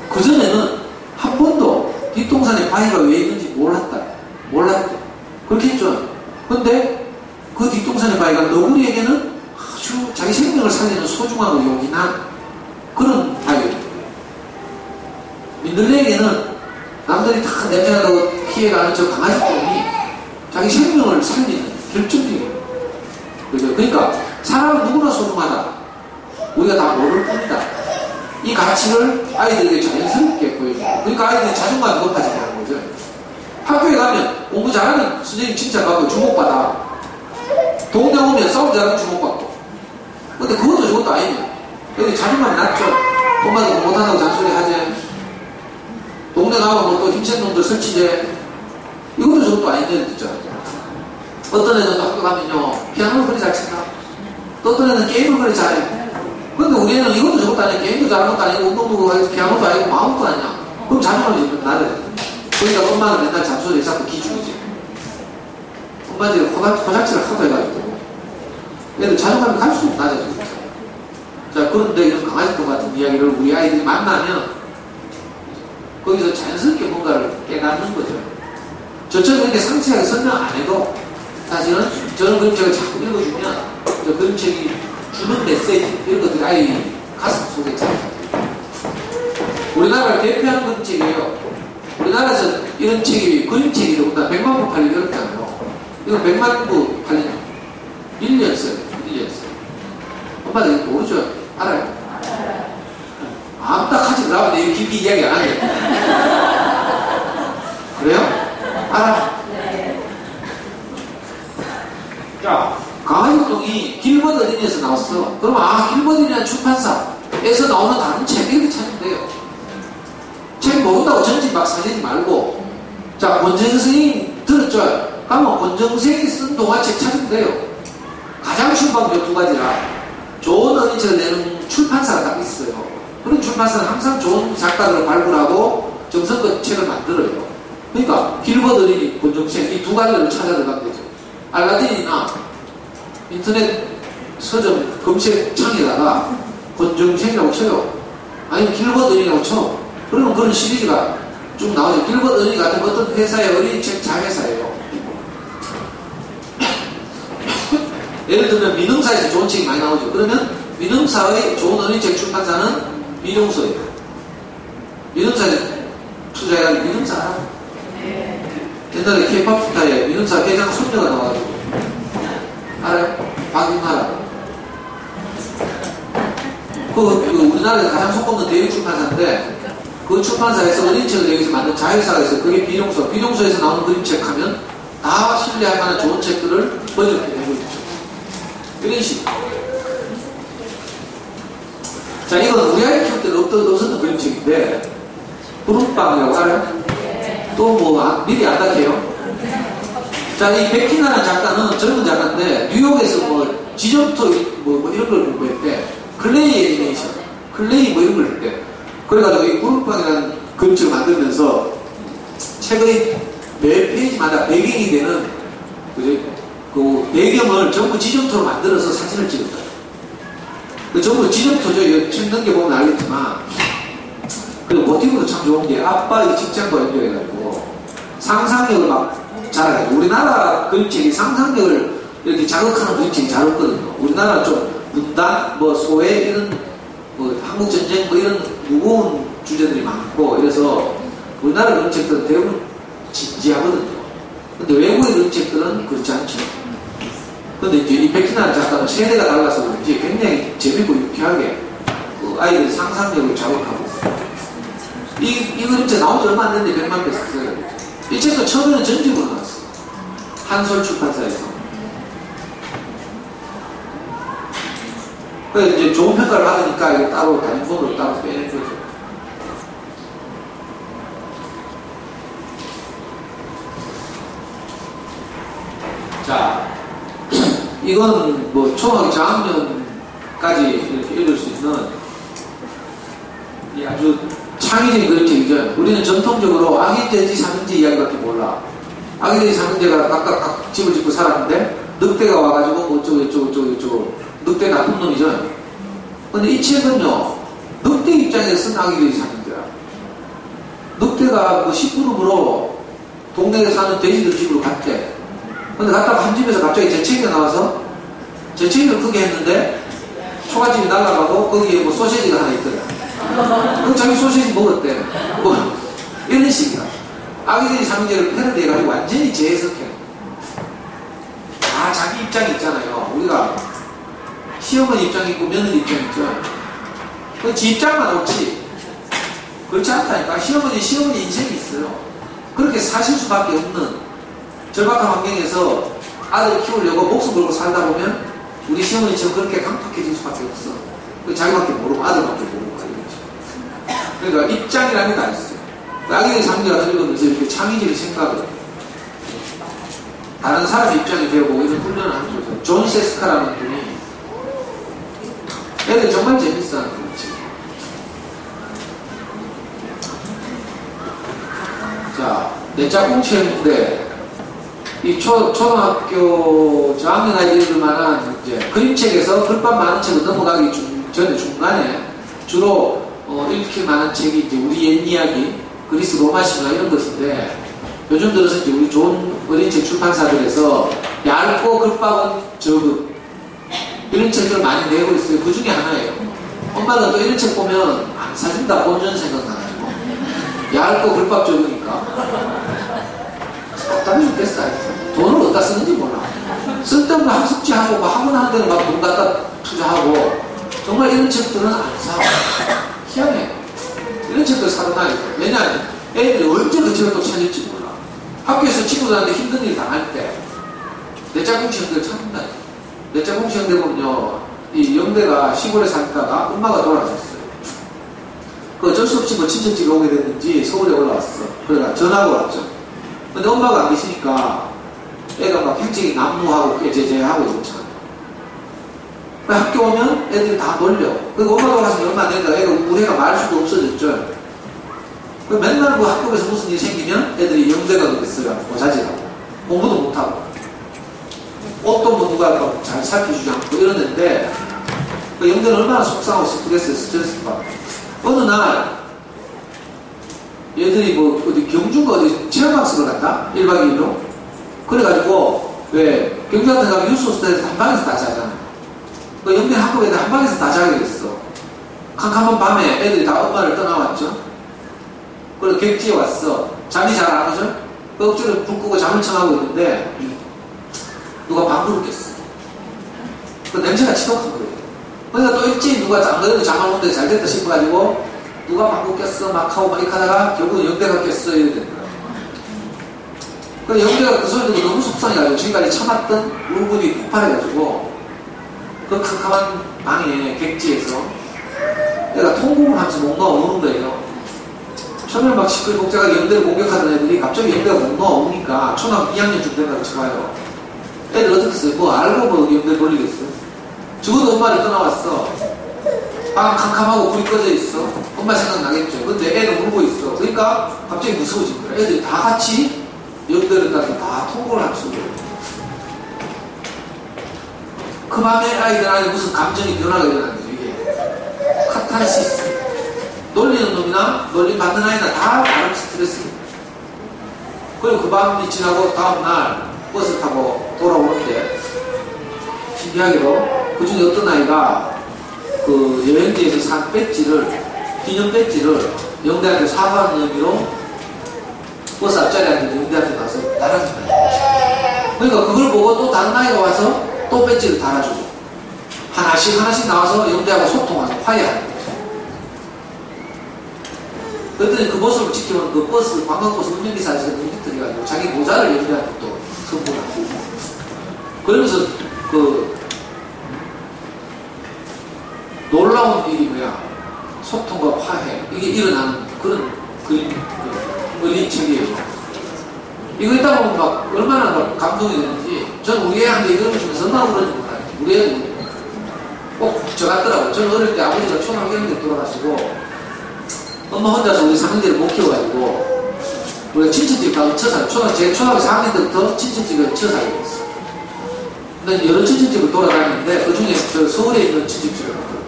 그전에는 한 번도 뒷동산에 바위가 왜 있는지 몰랐대. 그렇게 했죠. 근데 그 뒷동산의 바위가 너구리에게는 아주 자기 생명을 살리는 소중하고 요긴한 그런 바위였던 거예요. 민들레에게는 남들이 다 냄새나고 피해가는 저 강아지 똥이 자기 생명을 살리는 결정적인 거죠. 그러니까 사람은 누구나 소중하다. 우리가 다 모를 뿐이다. 이 가치를 아이들에게 자연스럽게 보여주고 그러니까 아이들이 자존감이 높아지게 하는 거죠. 학교에 가면 공부 잘하면 선생님 칭찬받고 주목받아. 동네 오면 싸움 잘하면 주목받고. 근데 그것도 저것도 아니에요. 근데 자존감이 낮죠. 엄마도 못한다고 잔소리 하지. 동네 가면 뭐 또 힘센 놈들 설치제. 이것도 저것도 아닌데 진짜. 어떤 애는 학교 가면요 피아노를 그리 잘 친다. 또 어떤 애는 게임을 그리 잘해. 근데 우리 애는 이것도 저것도 아니고 게임도 잘하는 것도 아니고 운동도 아니고 피아노도 아니고 마음도 아니야. 그럼 자존감이 좀 낮아져. 그러니까 엄마는 맨날 잔소리에 자꾸 기죽이지. 엄마들이 호작질을 하도 해가지고 애들 자존감이 갈수록 낮아지고. 자, 그런데 이런 강아지똥 같은 이야기를 우리 아이들이 만나면 거기서 자연스럽게 뭔가를 깨닫는 거죠. 저처럼 이렇게 상세하게 설명 안 해도 사실은 저런 그림책을 자꾸 읽어주면 저 그림책이 주는 메시지 이런 것들이 아이 가슴 속에 잘 잡혀요. 우리나라를 대표하는 그림책이에요. 우리나라에서 이런 책이 그림책이 더군다나 100만 부 팔리기 어렵잖아요. 이거 100만 부 팔린 1년 써요. 1년 써요. 엄마들 이거 모르죠? 알아요? 암딱하지 나면 내 깊이 이야기 안 하겠네. 그래요? 알아? 자, 강화육동이 길벗 어린이에서 나왔어. 그러면 길벗 어린이라는 출판사에서 나오는 다른 책 이렇게 찾으면 돼요. 책 모른다고 전집 막 사지 말고, 자, 권정희 선생님 들었죠? 그러면 권정희 선생님이 쓴 동화책 찾으면 돼요. 가장 출판료 두 가지라. 좋은 어린이책을 내는 출판사가 딱 있어요. 그런 출판사는 항상 좋은 작가들을 발굴하고 정성껏 책을 만들어요. 그러니까 길벗 어린이, 권정책 이 두 가지를 찾아 들어가면 되죠. 알라딘이나 인터넷 서점 검색창에다가 권정책이라고 쳐요. 아니면 길벗 어린이라고 쳐. 그러면 그런 시리즈가 쭉 나오죠. 길벗 어린이 같은 어떤 회사의 어린이책 자회사예요. 예를 들면 민음사에서 좋은 책이 많이 나오죠. 그러면 민음사의 좋은 어린이책 출판사는 민용서예요. 민음사에 투자해가지고 민음사 알아요? 옛날에 K-POP 스타에 민음사 회장 손녀가 나와가지고 알아요? 박윤하라. 우리나라에서 가장 손꼽는 대형 출판사인데 그 출판사에서 어린이책을 여기서 만든 자회사가 있어요. 그게 비룡서. 비룡서에서 나오는 그림책 하면 다 신뢰할 만한 좋은 책들을 번역해내고 있죠. 이런 식으로. 자, 이건 우리 아이 키울 때는 없었던 그림책인데, 구름빵이라고 알아요? 또 뭐, 미리 안다해요? 자, 이 베키나라는 작가는 젊은 작가인데, 뉴욕에서 뭐, 지점토 뭐 이런 걸 공부했대. 클레이 애니메이션. 클레이 뭐 이런 걸 했대. 그래가지고 이 구름빵이라는 그림책을 만들면서 책의 매 페이지마다 배경이 되는, 그 배경을 전부 지점토로 만들어서 사진을 찍었다. 그 전부 지점토죠. 책 넘겨보면 알겠지만, 그 모티브도 참 좋은 게 아빠의 직장과 연결해가지고 상상력을 막 잘하게. 우리나라 그림책이 상상력을 이렇게 자극하는 그림책이 잘 없거든요. 우리나라는 좀 분단, 뭐 소외 이런 뭐 한국전쟁 뭐 이런 무거운 주제들이 많고 이래서 우리나라 그림책들은 대부분 진지하거든요. 근데 외국의 그림책들은 그렇지 않죠. 근데 이제 이 베키나 작가는 세대가 달라서 그런지 굉장히 재밌고 유쾌하게 그 아이들의 상상력을 자극하고 이 그림책 나온 지 얼마 안 됐는데 100만 배 샀어요. 이 책도 처음에는 전집으로 나왔어. 한솔 출판사에서. 그래서 이제 좋은 평가를 받으니까 이게 따로 단fon으로 따로 빼낸 거죠. 자, 이건 뭐 초등학교 저학년까지 이렇게 읽을 수 있는 이 아주 창의적인 그림책이죠. 우리는 전통적으로 아기돼지 삼형제 이야기밖에 몰라. 아기돼지 삼형제가 각각 각 집을 짓고 살았는데 늑대가 와가지고 뭐 어쩌고 늑대 나쁜 놈이죠. 근데 이 책은요, 늑대 입장에서 쓴 아기돼지 삼형제야. 늑대가 뭐 식구름으로 동네에 사는 돼지들 집으로 갔대. 근데 갔다가 한 집에서 갑자기 재채기가 나와서 재채기를 크게 했는데 초가집이 날아가고 거기에 뭐 소시지가 하나 있더라. 그럼 자기 소시지 먹었대. 뭐 이런 식이야. 아기들이 삼형제를 패러디해가지고 완전히 재해석해. 다 자기 입장이 있잖아요. 우리가 시어머니 입장이 있고 며느리 입장이 있죠. 그 지 입장만 옳지. 그렇지 않다니까. 시어머니 인생이 있어요. 그렇게 사실 수밖에 없는 절박한 환경에서 아들을 키우려고 목숨 걸고 살다 보면 우리 시어머니처럼 그렇게 강팍해질 수밖에 없어. 자기밖에 모르고 아들밖에 모르고 그러니까 입장이라는 게 다 있어요. 아기의 삼기가 읽으면서 이렇게 창의적인 생각을 다른 사람의 입장이 되어보고 이런 훈련을 하는 거죠. 존 세스카라는 분이 애들 정말 재밌어하는 거지. 자, 내 짝꿍치였는데 이 초등학교 저학년 아이들 만한 이제 그림책에서 글밥 많은 책을 넘어가기 전에 중간에 주로 읽힐 만한 책이 이제 우리 옛 이야기, 그리스 로마 신화 이런 것인데 요즘 들어서 이제 우리 좋은 어린이책 출판사들에서 얇고 글밥은 적은 이런 책들을 많이 내고 있어요. 그 중에 하나예요. 엄마가 또 이런 책 보면 안 사준다 본전 생각나가지고 얇고 글밥 적으니까 답답해 죽겠어. 돈을 어디다 쓰는지 몰라. 쓸데없는 학습지하고 뭐 학원 하는 데는 막 돈 갖다 투자하고 정말 이런 책들은 안 사. 희한해. 이런 책들 사도 나요. 왜냐하면 애들이 언제 그 책을 또 찾을지 몰라. 학교에서 친구들한테 힘든 일 당할 때 내 짝꿍 책들 찾는다. 넷째 공시 영대 보면요, 이 영대가 시골에 살다가 엄마가 돌아가셨어요. 그 어쩔 수 없이 뭐 친척집에 오게 됐는지 서울에 올라왔어. 그러니까 전화가 왔죠. 근데 엄마가 안 계시니까 애가 막 굉장히 난무하고 깨제제하고 이렇잖아. 학교 오면 애들이 다 놀려. 그리고 엄마가 가서 얼마 안 되니까 애가 우리가 말 수도 없어졌죠. 맨날 그 학교에서 무슨 일이 생기면 애들이 영대 가겠어요. 고자질하고. 공부도 못하고. 옷도 뭐 누가 잘 살펴주지 않고 이러는데, 그 영대는 얼마나 속상하고 슬프겠어요. 스트레스 받고. 어느 날, 얘들이 뭐 어디 경주가 어디 체험학습을 갔다? 1박 2일로. 그래가지고, 왜, 경주 같은 데 가면 유소스터에서 한 방에서 다 자잖아요. 그 영대 학교 애들 한 방에서 다 자게 됐어. 캄캄한 밤에 애들이 다 엄마를 떠나왔죠. 그래서 객지에 왔어. 잠이 잘 안 오죠? 그 억지로 불 끄고 잠을 청하고 있는데 누가 방구를 꼈어. 그 냄새가 지독한 거예요. 그러니까 또 일찍 누가 안 그래도 잠안 오는데 잘 됐다 싶어가지고 누가 방구 꼈어 막 하고 막 이렇게 하다가 결국은 영대가 꼈어 이렇게 된 거야. 그 영대가 그 소리 듣고 너무 속상해가지고 지금까지 참았던 울분이 폭발해가지고 그 캄캄한 방에 객지에서 내가 통곡을 하면서 못 나와 우는 거예요. 처음에 막 시끌벅적하게 영대를 공격하던 애들이 갑자기 영대가 못 나와 우니까 초등학교 2학년쯤 된다고 쳐봐요. 애들 어떻게 했어요? 뭐 알고 뭐 영대 돌리겠어요? 적어도 엄마를 떠나왔어. 방 캄캄하고 불이 꺼져 있어. 엄마 생각나겠죠. 근데 애는 울고 있어. 그러니까 갑자기 무서워진 거야. 애들이 다 같이 영대를 따라서 다 통곡을 하면서 그 밤에 아이들 안에 무슨 감정이 변화가 일어나는 거죠. 이게 카타르시스. 놀리는 놈이나 놀림 받는 아이나 다 다른 스트레스입니다. 그리고 그 밤이 지나고 다음날 버스 타고 돌아오는데 신기하게도 그 중에 어떤 아이가 그 여행지에서 산 배지를 기념 배지를 영대한테 사과하는 의미로 버스 앞자리에 앉은 영대한테 가서 달아준 거예요. 그러니까 그걸 보고 또 다른 아이가 와서 또 배지를 달아주고 하나씩 나와서 영대하고 소통하고 화해하는 거죠. 그랬더니 그 모습을 지켜본 그 버스 관광버스 운전기사 아저씨가 눈빛 가지고 자기 모자를 영대한테 또 선물하고 그러면서 그 놀라운 일이 뭐야 소통과 화해 이게 일어나는 그런 그림 의리책이에요. 이거 있다 보면 막 얼마나 막 감동이 되는지 저는 우리 애한테 이걸 주면서 얼마나 그런지 몰라요. 우리 애는 꼭 저 같더라고요. 저는 어릴 때 아버지가 초등학교 1학년 때 돌아가시고 엄마 혼자서 우리 삼형제를 못 키워가지고 우리가 친척집 가서 처살고 제 초등학교 4학년 때부터 친척집에 처살고 있어. 근데 여러 친척집을 돌아다니는데 그 중에 저 서울에 있는 친척집을 갔거든요.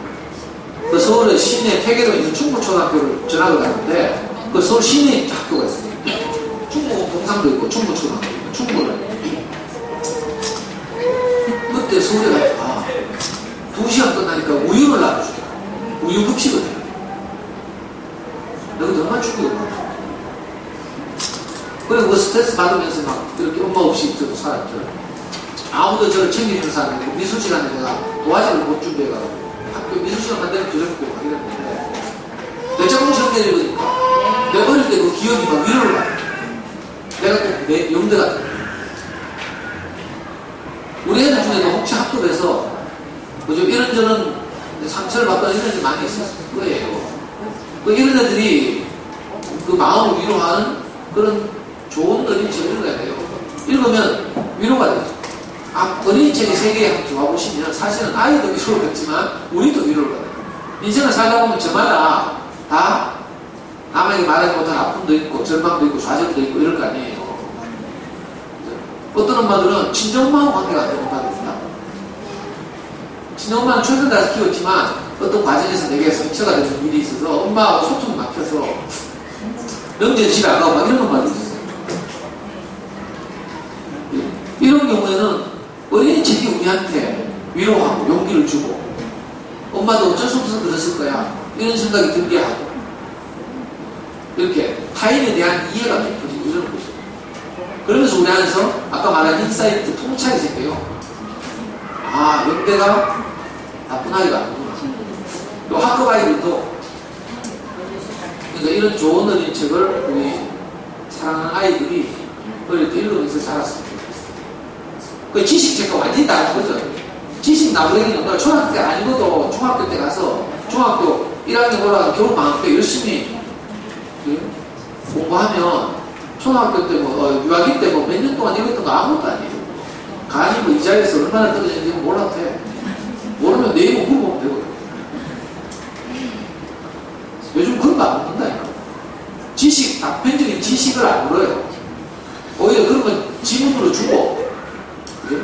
그 서울의 시내 태계도에 있는 충북초등학교를 전학을 갔는데 그 서울 시내에 학교가 있어요. 충북 동상도 있고 충북초등학교 있고 충북을 그때 서울에 가니까 2시간 끝나니까 우유를 나눠주더라고요. 우유급식을 해요. 내가 정말 충격이었거든. 그리고 그 스트레스 받으면서 막 이렇게 엄마 없이 저도 살았죠. 아무도 저를 챙겨주는 사람이 없고 미술 시간에 내가 도화지를 못 준비해가지고 학교 미술 시간 반대로 저녁고 가게 됐는데 내 작품 적게 읽으니까 내가 어릴 때 그 기억이 막 위로를 받아. 내가 또 내 영대 같은 우리 애들 중에도 혹시 학급에서 뭐좀 이런저런 상처를 받거나 이런 일이 많이 있었을 거예요. 그 이런 애들이 그 마음을 위로하는 그런 좋은 어린이책을 읽어야 돼요. 읽으면 위로가 되죠. 어린이책의 세계에 한번 들어와 보시면 사실은 아이도 위로를 받지만 우리도 위로를 받아요. 인생을 살다 보면 저마다 다 남에게 말하지 못한 아픔도 있고 절망도 있고 좌절도 있고 이럴 거 아니에요. 어떤 엄마들은 친정엄마하고 관계가 안 되는 엄마도 있다. 친정엄마는 최선 다해서 키웠지만 어떤 과정에서 내게 상처가 되는 일이 있어서 엄마하고 소통이 막혀서 명절 집에 안 가고 막 이런 엄마도 있어요. 이런 경우에는 어린이책이 우리한테 위로하고 용기를 주고 엄마도 어쩔 수 없어서 그랬을 거야 이런 생각이 들게 하고 이렇게 타인에 대한 이해가 깊어지고 이러는 거죠. 그러면서 우리 안에서 아까 말한 인사이트 통찰이 생겨요. 아, 영대가 나쁜 아이가 아니구나. 또 학급 아이들도 그러니까 이런 좋은 어린이책을 우리 사랑하는 아이들이 어릴 때 읽으면서 자랐으면 좋겠어요. 그 지식책과 완전히 다른 거죠. 지식 나부랭이는 너 초등학교 때 아니고도 중학교 때 가서 중학교 1학년 올라가서 겨울방학 때 열심히 공부하면 초등학교 때 유아기 때 몇 년 동안 읽었던 거 아무것도 아니에요. 간이 이 자리에서 얼마나 떨어졌는지 몰라도 돼. 모르면 네이버 물어보면 되거든. 요즘 그런 거 안 묻는다니까. 지식, 단편적인 지식을 안 물어요. 오히려 그러면 지문으로 주고, 그죠?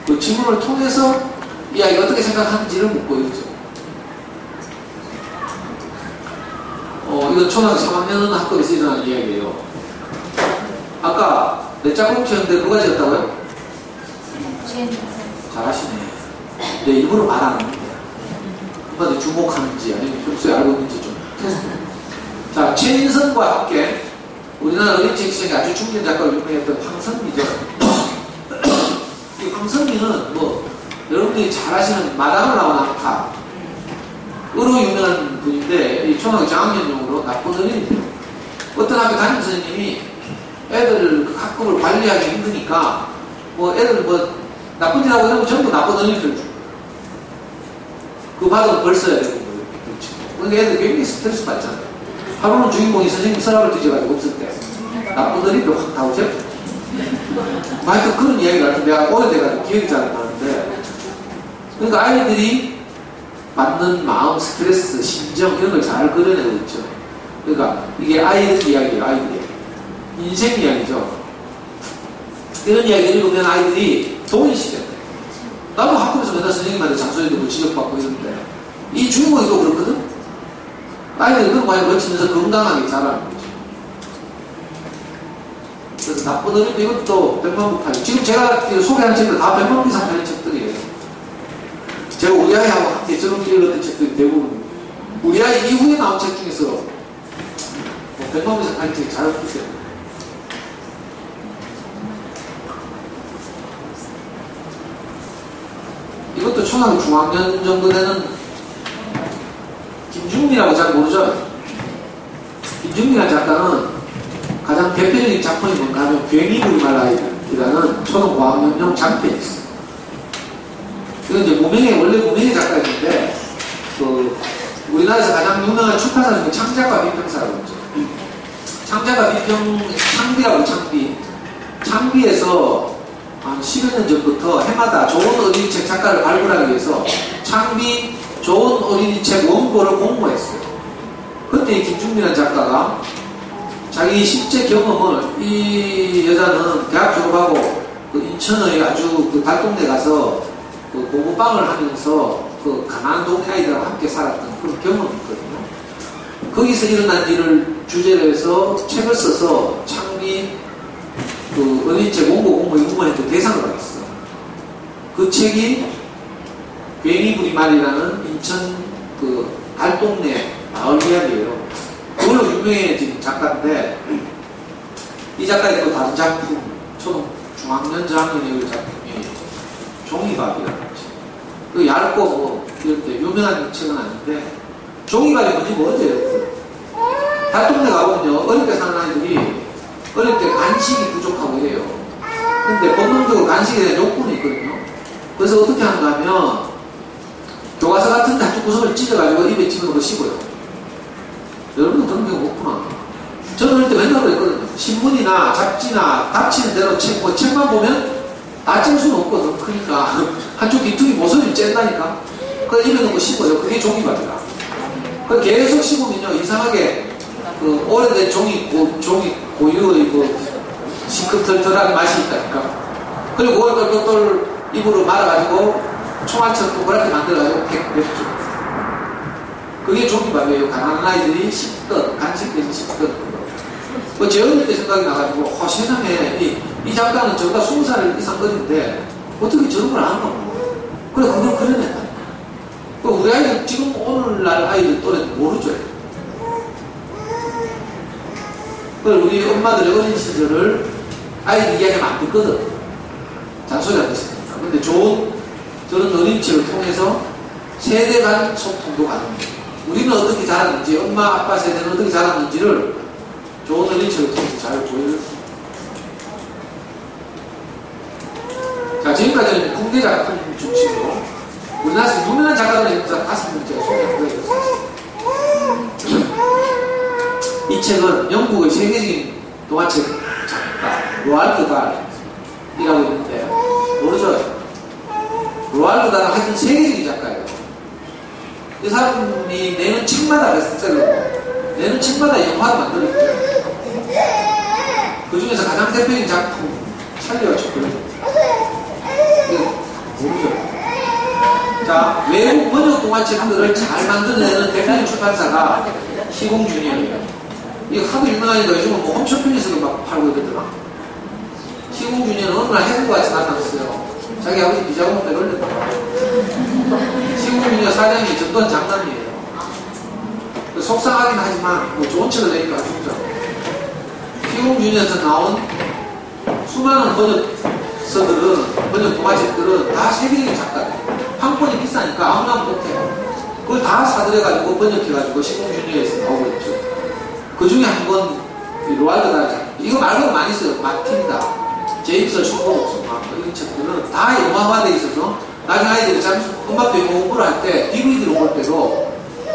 그 지문을 통해서 이 아이가 어떻게 생각하는지를 묻고 있죠. 이건 초등학교 3학년 학급에서 일어나는 이야기예요. 아까 내 짝꿍 쳤는데 누가 지었다고요? 잘하시네. 내 일부러 말 안 하는데. 누가 주목하는지 아니면 평소에 알고 있는지 좀 테스트. 자, 최인선과 함께 우리나라 어린이책 시장에 아주 중견 작가로 유명했던 황선미죠. 이 황선미는 여러분들이 잘 아시는 마당을 나온 악타 으로 유명한 분인데, 이 초등학교 저학년용으로 나쁜 어린이들. 어떤 학교 담임 선생님이 애들 학급을 관리하기 힘드니까, 애들 나쁜 짓 하고 이러면 전부 나쁜 어린이들 주고. 그거 받으면 벌 써야 되고, 그러니까 애들 굉장히 스트레스 받잖아요. 하루는 주인공이 선생님 서랍을 뒤져가지고 없을 때, 나쁜 어린이들 확 다 오죠? 하여튼 그런 이야기가 같은데, 내가 오래돼가지고 기억이 잘 안 나는데, 그러니까 아이들이 받는 마음, 스트레스, 심정 이런 걸 잘 그려내고 있죠. 그러니까 이게 아이들 이야기예요. 아이들의 인생 이야기죠. 이런 이야기를 읽으면 아이들이 동의시켜요. 나도 학교에서 맨날 선생님한테 잔소리 듣고 지적받고 이러는데 이 주인공이 또 그렇거든. 아이들이 그런 과정을 거치면서 건강하게 자라는 거죠. 그래서 나쁜 어린이도 이것도 100만 부 팔려. 지금 제가 소개하는 책들 다 100만 부 이상 팔린 책들이에요. 제가 우리 아이하고 함께 저런 읽었던 책들이 대부분 우리 아이 이후에 나온 책 중에서 100만 이상 팔린 책이 잘 없기 때문에. 이것도 초등학교 중학년 정도 되는 김중미라고 잘 모르죠? 김중미라는 작가는 가장 대표적인 작품이 뭔가 하면 괜히부리말 아이들이라는 초등고학년용 장편이 있어요. 이건 이제 원래 무명의 작가였는데, 우리나라에서 가장 유명한 출판사 중에 창작과 비평사라고 있죠. 창작과 비평, 창비라고 창비. 창비에서 한 10여 년 전부터 해마다 좋은 어린이책 작가를 발굴하기 위해서 창비 좋은 어린이책 원고를 공모했어요. 그때 이 김중민이라는 작가가 자기 실제 경험을, 이 여자는 대학 졸업하고 인천의 아주 달동네 가서 공부방을 하면서 가난한 동네 아이들하고 함께 살았던 그런 경험이 있거든요. 거기서 일어난 일을 주제로 해서 책을 써서 창비 어린이책 원고 공모에 응모했던 대상을 받았어. 그 책이 괜히부리말이라는 인천 달동네 마을 이야기예요. 그걸로 유명해진 작가인데, 이 작가의 또 다른 작품, 중학년 저학년의 작품이 종이밥이라는 책. 그 얇고 이런데 유명한 책은 아닌데, 종이밥이 뭐지? 달동네 가보면요, 어릴 때 사는 아이들이 어릴 때 간식이 부족하고 이래요. 근데 본능적으로 간식에 대한 욕구는 있거든요. 그래서 어떻게 하는가 하면 교과서 같은 데 한쪽 구석을 찢어가지고 입에 집어넣고 씹어요. 여러분은 그런 경우 없구나. 저는 어릴 때 맨날 그랬거든요. 신문이나 잡지나 닥치는 대로 책만 보면 다 찔 수는 없거든. 그러니까 한쪽 뒤통이 모서리를 짠다니까. 그래서 입에 넣고 씹어요. 그게 종이밥이라. 그래서 계속 씹으면요, 이상하게 오래된 종이 고유의 시큼털털한 맛이 있다니까. 그리고 그걸 똘똘 입으로 말아가지고 총알처럼 동그랗게 만들어가지고 맵죠. 그게 종이밥이에요. 가난한 아이들이 씹던, 간식 대신 씹던 그거. 제 어릴 때 생각이 나가지고, 세상에, 이 작가는 저보다 20살 이상 어린데, 어떻게 저런 걸 아는가? 그래, 그걸 그려냈다. 우리 아이들, 지금 오늘날 아이들 또래는 모르죠. 우리 엄마들의 어린 시절을 아이들 이야기하면 안 듣거든. 잔소리 안 듣습니다. 근데 좋은 저런 어린이책을 통해서 세대 간 소통도 가능합니다. 우리는 어떻게 자랐는지, 엄마, 아빠 세대는 어떻게 자랐는지를 좋은 어린이책을 통해서 잘 보여줬습니다. 자, 지금까지는 국내 작품 중심으로 우리나라에서 유명한 작가들의 인사 5명 제가 소개한 거예요. 이 책은 영국의 세계적인 동화책 작가 로알드 달이라고 있는데 모르죠? 로알드 달은 하여튼 세계적인 작가예요. 이 사람이 내는 책마다 베스트셀러고 내는 책마다 영화를 만들었죠. 그 중에서 가장 대표적인 작품 찰리와 초콜릿. 모르죠? 자, 외국 번역 동화책들을 잘 만들어내는 대표적인 출판사가 시공주니어예요. 이거 하도 유명하니까 요즘은 뭐 홈쇼핑에서도 막 팔고 이러더라. 시공주니어는 어느 날 해군같이 나타났어요. 자기 아버지 비자금을 빼돌렸다. 시공주니어 사장이 전두환 장남이에요. 속상하긴 하지만 뭐 좋은 책을 내니까 진짜. 시공주니어에서 나온 수많은 번역서들은, 번역 동화책들은 다 세계적인 작가들. 판권이 비싸니까 아무나 못해요. 그걸 다 사들여가지고 번역해가지고 시공주니어에서 나오고 있죠. 그 중에 한 번, 로알드 달, 이거 말고도 많이 써요. 마틴다, 제임스 슈퍼복스, 이런 책들은 다 영화화되어 있어서 나중에 아이들이 잠시 음악도 영어 공부를 할 때 DVD로 볼 때도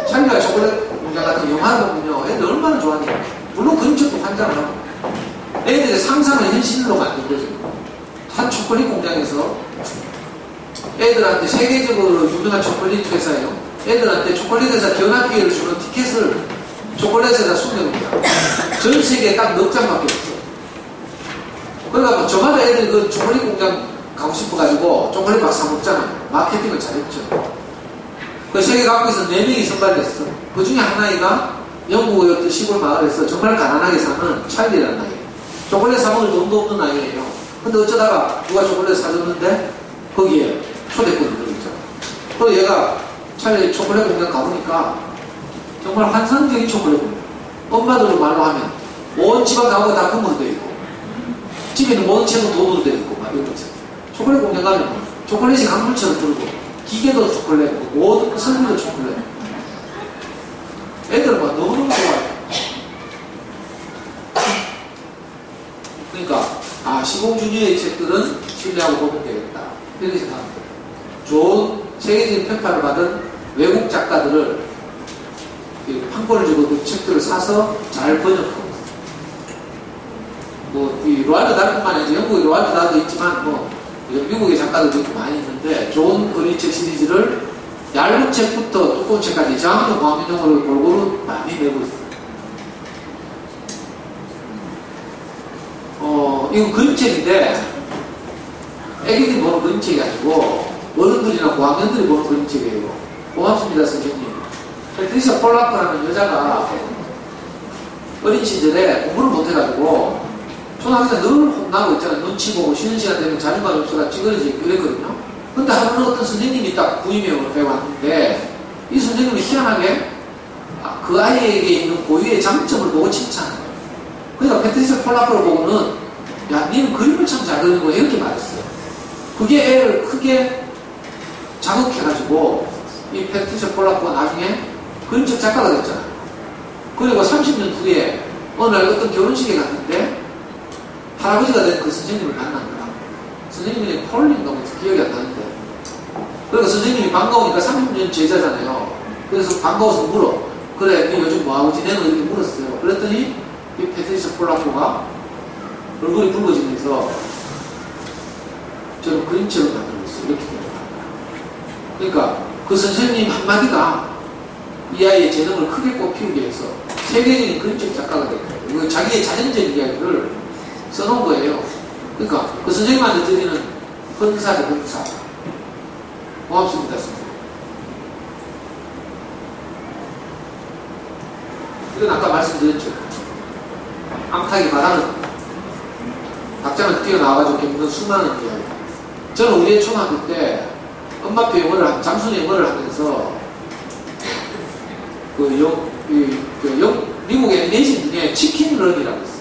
찰리와 초콜릿 공장 같은 영화를 보면요. 애들 얼마나 좋아하냐. 물론 그림책도 환장을 하고. 애들의 상상을 현실로 만든 거죠. 한 초콜릿 공장에서 애들한테 세계적으로 유명한 초콜릿 회사예요. 애들한테 초콜릿 회사 견학기회를 주는 티켓을 초콜릿에다 숨겨놓습니다. 전 세계에 딱 넉 장밖에 없어. 그러니까 뭐 저마다 애들이 그 초콜릿 공장 가고 싶어가지고 초콜릿 막 사먹잖아요. 마케팅을 잘했죠. 그 세계 각국에서 4명이 선발됐어. 그 중에 한 아이가 영국의 어떤 시골 마을에서 정말 가난하게 사는 찰리라는 아이예요. 초콜릿 사먹을 돈도 없는 아이예요. 근데 어쩌다가 누가 초콜릿 사줬는데 거기에 초대권이 들어있죠. 그래서 얘가 찰리 초콜릿 공장 가보니까 정말 환상적인 초콜릿 공장. 엄마들 말로 하면 온 집안 가구가 다 금으로 되어 있고 집에 있는 모든 책은 돈으로 되어 있고 막 이런 거. 초콜릿 공장 가면 초콜릿이 강물처럼 들고 기계도 초콜릿, 모든 설비도 초콜릿. 애들은 막 너무너무 좋아해요. 그러니까 시공주니어의 책들은 신뢰하고 보면 되겠다 이렇게 생각합니다. 좋은 세계적인 평가를 받은 외국 작가들을 판권을 주고 그 책들을 사서 잘 번역하고 뭐 이 로알드 달뿐만 아니라 영국의 로알드 달도 있지만 뭐 미국의 작가들도 있고 많이 있는데 좋은 그림책 시리즈를 얇은 책부터 두꺼운 책까지 장르 광민용어를 골고루 많이 내고 있어요. 이건 그림책인데 애기들이 보는 그림책이 아니고 어른들이나 고학년들이 보는 그림책이에요. 고맙습니다 선생님. 페트리샤 폴라크라는 여자가 어린 시절에 공부를 못해가지고 초등학생 때 늘 혼나고 있잖아요. 눈치 보고 쉬는 시간 되면 자존감이 없어가 찌그러지고 그랬거든요. 근데 하루는 어떤 선생님이 딱 구임형으로 배워왔는데 이 선생님이 희한하게 그 아이에게 있는 고유의 장점을 보고 칭찬해요. 그러니까 페트리샤 폴라크를 보고는 야 니는 그림을 참 잘 그리는 거야 이렇게 말했어요. 그게 애를 크게 자극해가지고 이 페트리샤 폴라크가 나중에 그림책 작가가 됐잖아요. 그리고 30년 후에 어느 날 어떤 결혼식에 갔는데 할아버지가 된 그 선생님을 만난 거야. 선생님이 폴린가 뭐 기억이 안 나는데. 그러니까 선생님이 반가우니까 30년 제자잖아요. 그래서 반가워서 물어. 그래, 니 요즘 뭐하고 지내는? 이렇게 물었어요. 그랬더니 이 페트리샤 폴라크가 얼굴이 붉어지면서 저는 그림책을 만들고 있어요. 이렇게 됩니다. 그러니까 그 선생님 한마디가 이 아이의 재능을 크게 꽃피우기 위해서 세계적인 그림책 작가가 됐거든요. 자기의 자전적인 이야기를 써놓은 거예요. 그러니까 그 선생님한테 드리는 헌사죠, 헌사. 고맙습니다, 선생님. 이건 아까 말씀드렸죠. 암탉이 바다는 닭장을 뛰어나와가지고 겪는 수많은 이야기. 저는 우리의 초등학교 때 엄마표 영어를, 장순 영어를 하면서 미국 애니메이션 중에 치킨런이라고 있어요.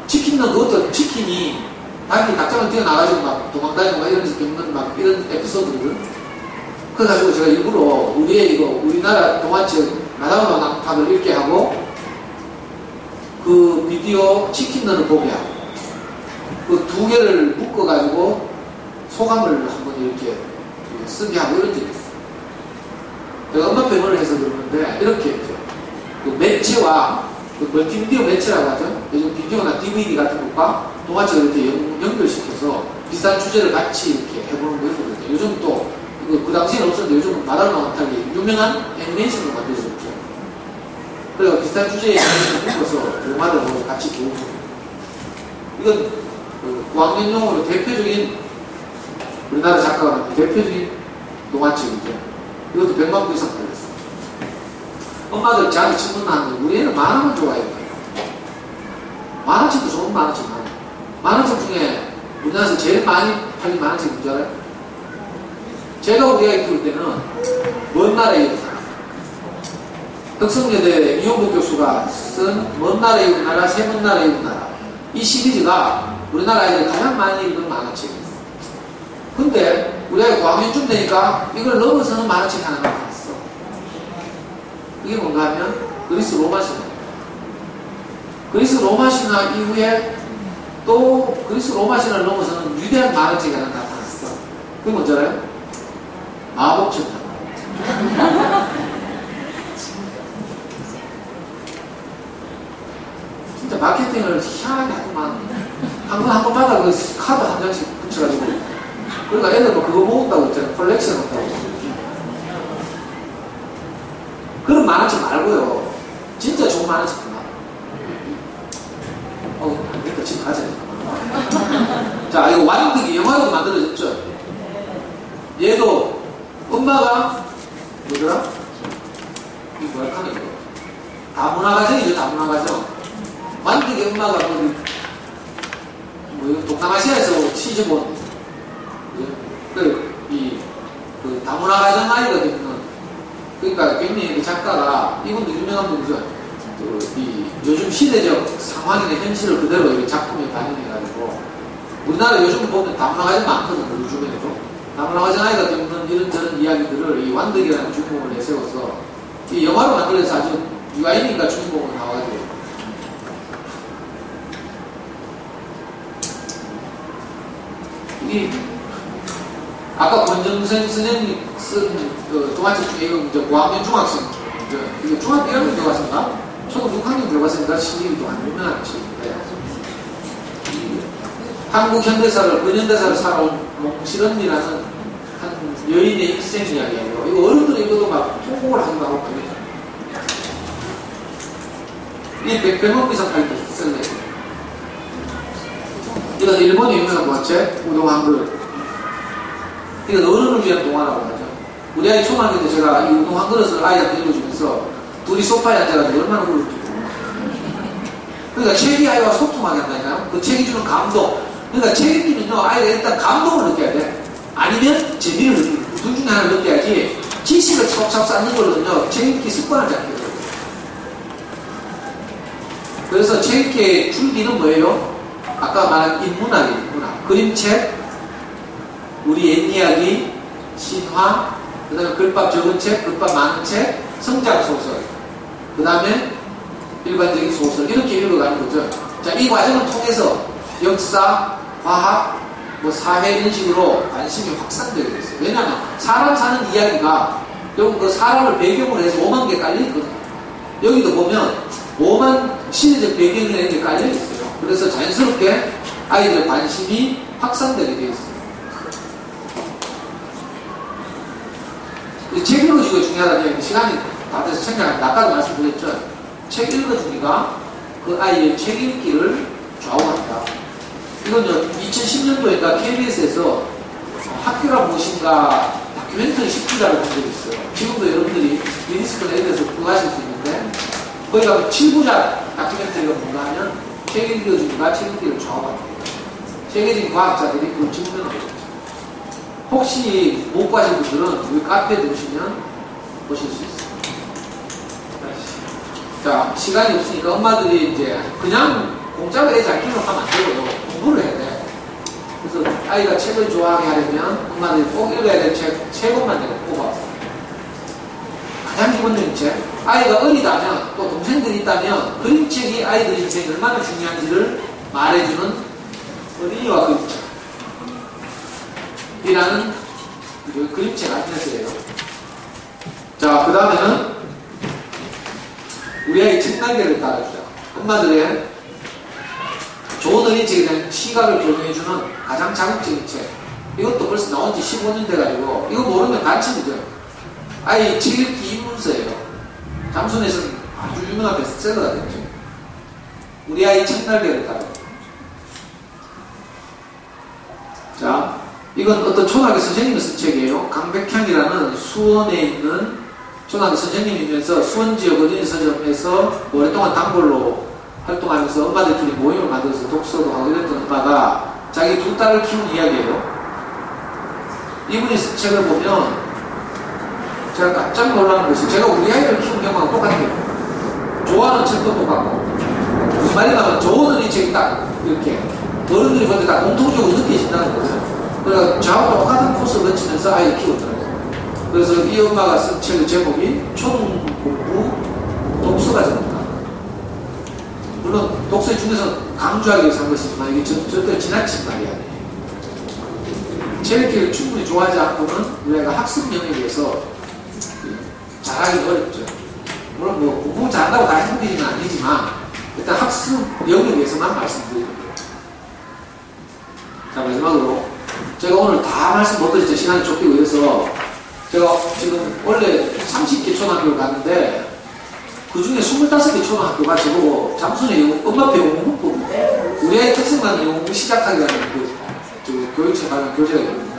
치킨런 그것도 치킨이 닭이 닭장을 뛰어나가지고 막 도망다니고 막 이러면서 겪는 막 이런 에피소드거든. 그래가지고 제가 일부러 우리나라 동화책 마다마 낭팍을 읽게 하고 그 비디오 치킨런을 보게 하고 그 두 개를 묶어가지고 소감을 한번 이렇게 쓰게 하고 이런 적이 있어요. 제가 엄마 병원을 해서 그러는데 이렇게 했죠. 그 매체와 그 멀티미디어 매체라고 하죠. 요즘 비디오나 DVD 같은 것과 동화책을 이렇게 연결시켜서 비슷한 주제를 같이 이렇게 해보는 거 있거든요. 요즘 또 그 당시에는 없었는데 요즘은 마다로 나왔다기 유명한 애니메이션을 만들어줬죠. 그래서 비슷한 주제의 애니메이션을 묶어서 영화를 같이 보고 이건 그 고학년용으로 대표적인 우리나라 작가가 만든 대표적인 동화책이죠. 이것도 100만 부 이상 팔렸어요. 엄마들 저한테 질문 나왔는데 우리 애는 만화만 좋아해요. 만화책도 좋은 만화책 많아요. 만화책 중에 우리나라에서 제일 많이 팔린 만화책이 뭔지 알아요? 제가 우리 아이 키울 때는 먼 나라의 우리나라 덕성여대 이용복 교수가 쓴 먼 나라의 우리나라, 새 먼 나라의 우리나라 이 시리즈가 우리나라 아이들이 가장 많이 읽은 만화책이에요. 근데 우리 아이가 고학년쯤 되니까 이걸 넘어서는 만화책이 하나가 나왔어. 그게 뭔가 하면 그리스 로마 신화예요. 그리스 로마 신화 이후에 또 그리스 로마 신화를 넘어서는 위대한 만화책이 하나 나타났어. 그게 뭔지 알아요? 마법천사. 진짜 마케팅을 희한하게 하구만. 한 번마다 그 카드 한 장씩 붙여가지고. 그러니까 애들 뭐 그거 모은다고 했잖아요. 컬렉션 한다고. 그런 만화책 말고요. 진짜 좋은 만화책 있나? 안 되니까 지금 가자. 자, 이거 완득이 영화로도 만들어졌죠? 얘도 엄마가 뭐더라? 이거 뭐라 하는 거? 다문화가정이죠, 다문화가정. 완득이 엄마가 뭐 동남아시아에서 시집 온 그 다문화가정 아이가 되면 그러니까 굉장히 그 작가가 이분도 유명한 분이죠. 요즘 시대적 상황이나 현실을 그대로 작품에 반영해가지고 우리나라 요즘 보면 다문화가정 많거든요. 우리 주변에도. 다문화가정 아이가 겪는 이런저런 이야기들을 이 완득이라는 주인공을 내세워서 이 영화로 만들어서 아주 유아인인가 주인공으로 나와가지고 이 아까 권정생 선생님이 쓴 그 동화책 중에 이거 고학년 중학생 이거 중학교 1학년 들어갔습니다. 초등 6학년 들어갔으니까 시집이 안 유명한 책인데 한국 현대사를 근현대사를 살아온 몽실언니라는 한 여인의 일생 이야기예요. 이거 어른들이 이것도 막 통곡을 하기도 하고 그래요. 이게 100만 부 이상 팔리고 있었네. 이건 일본의 유명한 동화책 우동 한글. 이건 어른을 위한 동화라고 하죠. 우리 아이 초등학교 때 제가 이 우동 한 그릇을 아이한테 읽어주면서 둘이 소파에 앉아가지고 얼마나 울었지. 그러니까 책이 아이와 소통하게 한다니까요. 그 책이 주는 감동. 그러니까 책 읽기는요, 아이가 일단 감동을 느껴야 돼. 아니면 재미를 느끼고, 둘 중에 하나를 느껴야지, 지식을 차곡차곡 쌓는 거거든요. 책 읽기 습관을 잡게 돼요. 그래서 책 읽기의 줄기는 뭐예요? 아까 말한 인문학이에요, 인문학. 그림책, 우리 옛 이야기, 신화, 그 다음에 글밥 적은 책, 글밥 많은 책, 성장소설, 그 다음에 일반적인 소설, 이렇게 읽어가는 거죠. 자, 이 과정을 통해서 역사, 과학, 뭐 사회 이런 식으로 관심이 확산되게 됐어요. 왜냐하면 사람 사는 이야기가 결국 그 사람을 배경으로 해서 5만 개 깔려있거든요. 여기도 보면 5만 시대적 배경이라는 게 깔려있어요. 그래서 자연스럽게 아이들의 관심이 확산되게 되어 있어요. 책 읽어주기가 중요하다는 얘기 시간이 다 돼서 생각합니다. 아까도 말씀드렸죠. 책 읽어주기가 그 아이의 책 읽기를 좌우한다. 이건 2010년도인가 KBS에서 학교가 무엇인가 다큐멘터리 10부작을 본 적이 있어요. 지금도 여러분들이 미니스크 내에서 구하실 수 있는데 거기 가면 7부작 다큐멘터리가 뭔가 하면 책 읽어주기가 책 읽기를 좌우한다. 세계적인 과학자들이 그걸 증명하고 있죠. 혹시 못 가신 분들은 우리 카페에 들으시면 보실 수 있어요. 자, 시간이 없으니까 엄마들이 이제 그냥 공짜로 애 잘 키우면 하면 안 되고요. 공부를 해야 돼. 그래서 아이가 책을 좋아하게 하려면 엄마들이 꼭 읽어야 될 책 세 권만 내가 뽑아왔어요. 가장 기본적인 책. 아이가 어리다면 또 동생들이 있다면 그림책이 아이들 인생에 얼마나 중요한지를 말해주는 어린이와 그림책 이라는 그림책 안내서예요. 자, 그 다음에는 우리 아이 책날개를 따라주자. 엄마들의 좋은 어린이책에 대한 시각을 교정해주는 가장 자극적인 책. 이것도 벌써 나온 지 15년 돼가지고 이거 모르면 반칙이죠. 아이 책 읽기 입문서예요. 잠순에서는 아주 유명한 베스트셀러가 됐죠. 우리 아이 책날개를 따라. 자, 이건 어떤 초등학교 선생님이 쓴 책이에요. 강백향이라는 수원에 있는 초등학교 선생님이면서 수원 지역 어린이 서점에서 오랫동안 단골로 활동하면서 엄마들끼리 모임을 만들어서 독서도 하고 이랬던 엄마가 자기 두 딸을 키운 이야기예요. 이분이 쓴 책을 보면 제가 깜짝 놀라는 것이 제가 우리 아이를 키운 경우하고 똑같아요. 좋아하는 책도 똑같고 무슨 말이냐면 좋은 어린이책이 딱 이렇게 어른들이 볼 때 다 공통적으로 느껴진다는 거죠. 그러니까 저하고 똑같은 코스를 거치면서 아이를 키웠더라고요. 그래서 이 엄마가 쓴 책의 제목이 초등공부 독서가 됩니다. 물론 독서 중에서 강조하기 위해서 한 것이지만 이게 절대 지나친 말이 아니에요. 책 읽기를 충분히 좋아하지 않고는 우리가 학습 영역에서 잘하기 어렵죠. 물론 뭐 공부 잘한다고 다 행복해지는 아니지만 일단 학습 영역에서만 말씀드립니다. 자, 마지막으로 제가 오늘 다 말씀 못 드렸죠. 시간이 쫓기고 이래서 제가 지금 원래 30개 초등학교를 갔는데 그 중에 25개 초등학교가 저보고 잠순의 엄마표 영어문법 우리 아이 특성만 영어문 시작하기라는 교육청 관련 교재가 있거든요.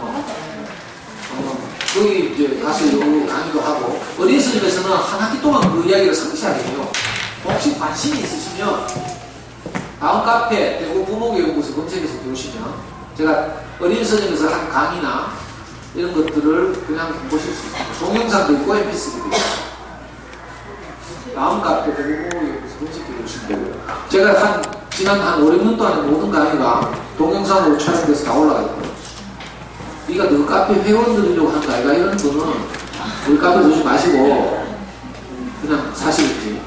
거기 이제 가서 영어 강의도 하고 어린이 서점에서는 한 학기 동안 그 이야기를 상세하게 해요. 혹시 관심이 있으시면 다음 카페 대구 부모교육부서 검색해서 들어오시면 제가 어린이 서점에서 한 강의나 이런 것들을 그냥 보실 수 있습니다. 동영상도 있고 mp3도 있고 다음 카페 대구 부모교육부서 검색해 주시면 되고요. 제가 지난 한 5, 6년 동안 모든 강의가 동영상으로 촬영돼서 다 올라가 있고요. 네가 너 카페 회원 들으려고 한 거 아이가? 이런 거는 우리 카페 오지 마시고 그냥 사시겠지.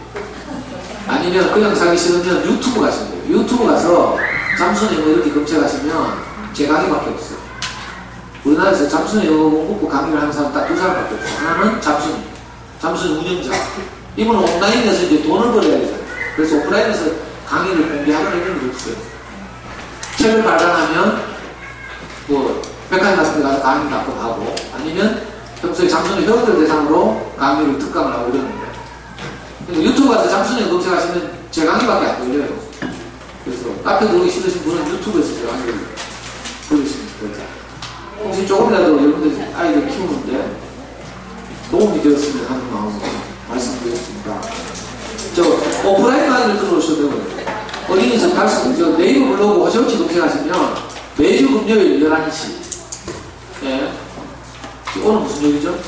아니면 그냥 사기 싫으면 유튜브 가시면 돼요. 유튜브 가서 잠순의 영어 이렇게 검색하시면 제 강의밖에 없어요. 우리나라에서 잠순의 영어 공부 강의를 하는 사람 딱 두 사람밖에 없어요. 하나는 잠순 운영자. 이분은 온라인에서 이제 돈을 벌어야 되잖아요. 그래서 오프라인에서 강의를 공개하거나 이런 게 없어요. 책을 발간하면 뭐 백화점 같은 데 가서 강의 납품하고 아니면 평소에 잠순의 회원들 대상으로 강의를 특강을 하고 이러는데 유튜브 가서 잠순의 검색하시면 제 강의밖에 안 걸려요. 그래서 카페 들어오기 싫으신 분은 유튜브에서 제 강의를 들으시면 됩니다. 혹시 조금이라도 여러분들 아이들 키우는데 도움이 되었으면 하는 마음으로 말씀드렸습니다. 저 오프라인 강의를 들어오셔도 되고요. 어린이집 네이버 블로그 호시오치 검색하시면 매주 금요일 11시 예. 오늘 무슨 요일이죠?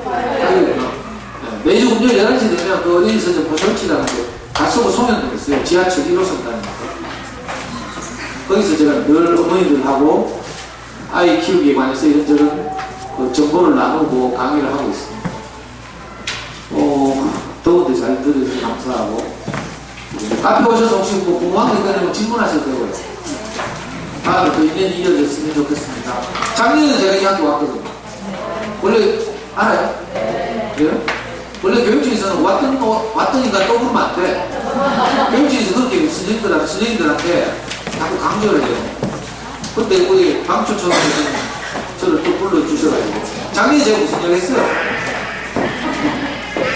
화요일이구나. 예. 매주 금요일 11시 되면 그 어린이 서점 호시오치라는 거 가서고 송년도 있어요. 지하철 1호선 다니는 거. 거기서 제가 늘 어머니들하고 아이 키우기에 관해서 이런저런 그 정보를 나누고 강의를 하고 있습니다. 더운데 잘 들어주셔서 감사하고 카페 오셔서 혹시 뭐 궁금한 게 있다면 질문하셔도 되고요. 다음에 또 인연이 이어졌으면 좋겠습니다. 작년에 제가 이 학교 왔거든요. 원래 알아요? 그래요? 원래 교육청에서는 왔더니까 또 그러면 안 돼. 교육청에서 그렇게 선생님들한테 자꾸 강조를 해요. 근데 우리 방초초등학교는 저를 또 불러주셔가지고 작년에 제가 무슨 이야기 했어요?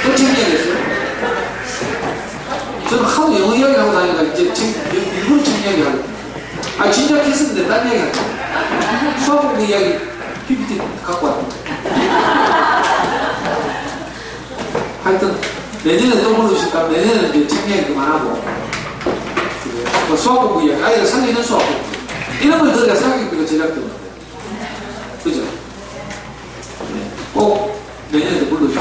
또 책 이야기 했어요? 저는 하도 영어 이야기 하고 다니니까 이제 일부러 책 이야기 하거든요. 아, 진작 했었는데 딴 이야기 하죠. 수학 공부 이야기 PPT 갖고 왔는데. 하여튼 내년에 또 부르실까? 내년에는 이제 책 이야기 그만하고 뭐 수학 공부 이야기, 아이들 살리는 수학 공부 이런 걸 들어야 생각해보니까 제작되는데 그죠? 네. 꼭 내년에도 불러주세요.